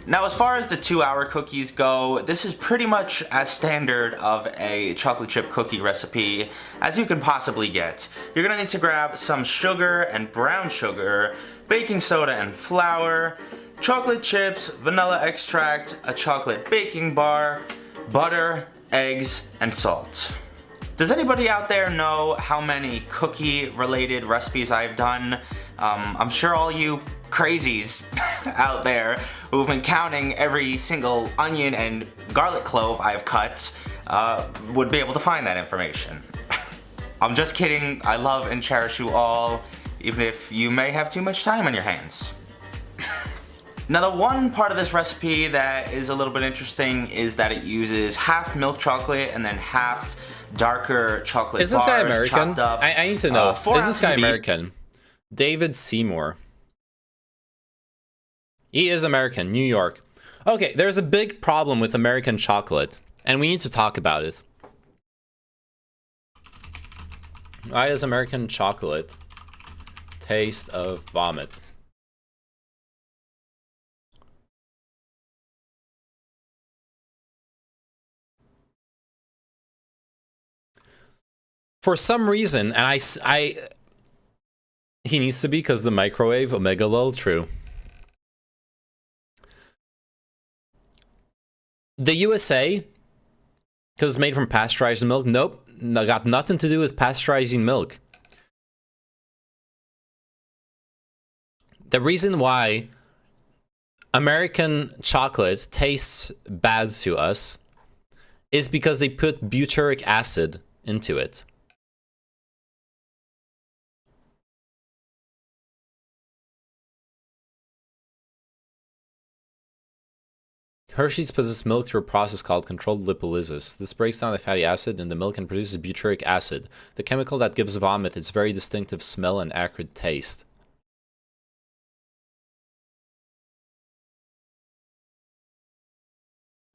Now, as far as the 2 hour cookies go, this is pretty much as standard of a chocolate chip cookie recipe as you can possibly get. You're gonna need to grab some sugar and brown sugar, baking soda and flour, chocolate chips, vanilla extract, a chocolate baking bar, butter, eggs, and salt. Does anybody out there know how many cookie related recipes I've done? I'm sure all you crazies out there who've been counting every single onion and garlic clove I've cut would be able to find that information. I'm just kidding. I love and cherish you all, even if you may have too much time on your hands. Now, the one part of this recipe that is a little bit interesting is that it uses half milk chocolate and then half darker chocolate bars. Is this guy American? Up, I need to know. Is this guy ounces American? David Seymour. He is American, New York. Okay, there's a big problem with American chocolate, and we need to talk about it. Why does American chocolate taste of vomit? For some reason, and he needs to be because the microwave, omega lol, true. The USA, because it's made from pasteurized milk, nope, got nothing to do with pasteurizing milk. The reason why American chocolate tastes bad to us is because they put butyric acid into it. Hershey's puts milk through a process called controlled lipolysis. This breaks down the fatty acid in the milk and produces butyric acid, the chemical that gives vomit its very distinctive smell and acrid taste.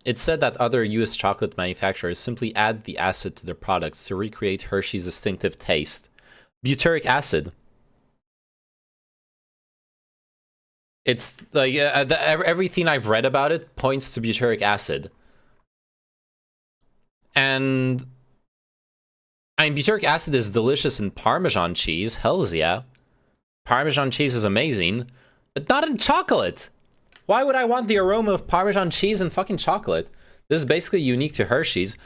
It's said that other US chocolate manufacturers simply add the acid to their products to recreate Hershey's distinctive taste. Butyric acid. It's like everything I've read about it points to butyric acid. And I mean, butyric acid is delicious in Parmesan cheese. Hells yeah. Parmesan cheese is amazing, but not in chocolate. Why would I want the aroma of Parmesan cheese in fucking chocolate? This is basically unique to Hershey's.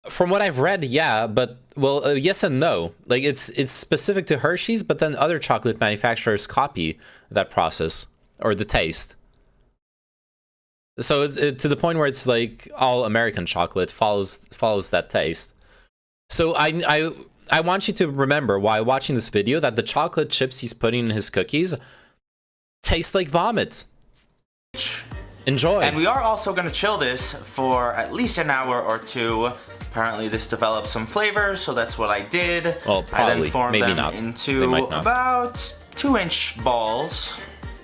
From what I've read, yeah, but, well, yes and no. Like, it's specific to Hershey's, but then other chocolate manufacturers copy that process, or the taste. So it's to the point where it's like all American chocolate follows that taste. So I want you to remember while watching this video that the chocolate chips he's putting in his cookies taste like vomit. Enjoy. And we are also going to chill this for at least an hour or two. Apparently this developed some flavors, so that's what I did. Well, probably. I then formed Maybe them not. They into might not. about 2-inch balls.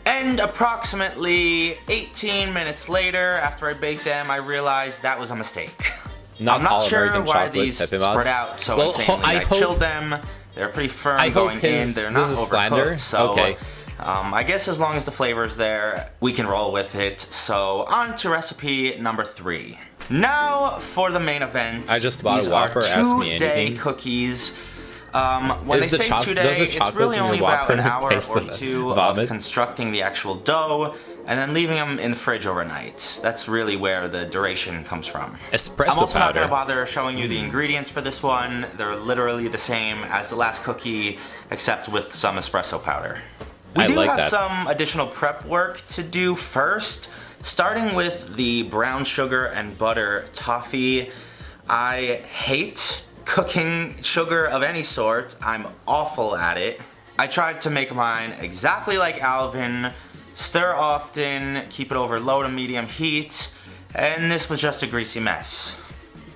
And approximately 18 minutes later, after I baked them, I realized that was a mistake. Not I'm not all sure American why chocolate these Pepe spread Mods. out so Well, insanely. I chilled them. They're pretty firm going in. They're not this is overcooked. slander? So Okay. I guess as long as the flavor's there, we can roll with it. So on to recipe number 3. Now for the main event. I just bought These a Whopper, are ask me 2-day anything. cookies. When Is they the say does 2 the day, it's chocolate really in your only about Whopper an hour taste or of 2 vomit? of constructing the actual dough and then leaving them in the fridge overnight. That's really where the duration comes from. Espresso I'm also not powder. going to bother showing you the ingredients for this one. They're literally the same as the last cookie, except with some espresso powder. We I do like have that. some additional prep work to do first, starting with the brown sugar and butter toffee. I hate cooking sugar of any sort. I'm awful at it. I tried to make mine exactly like Alvin, stir often, keep it over low to medium heat, and this was just a greasy mess.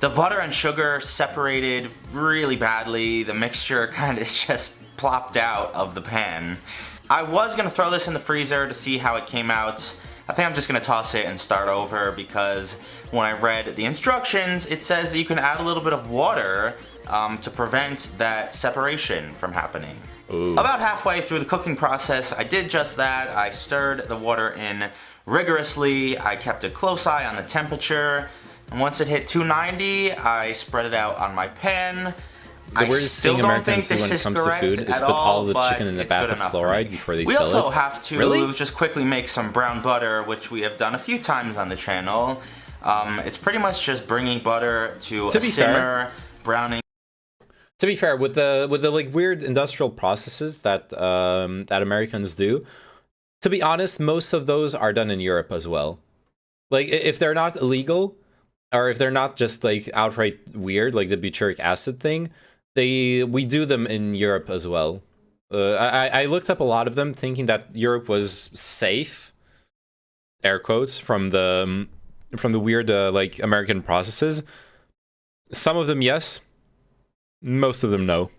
The butter and sugar separated really badly. The mixture kind of just plopped out of the pan. I was gonna throw this in the freezer to see how it came out. I think I'm just gonna toss it and start over because when I read the instructions, it says that you can add a little bit of water to prevent that separation from happening. Ooh. About halfway through the cooking process, I did just that. I stirred the water in rigorously. I kept a close eye on the temperature. And once it hit 290, I spread it out on my pan. The weirdest thing Americans do when it comes to food is put all the chicken in the bath of chloride before they we sell it. also have to Really? just quickly make some brown butter, which we have done a few times on the channel. It's pretty much just bringing butter to a be simmer, fair, browning. To be fair, with the like weird industrial processes that that Americans do, to be honest, most of those are done in Europe as well. Like if they're not illegal, or if they're not just like outright weird, like the butyric acid thing, we do them in Europe as well. I looked up a lot of them, thinking that Europe was safe, air quotes, from the weird like American processes. Some of them, yes. Most of them, no.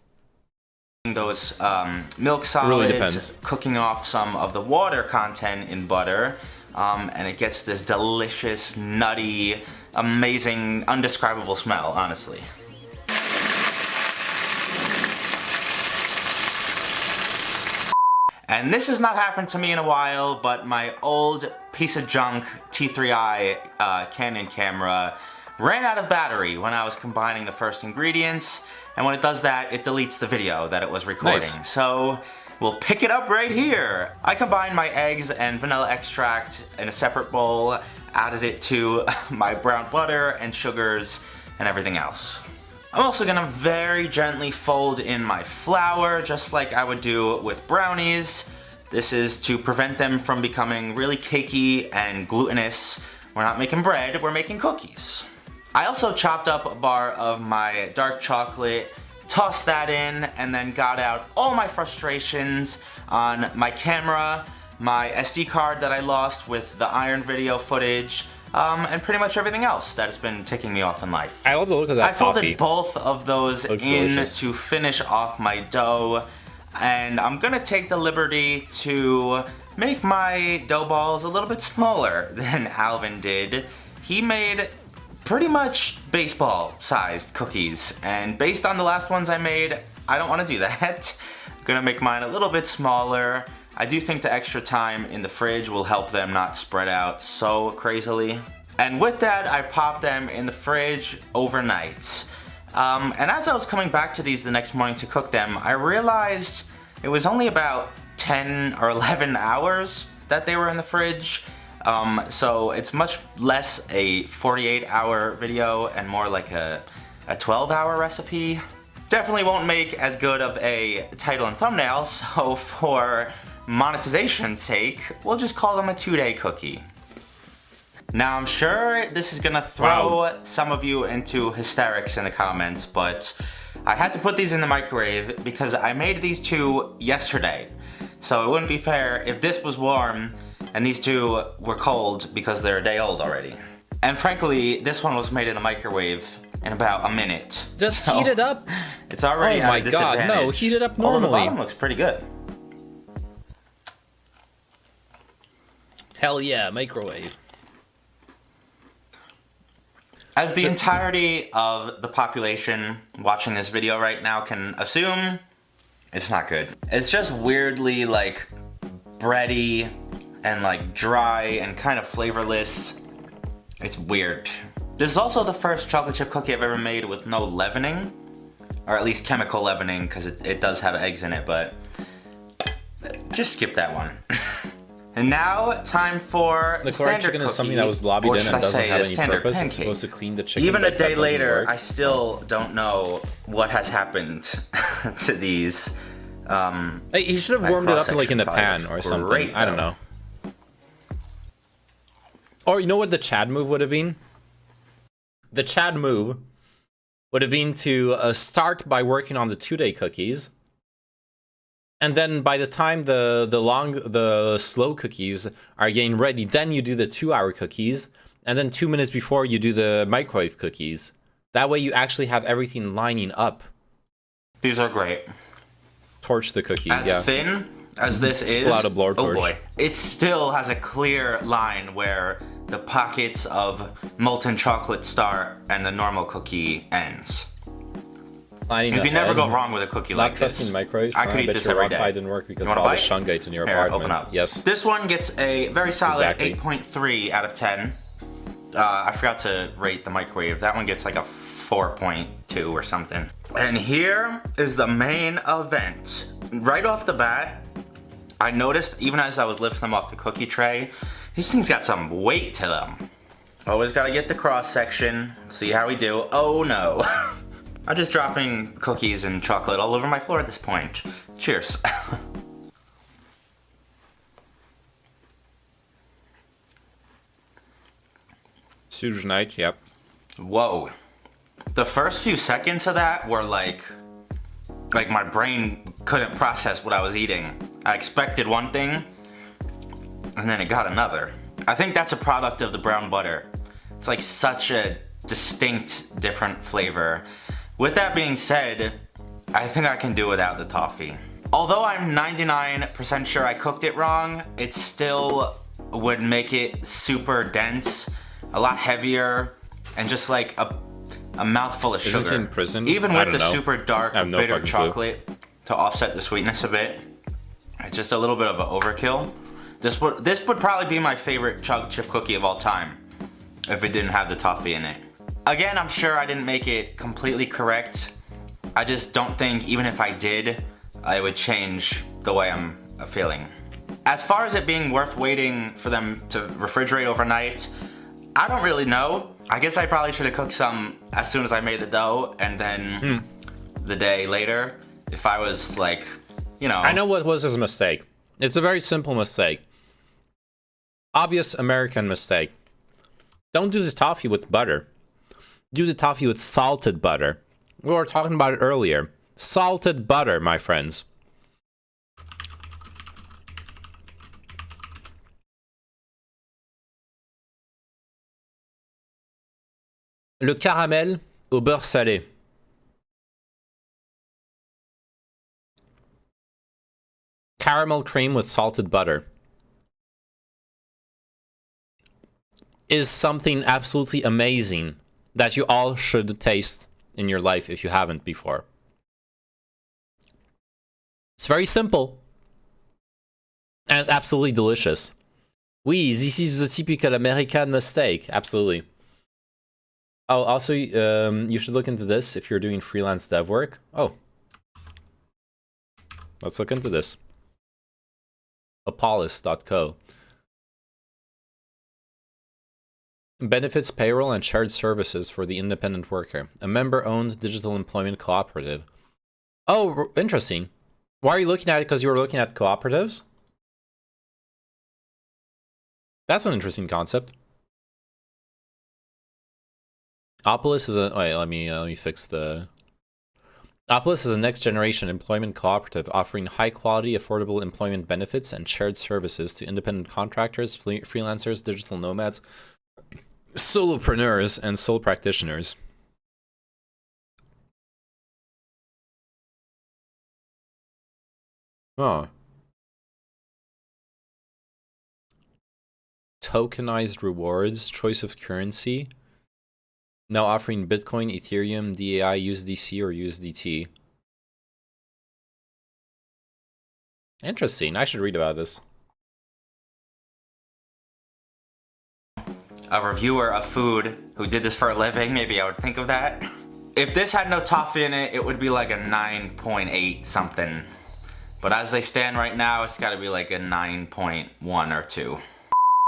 Those milk Really solids, depends. cooking off some of the water content in butter, and it gets this delicious, nutty, amazing, undescribable smell, honestly. And this has not happened to me in a while, but my old piece of junk T3i Canon camera ran out of battery when I was combining the first ingredients, and when it does that, it deletes the video that it was recording. Nice. So we'll pick it up right here. I combined my eggs and vanilla extract in a separate bowl, added it to my brown butter and sugars and everything else. I'm also gonna very gently fold in my flour, just like I would do with brownies. This is to prevent them from becoming really cakey and glutinous. We're not making bread, we're making cookies. I also chopped up a bar of my dark chocolate, tossed that in, and then got out all my frustrations on my camera, my SD card that I lost with the iron video footage, and pretty much everything else that has been ticking me off in life. I love the look of that I folded toffee. both of those Looks in delicious. to finish off my dough, and I'm gonna take the liberty to make my dough balls a little bit smaller than Alvin did. He made pretty much baseball-sized cookies, and based on the last ones I made, I don't want to do that. I'm gonna make mine a little bit smaller. I do think the extra time in the fridge will help them not spread out so crazily. And with that, I popped them in the fridge overnight. And as I was coming back to these the next morning to cook them, I realized it was only about 10 or 11 hours that they were in the fridge. So it's much less a 48-hour video and more like a 12-hour recipe. Definitely won't make as good of a title and thumbnail, so for monetization's sake, we'll just call them a 2-day cookie. Now I'm sure this is gonna throw some of you into hysterics in the comments, but I had to put these in the microwave because I made these two yesterday. So it wouldn't be fair if this was warm and these two were cold because they're a day old already. And frankly, this one was made in the microwave in about a minute. Just So, heat it up. It's already Oh at my a God, disadvantage. no, heat it up Although the normally. bottom looks pretty good. Hell yeah, microwave. As the entirety of the population watching this video right now can assume, it's not good. It's just weirdly like bready and like dry and kind of flavorless. It's weird. This is also the first chocolate chip cookie I've ever made with no leavening, or at least chemical leavening, because it does have eggs in it, but just skip that one. And now, time for The standard chicken cookie, is something that was lobbied or in should and I doesn't say have a any standard purpose. It's pancake. supposed to clean the chicken. Even a but day that doesn't later, work. I still don't know what has happened to these. Hey, he should have that warmed it up like in a cross-section pan probably or looks something. great, I don't though. know. Or you know what the Chad move would have been? The Chad move would have been to start by working on the 2-day cookies, and then by the time the slow cookies are getting ready, then you do the 2-hour cookies, and then 2 minutes before you do the microwave cookies. That way you actually have everything lining up. These are great. Torch the cookie, As yeah. thin as this is, Pull out a blowtorch. oh boy, it still has a clear line where the pockets of molten chocolate start and the normal cookie ends. Lining You can ahead. never go wrong with a cookie Not like trusting this. microwaves. I could eat bet this your every Wi-Fi day. didn't work because You of want all a the bite? shungite in your Here, apartment. open up. Yes. This one gets a very solid Exactly. 8.3 out of 10. I forgot to rate the microwave. That one gets like a 4.2 or something. And here is the main event. Right off the bat, I noticed even as I was lifting them off the cookie tray, these things got some weight to them. Always gotta get the cross section, see how we do. Oh no. I'm just dropping cookies and chocolate all over my floor at this point. Cheers. Suge Knight, yep. Whoa. The first few seconds of that were like my brain couldn't process what I was eating. I expected one thing, and then it got another. I think that's a product of the brown butter. It's like such a distinct, different flavor. With that being said, I think I can do without the toffee. Although I'm 99% sure I cooked it wrong, it still would make it super dense, a lot heavier, and just like a mouthful of Isn't sugar. he in prison? Even I with don't the know. super dark, I have no bitter fucking clue. chocolate to offset the sweetness a bit, it's just a little bit of an overkill. This would probably be my favorite chocolate chip cookie of all time if it didn't have the toffee in it. Again, I'm sure I didn't make it completely correct. I just don't think even if I did, it would change the way I'm feeling. As far as it being worth waiting for them to refrigerate overnight, I don't really know. I guess I probably should have cooked some as soon as I made the dough and then the day later if I was like, you know. I know what was his mistake. It's a very simple mistake. Obvious American mistake. Don't do the toffee with butter. Do the toffee with salted butter. We were talking about it earlier. Salted butter, my friends. Le caramel au beurre salé. Caramel cream with salted butter is something absolutely amazing that you all should taste in your life if you haven't before. It's very simple and it's absolutely delicious. Oui, this is the typical American mistake. Absolutely. Oh, also, you should look into this if you're doing freelance dev work. Oh. Let's look into this. Apollos.co. Benefits payroll and shared services for the independent worker. A member-owned digital employment cooperative. Oh, interesting. Why are you looking at it? Because you were looking at cooperatives? That's an interesting concept. Opolis is a... Wait, let me fix the... Opolis is a next-generation employment cooperative offering high-quality, affordable employment benefits and shared services to independent contractors, freelancers, digital nomads, solopreneurs, and sole practitioners. Oh. Tokenized rewards, choice of currency. Now offering Bitcoin, Ethereum, DAI, USDC, or USDT. Interesting. I should read about this. A reviewer of food who did this for a living, maybe I would think of that. If this had no toffee in it, it would be like a 9.8 something. But as they stand right now, it's gotta be like a 9.1 or 2.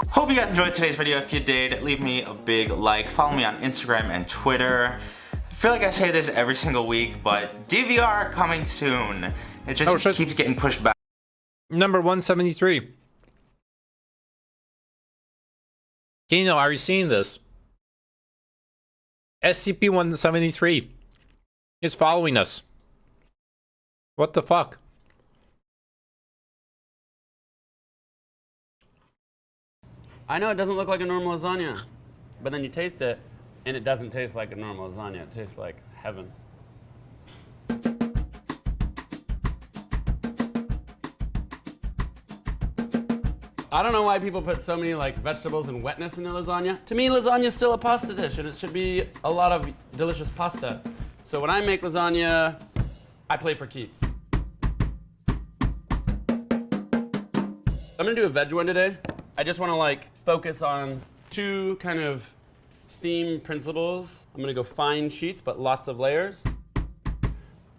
Hope you guys enjoyed today's video. If you did, leave me a big like. Follow me on Instagram and Twitter. I feel like I say this every single week, but DVR coming soon. It just keeps getting pushed back. Number 173. Kino, are you seeing this? SCP-173 is following us. What the fuck? I know it doesn't look like a normal lasagna, but then you taste it, and it doesn't taste like a normal lasagna. It tastes like heaven. I don't know why people put so many like vegetables and wetness in their lasagna. To me, lasagna is still a pasta dish, and it should be a lot of delicious pasta. So when I make lasagna, I play for keeps. I'm gonna do a veg one today. I just wanna like focus on two kind of theme principles. I'm gonna go fine sheets, but lots of layers.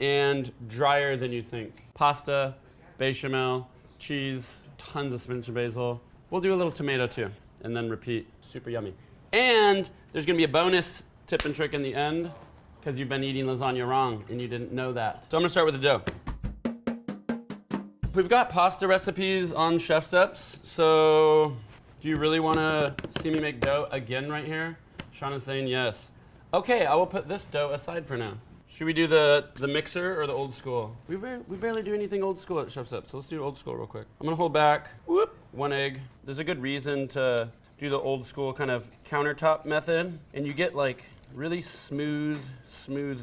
And drier than you think. Pasta, bechamel, cheese, tons of spinach and basil. We'll do a little tomato too, and then repeat. Super yummy. And there's gonna be a bonus tip and trick in the end, because you've been eating lasagna wrong and you didn't know that. So I'm gonna start with the dough. We've got pasta recipes on Chef Steps, so do you really want to see me make dough again right here? Sean is saying yes. Okay, I will put this dough aside for now. Should we do the mixer or the old school? We barely do anything old school at Chef Steps, so let's do old school real quick. I'm gonna hold back, whoop, 1 egg. There's a good reason to do the old school kind of countertop method, and you get like really smooth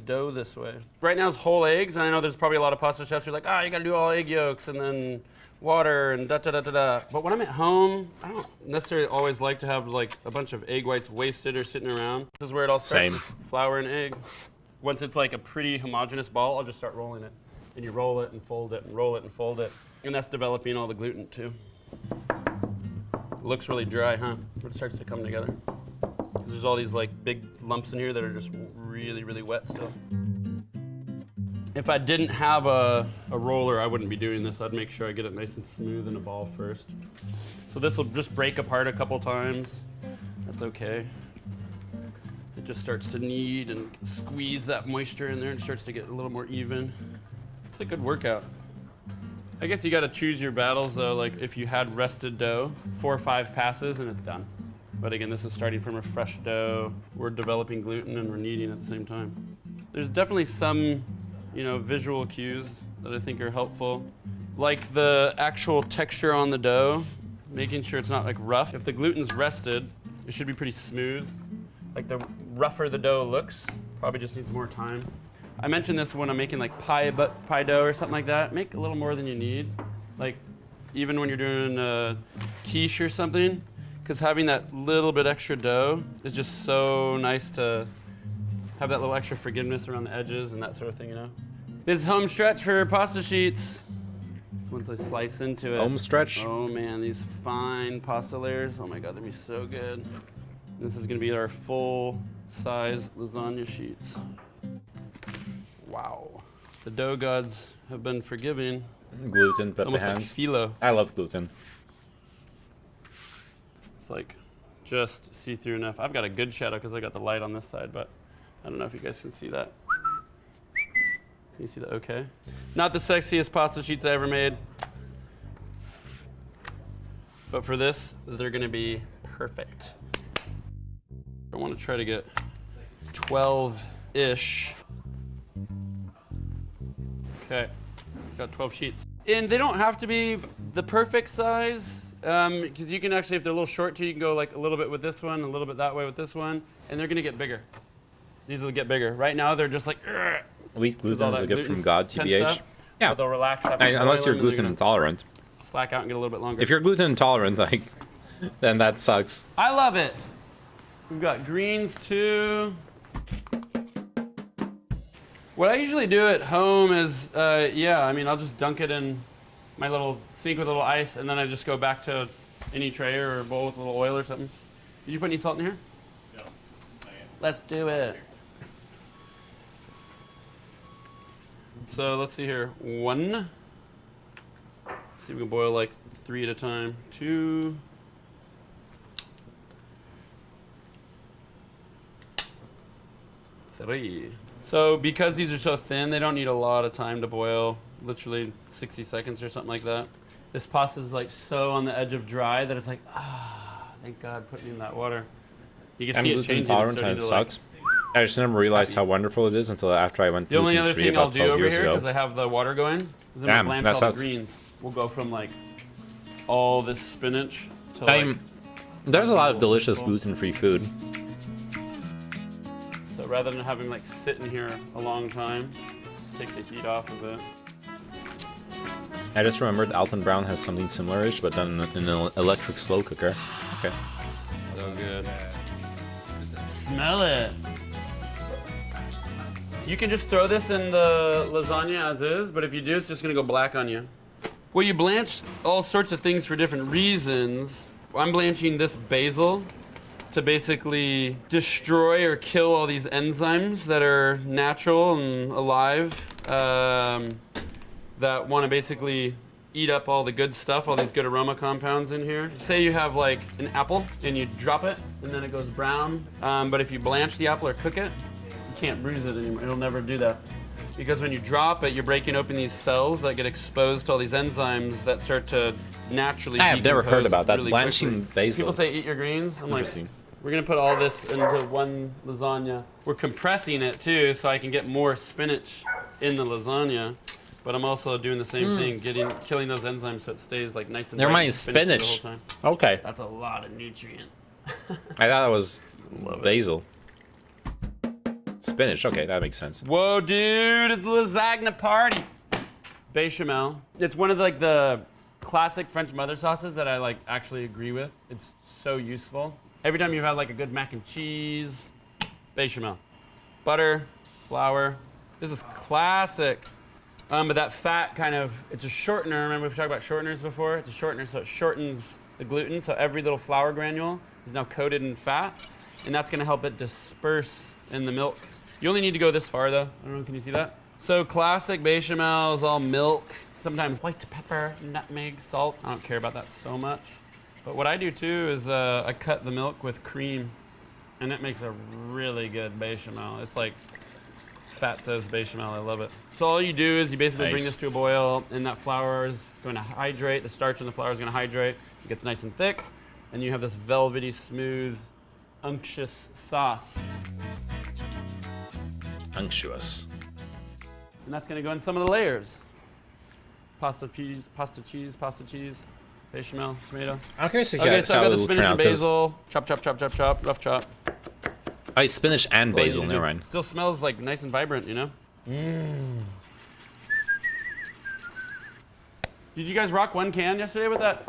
dough this way. Right now it's whole eggs, and I know there's probably a lot of pasta chefs who are like, you gotta do all egg yolks and then water and da-da-da-da-da. But when I'm at home, I don't necessarily always like to have like a bunch of egg whites wasted or sitting around. This is where it all starts. Same. Flour and egg. Once it's like a pretty homogeneous ball, I'll just start rolling it. And you roll it and fold it and roll it and fold it. And that's developing all the gluten too. It looks really dry, huh? But it starts to come together. There's all these like big lumps in here that are just really, really wet still. If I didn't have a roller, I wouldn't be doing this. I'd make sure I get it nice and smooth in a ball first. So this will just break apart a couple times. That's okay. It just starts to knead and squeeze that moisture in there and starts to get a little more even. It's a good workout. I guess you gotta choose your battles though. Like if you had rested dough, 4 or 5 passes and it's done. But again, this is starting from a fresh dough. We're developing gluten and we're kneading at the same time. There's definitely some, visual cues that I think are helpful. Like the actual texture on the dough, making sure it's not like rough. If the gluten's rested, it should be pretty smooth. Like the rougher the dough looks, probably just needs more time. I mentioned this when I'm making like pie dough or something like that. Make a little more than you need. Like even when you're doing a quiche or something, because having that little bit extra dough is just so nice to have that little extra forgiveness around the edges and that sort of thing, This is home stretch for pasta sheets. So once I slice into it. Home stretch? Oh man, these fine pasta layers. Oh my God, they'd be so good. This is gonna be our full-size lasagna sheets. Wow. The dough gods have been forgiving. Gluten, It's but almost the like hands. phyllo. I love gluten. It's like just see-through enough. I've got a good shadow because I got the light on this side, but I don't know if you guys can see that. Can you see that okay? Not the sexiest pasta sheets I ever made. But for this, they're gonna be perfect. I want to try to get 12-ish. Okay, got 12 sheets. And they don't have to be the perfect size, because you can actually, if they're a little short too, you can go like a little bit with this one, a little bit that way with this one, and they're gonna get bigger. These will get bigger. Right now, they're just like, Wheat gluten all is a that gift from gluten God, ten TBH. stuff. Yeah. But they'll relax after Unless you're boiling, and they're gluten gonna intolerant. slack out and get a little bit longer. If you're gluten intolerant, like, then that sucks. I love it. We've got greens too. What I usually do at home is, yeah, I mean, I'll just dunk it in my little sink with a little ice, and then I just go back to any tray or bowl with a little oil or something. Did you put any salt in here? No. Let's do it. So let's see here. 1. See if we can boil like 3 at a time. 2. 3. So because these are so thin, they don't need a lot of time to boil. Literally 60 seconds or something like that. This pasta is like so on the edge of dry that it's like, thank God put me in that water. You can see it changing. Intolerant and it sucks. I just never realized how wonderful it is until after I went The only gluten other free thing I'll about do 12 over years here, ago. because I have the water going, is I'm Damn, gonna blanch that all the sucks. greens. We'll go from like all this spinach to like, There's a lot of delicious gluten-free food. so rather than having like sit in here a long time, just take the heat off of it. I just remembered Alton Brown has something similar-ish, but done in an electric slow cooker. Okay. So good. Smell it. You can just throw this in the lasagna as is, but if you do, it's just gonna go black on you. Well, you blanch all sorts of things for different reasons. I'm blanching this basil to basically destroy or kill all these enzymes that are natural and alive, that want to basically eat up all the good stuff, all these good aroma compounds in here. Say you have like an apple and you drop it and then it goes brown, but if you blanch the apple or cook it, you can't bruise it anymore. It'll never do that. Because when you drop it, you're breaking open these cells that get exposed to all these enzymes that start to naturally I have never heard decompose about that. really Blanching quickly. basil. People say eat your greens. I'm like, Interesting. we're gonna put all this into one lasagna. We're compressing it too, so I can get more spinach in the lasagna. But I'm also doing the same thing, killing those enzymes so it stays like nice and Never bright mind, and spinach. spinachy the whole time. Okay. That's a lot of nutrient. I thought it was basil. Spinach. Okay, that makes sense. Whoa, dude, it's a lasagna party. Bechamel. It's one of like the classic French mother sauces that I like actually agree with. It's so useful. Every time you've had like a good mac and cheese, bechamel. Butter, flour. This is classic. But that fat kind of, it's a shortener. Remember we've talked about shorteners before? It's a shortener, so it shortens the gluten. So every little flour granule is now coated in fat, and that's gonna help it disperse in the milk. You only need to go this far though. I don't know, can you see that? So classic bechamel is all milk, sometimes white pepper, nutmeg, salt. I don't care about that so much. But what I do too is I cut the milk with cream, and it makes a really good bechamel. It's like fat says bechamel, I love it. So all you do is you basically bring this to a boil, and that flour is going to hydrate. The starch in the flour is going to hydrate. It gets nice and thick, and you have this velvety, smooth, unctuous sauce. Unctuous. And that's going to go in some of the layers. Pasta cheese, pasta cheese, pasta cheese, bechamel, tomato. I'm curious to Okay, hear so how I've got it the will turn spinach out. and 'cause- basil. Chop, chop, chop, chop, chop, rough chop. Oh, it's spinach and That's all you basil. need to Never do. mind. Still smells like nice and vibrant, you know? Did you guys rock one can yesterday with that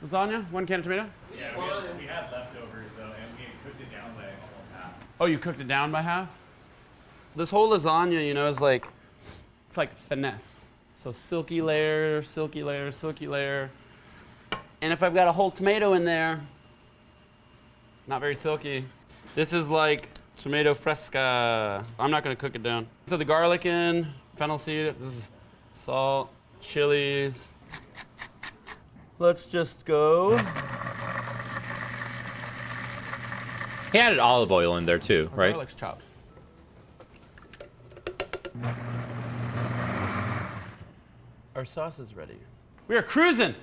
lasagna? 1 can of tomato? Yeah, we had leftovers though, and we had cooked it down by almost half. Oh, you cooked it down by half? This whole lasagna, you know, is like, it's like finesse. So silky layer, silky layer, silky layer. And if I've got a whole tomato in there, not very silky. This is like tomato fresca. I'm not gonna cook it down. Throw the garlic in, fennel seed, this is salt, chilies. Let's just go. He added olive oil in there too, right? Garlic's chopped. Our sauce is ready. We are cruising.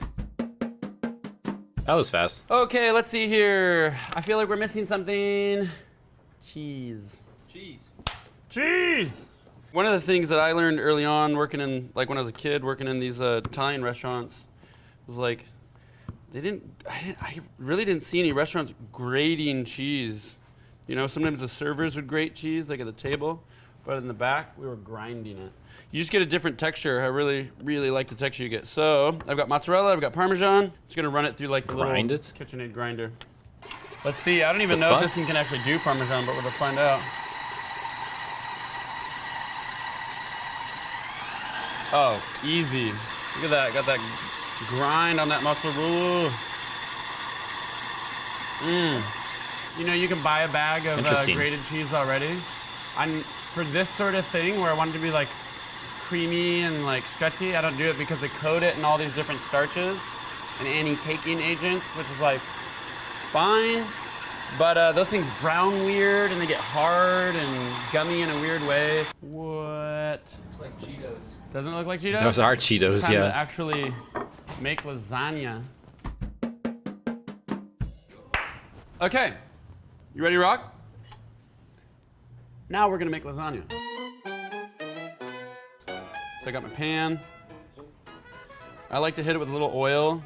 That was fast. Okay, let's see here. I feel like we're missing something. Cheese. Cheese. Cheese! One of the things that I learned early on working in, like when I was a kid, working in these Italian restaurants, was like, I really didn't see any restaurants grating cheese. You know, sometimes the servers would grate cheese, like at the table, but in the back, we were grinding it. You just get a different texture. I really, really like the texture you get. So, I've got mozzarella, I've got Parmesan. Just gonna run it through like the little KitchenAid grinder. Let's see, I don't even know if this thing can actually do Parmesan, but we'll find out. Oh, easy. Look at that, got that grind on that mozzarella. You know, you can buy a bag of grated cheese already. For this sort of thing, where I want it to be like creamy and like stretchy, I don't do it because they coat it in all these different starches and anti-caking agents, which is like fine, but those things brown weird and they get hard and gummy in a weird way. What? Looks like Cheetos. Doesn't it look like Cheetos? Those are Cheetos, Time yeah. to actually make lasagna. Okay, you ready to rock? Now we're gonna make lasagna. So I got my pan. I like to hit it with a little oil.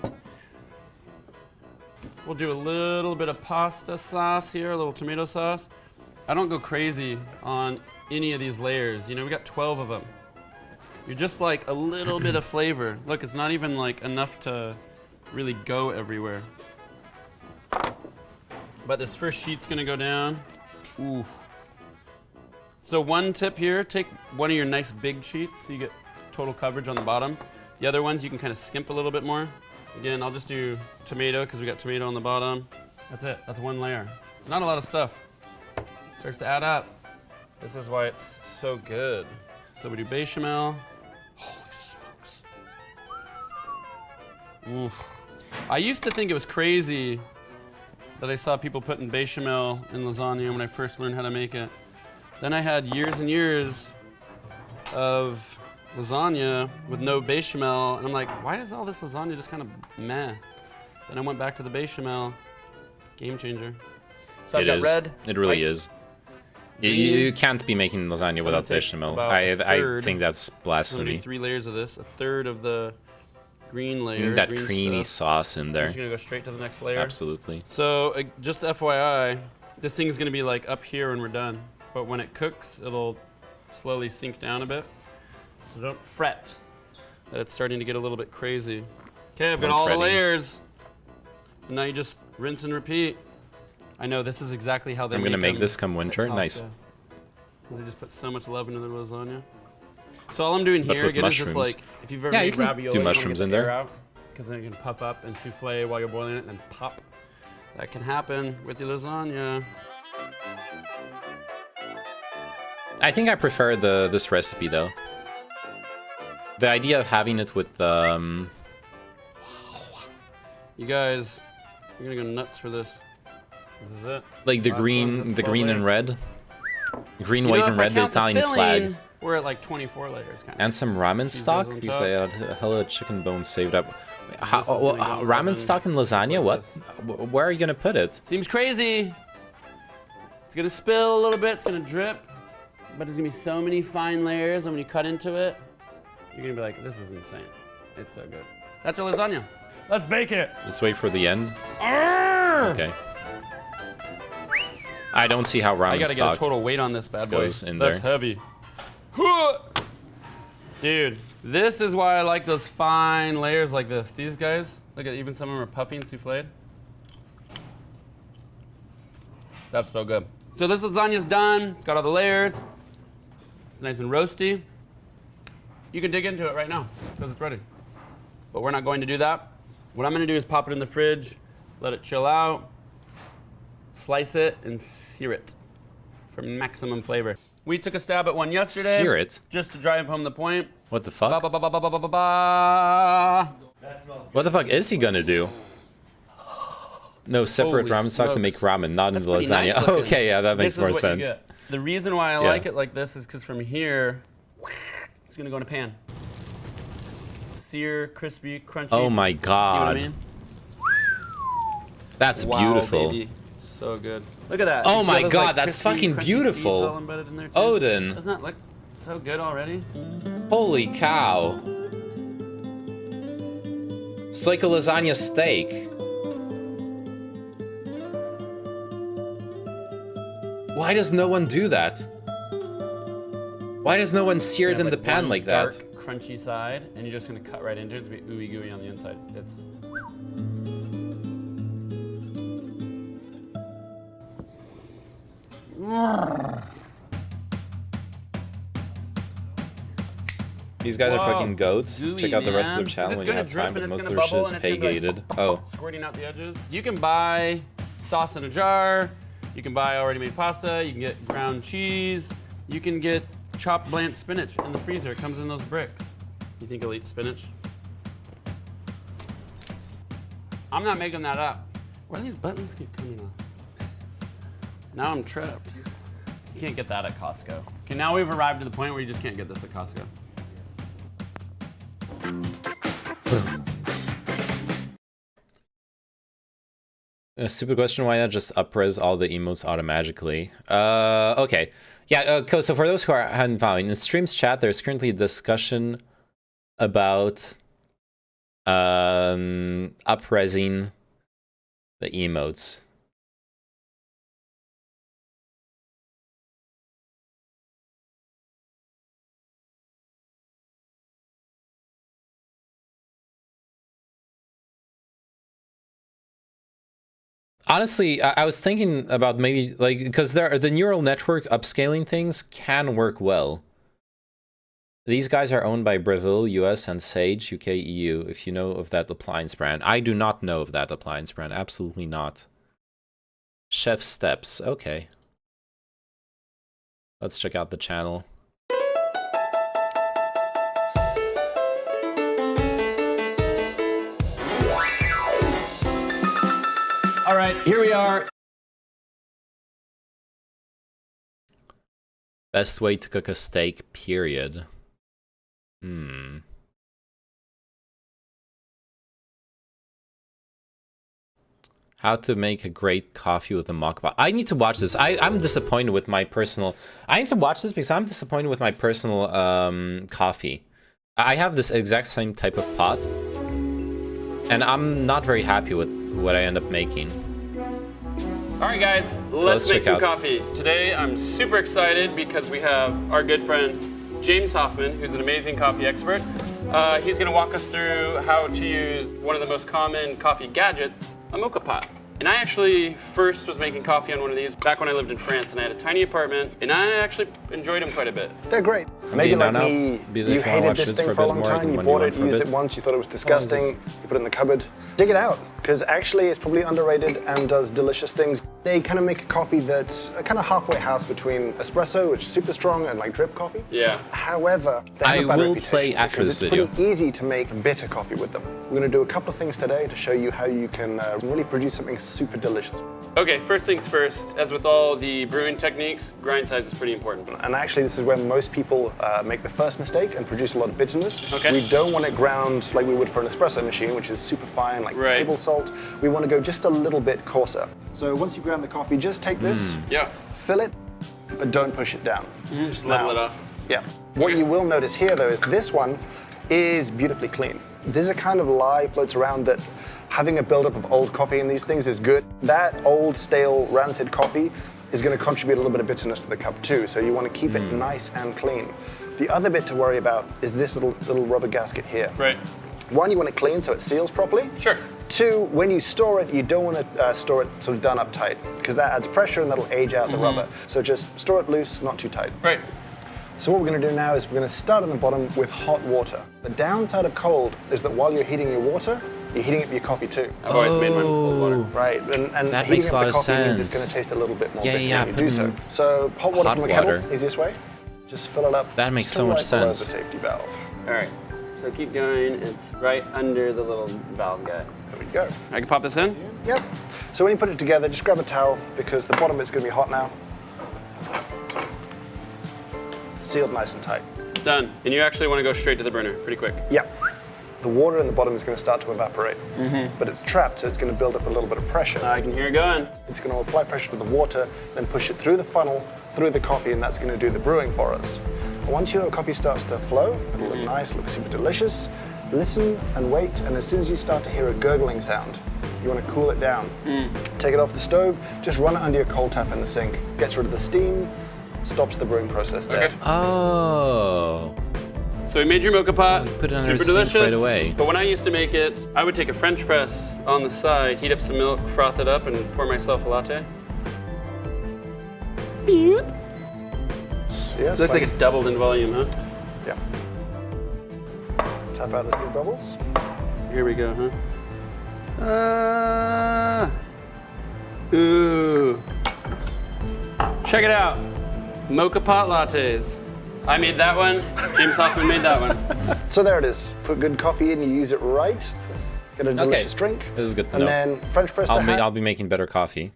We'll do a little bit of pasta sauce here, a little tomato sauce. I don't go crazy on any of these layers. You know, we got 12 of them. You're just like a little bit of flavor. Look, it's not even like enough to really go everywhere. But this first sheet's gonna go down. Oof. So one tip here, take one of your nice big sheets so you get total coverage on the bottom. The other ones you can kind of skimp a little bit more. Again, I'll just do tomato because we got tomato on the bottom. That's it, that's one layer. It's not a lot of stuff. It starts to add up. This is why it's so good. So we do bechamel. Holy smokes. Oof. I used to think it was crazy that I saw people putting bechamel in lasagna when I first learned how to make it. Then I had years and years of lasagna with no bechamel, and I'm like, why does all this lasagna just kind of meh? Then I went back to the bechamel. Game changer. So I've got red. It really white, is. You can't be making lasagna So without I'm gonna take bechamel. about I a think that's So I'm gonna blasphemy. do 3 layers of this. A third of the green layer. That green creamy stuff. sauce in I'm there. just gonna go straight to the next layer. Absolutely. So just FYI, this thing's gonna be like up here when we're done. But when it cooks, it'll slowly sink down a bit. So don't fret that it's starting to get a little bit crazy. Okay, I've got all the layers. And now you just rinse and repeat. I know this is exactly how they I'm make gonna make them this come winter. at Nice. Costa. 'Cause they just put so much love into their lasagna. So all I'm doing But here with again is just mushrooms. like, if you've ever Yeah, you made can ravioli, do you wanna mushrooms get in the there. air out, because then you can puff up and souffle while you're boiling it and then pop. That can happen with the lasagna. I think I prefer this recipe though. The idea of having it with You guys, you're gonna go nuts for this. This is it. like the Last one, green, that's the 12 green and layers. red, green, You know, white, if and I red, the count Italian filling, flag, we're at like 24 layers, kind of. and some ramen those stock. on Because top. I had a hella chicken bones saved up. This is gonna go in the Ramen oven stock and just lasagna? like What? this. Where are you gonna put it? Seems crazy. It's gonna spill a little bit. It's gonna drip, but there's gonna be so many fine layers, and when you cut into it, you're gonna be like, "This is insane. It's so good." That's your lasagna. Let's bake it. Just wait for the end. Okay. I don't see how I ramen gotta get stock a total weight on this bad boy. goes in That's there. heavy. Dude, this is why I like those fine layers like this. These guys, look at even some of them are puffy and souffled. That's so good. So this lasagna's done. It's got all the layers. It's nice and roasty. You can dig into it right now because it's ready. But we're not going to do that. What I'm gonna do is pop it in the fridge, let it chill out, slice it, and sear it for maximum flavor. We took a stab at one yesterday. Sear it? Just to drive home the point. What the fuck? Ba, ba, ba, ba, ba, ba, ba, ba. What the fuck is he gonna do? No, separate Holy ramen stock to make smokes. ramen, not That's in the pretty lasagna. nice looking. Okay, yeah, that makes This is more what you sense. get. The reason why I Yeah. like it like this is because from here, it's gonna go in a pan. Sear, crispy, crunchy. Oh my See what god. I mean? That's Wow, beautiful. baby. So good. Look at that. Oh You my feel those, god, like, that's crispy, fucking crunchy beautiful. seeds all embedded in there, too? Odin. Doesn't that look So good already. Holy cow. It's like a lasagna steak. Why does no one do that? Why does no one sear it in the pan like that? Dark, crunchy side, and you're just gonna cut right into it. It's gonna be ooey gooey on the inside. It's. These guys are Whoa, fucking goats. gooey, Check out the rest of man. their channel It's when you gonna have drip time, but and most it's of their gonna shit is bubble and it's gonna be pay-gated. like Oh. Squirting out the edges. You can buy sauce in a jar. You can buy already made pasta. You can get ground cheese. You can get chopped blanched spinach in the freezer. It comes in those bricks. You think he'll eat spinach? I'm not making that up. Why do these buttons keep coming off? Now I'm trapped. You can't get that at Costco. Okay, now we've arrived to the point where you just can't get this at Costco. A stupid question, why not just up-res all the emotes automatically? Okay. Yeah, so for those who haven't found, in the stream's chat, there's currently a discussion about up-resing the emotes. Honestly, I was thinking about maybe, like, because the neural network upscaling things can work well. These guys are owned by Breville, US, and Sage, UK, EU, if you know of that appliance brand. I do not know of that appliance brand, absolutely not. Chef Steps, okay. Let's check out the channel. All right, here we are. Best way to cook a steak, period. How to make a great coffee with a mock pot. I need to watch this. I'm disappointed with my personal... I need to watch this because I'm disappointed with my personal coffee. I have this exact same type of pot, and I'm not very happy with what I end up making. All right, guys, let's make some coffee. Today, I'm super excited because we have our good friend, James Hoffman, who's an amazing coffee expert. He's gonna walk us through how to use one of the most common coffee gadgets, a mocha pot. And I actually first was making coffee on one of these back when I lived in France, and I had a tiny apartment, and I actually enjoyed them quite a bit. They're great. Maybe like me, you hated this thing for a long time, you bought it, used it once, you thought it was disgusting, you put it in the cupboard. Dig it out, because actually it's probably underrated and does delicious things. They kind of make a coffee that's a kind of halfway house between espresso, which is super strong, and like drip coffee. Yeah. However, they have a bad reputation play after this video. It's pretty easy to make bitter coffee with them. We're going to do a couple of things today to show you how you can really produce something super delicious. Okay, first things first, as with all the brewing techniques, grind size is pretty important. And actually this is where most people make the first mistake and produce a lot of bitterness. Okay. We don't want it ground like we would for an espresso machine, which is super fine, like table salt. We want to go just a little bit coarser. So once you ground the coffee, just take this, fill it, but don't push it down. Just level it off. Yeah. What you will notice here though is this one is beautifully clean. There's a kind of lie floats around that having a buildup of old coffee in these things is good. That old, stale, rancid coffee is going to contribute a little bit of bitterness to the cup too, so you want to keep it nice and clean. The other bit to worry about is this little rubber gasket here. Right. One, you want it clean so it seals properly. Sure. Two, when you store it, you don't want to store it sort of done up tight, because that adds pressure and that'll age out the rubber. So just store it loose, not too tight. Right. So what we're going to do now is we're going to start on the bottom with hot water. The downside of cold is that while you're heating your water, you're heating up your coffee too. I've always made mine with cold water. Right, and That heating makes up a lot the of coffee means sense. it's going to taste a little bit more bitter Yeah, when you do so. So hot water from a kettle, easiest way. Just fill it up. That makes just so much right below sense. the safety valve. All right, so keep going. It's right under the little valve guy. There we go. I can pop this in? Yep. So when you put it together, just grab a towel because the bottom bit's going to be hot now. Sealed nice and tight. Done. And you actually want to go straight to the burner pretty quick. Yep. The water in the bottom is going to start to evaporate, but it's trapped, so it's going to build up a little bit of pressure. I can hear it going. It's going to apply pressure to the water, then push it through the funnel, through the coffee, and that's going to do the brewing for us. Once your coffee starts to flow, it'll look nice, look super delicious. Listen and wait, and as soon as you start to hear a gurgling sound, you want to cool it down. Take it off the stove, just run it under your cold tap in the sink. Gets rid of the steam, stops the brewing process dead. Oh. So we made your mocha pot, put it under super the sink delicious. right away. But when I used to make it, I would take a French press on the side, heat up some milk, froth it up, and pour myself a latte. Yeah, Looks like it doubled in volume, huh? Yeah. Tap out the big bubbles. Here we go, huh? Ooh. Check it out. Mocha pot lattes. I made that one. James Hoffman made that one. So there it is. Put good coffee in, you use it right, get a delicious drink. This is good to and know. then French press to I'll be making better coffee.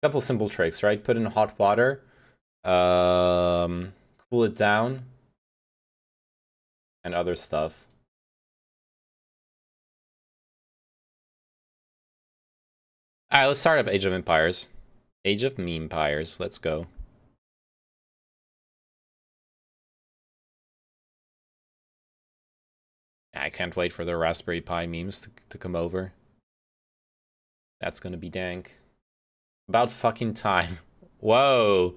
A couple simple tricks, right? Put in hot water, cool it down, and other stuff. All right, let's start up Age of Empires. Age of Meme-pires. Let's go. I can't wait for the Raspberry Pi memes to come over. That's gonna be dank. About fucking time. Whoa.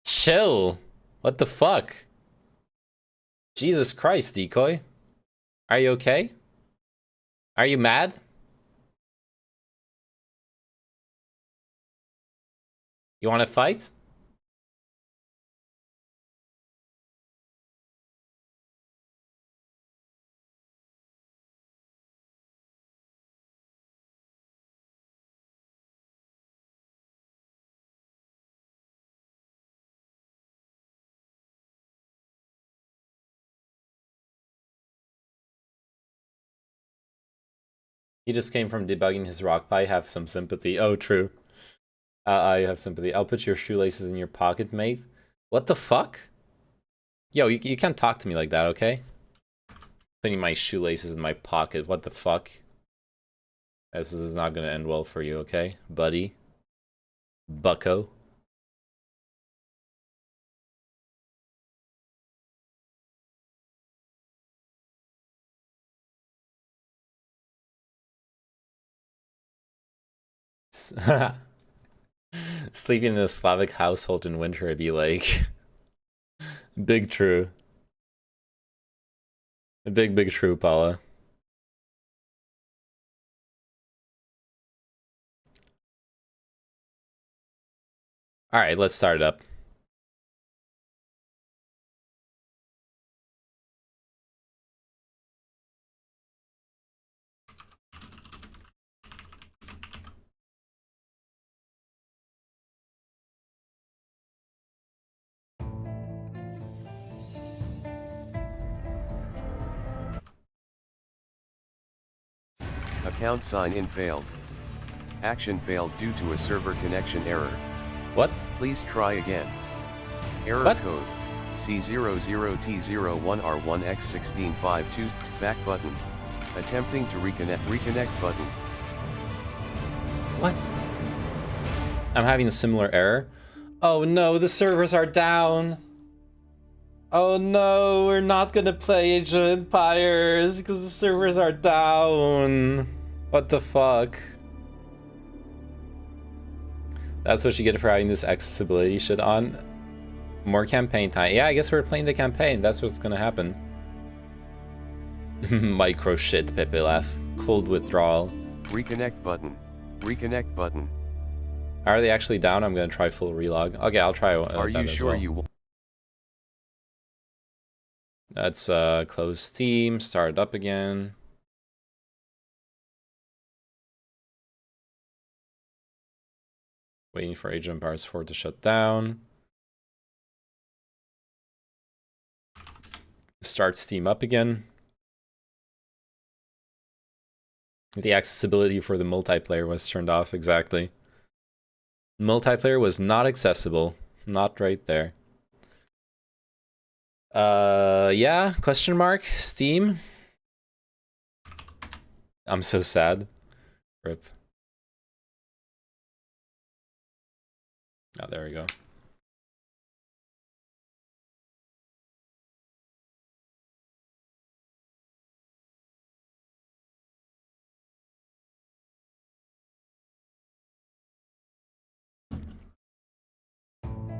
Chill. What the fuck? Jesus Christ, Decoy. Are you okay? Are you mad? You wanna fight? He just came from debugging his rock pie. Have some sympathy. Oh, true. I have sympathy. I'll put your shoelaces in your pocket, mate. What the fuck? Yo, you can't talk to me like that, okay? Putting my shoelaces in my pocket. What the fuck? This is not gonna end well for you, okay? Buddy. Bucko. Sleeping in a Slavic household in winter would be like big true. A big true, Paula. Alright, let's start it up. Account sign-in failed. Action failed due to a server connection error. What? Please try again. Error What? code C00T01R1X1652, back button. Attempting to reconnect button. What? I'm having a similar error. Oh no, the servers are down. Oh no, we're not gonna play Age of Empires because the servers are down. What the fuck? That's what you get for having this accessibility shit on. More campaign time. Yeah, I guess we're playing the campaign. That's what's gonna happen. Micro shit, Pepe laugh. Cold withdrawal. Reconnect button. Reconnect button. Are they actually down? I'm gonna try full relog. Okay, I'll try Are that you as sure well. you will? Let's close Steam, start it up again. Waiting for Age of Empires 4 to shut down. Start Steam up again. The accessibility for the multiplayer was turned off, exactly. Multiplayer was not accessible. Not right there. Yeah, question mark, Steam. I'm so sad. Rip. Oh, there we go.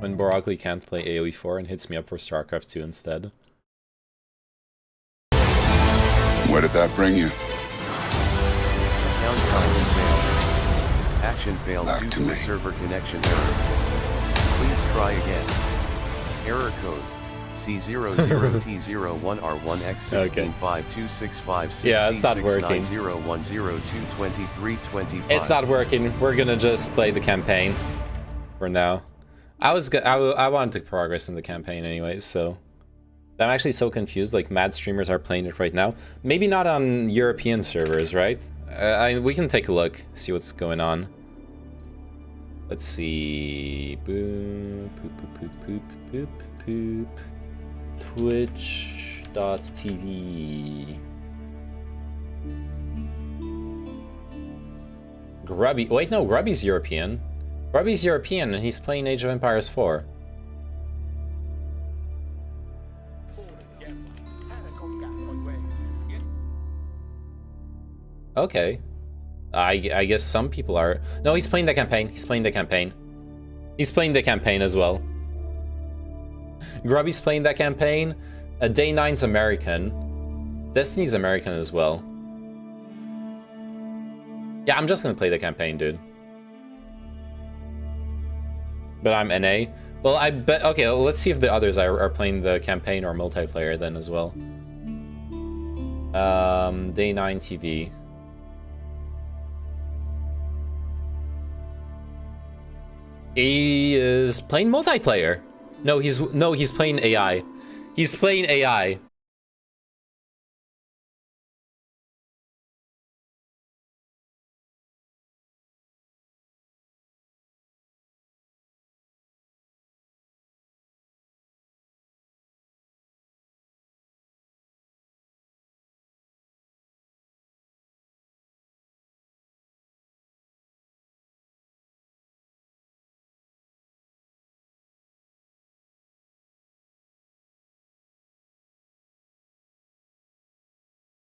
When Broccoli can't play AoE 4 and hits me up for StarCraft 2 instead. Where did that bring you? Account sign failed. Action failed Back due to to me. a server connection error. Please try again. Error code C00T01R1X1652656. Yeah, it's not working. It's not working. We're gonna just play the campaign for now. I wanted to progress in the campaign anyways, so I'm actually so confused. Like, mad streamers are playing it right now. Maybe not on European servers, right? We can take a look, see what's going on. Let's see. Boop, poop, poop, poop, poop, poop, poop. Twitch.tv. Grubby. Wait, no, Grubby's European. Grubby's European and he's playing Age of Empires 4. Okay. I guess some people are... No, he's playing the campaign. He's playing the campaign. He's playing the campaign as well. Grubby's playing that campaign. Day 9's American. Destiny's American as well. Yeah, I'm just gonna play the campaign, dude. But I'm NA. Well, I bet... Okay, well, let's see if the others are playing the campaign or multiplayer then as well. Day 9 TV. He is playing multiplayer. No, he's playing AI. He's playing AI.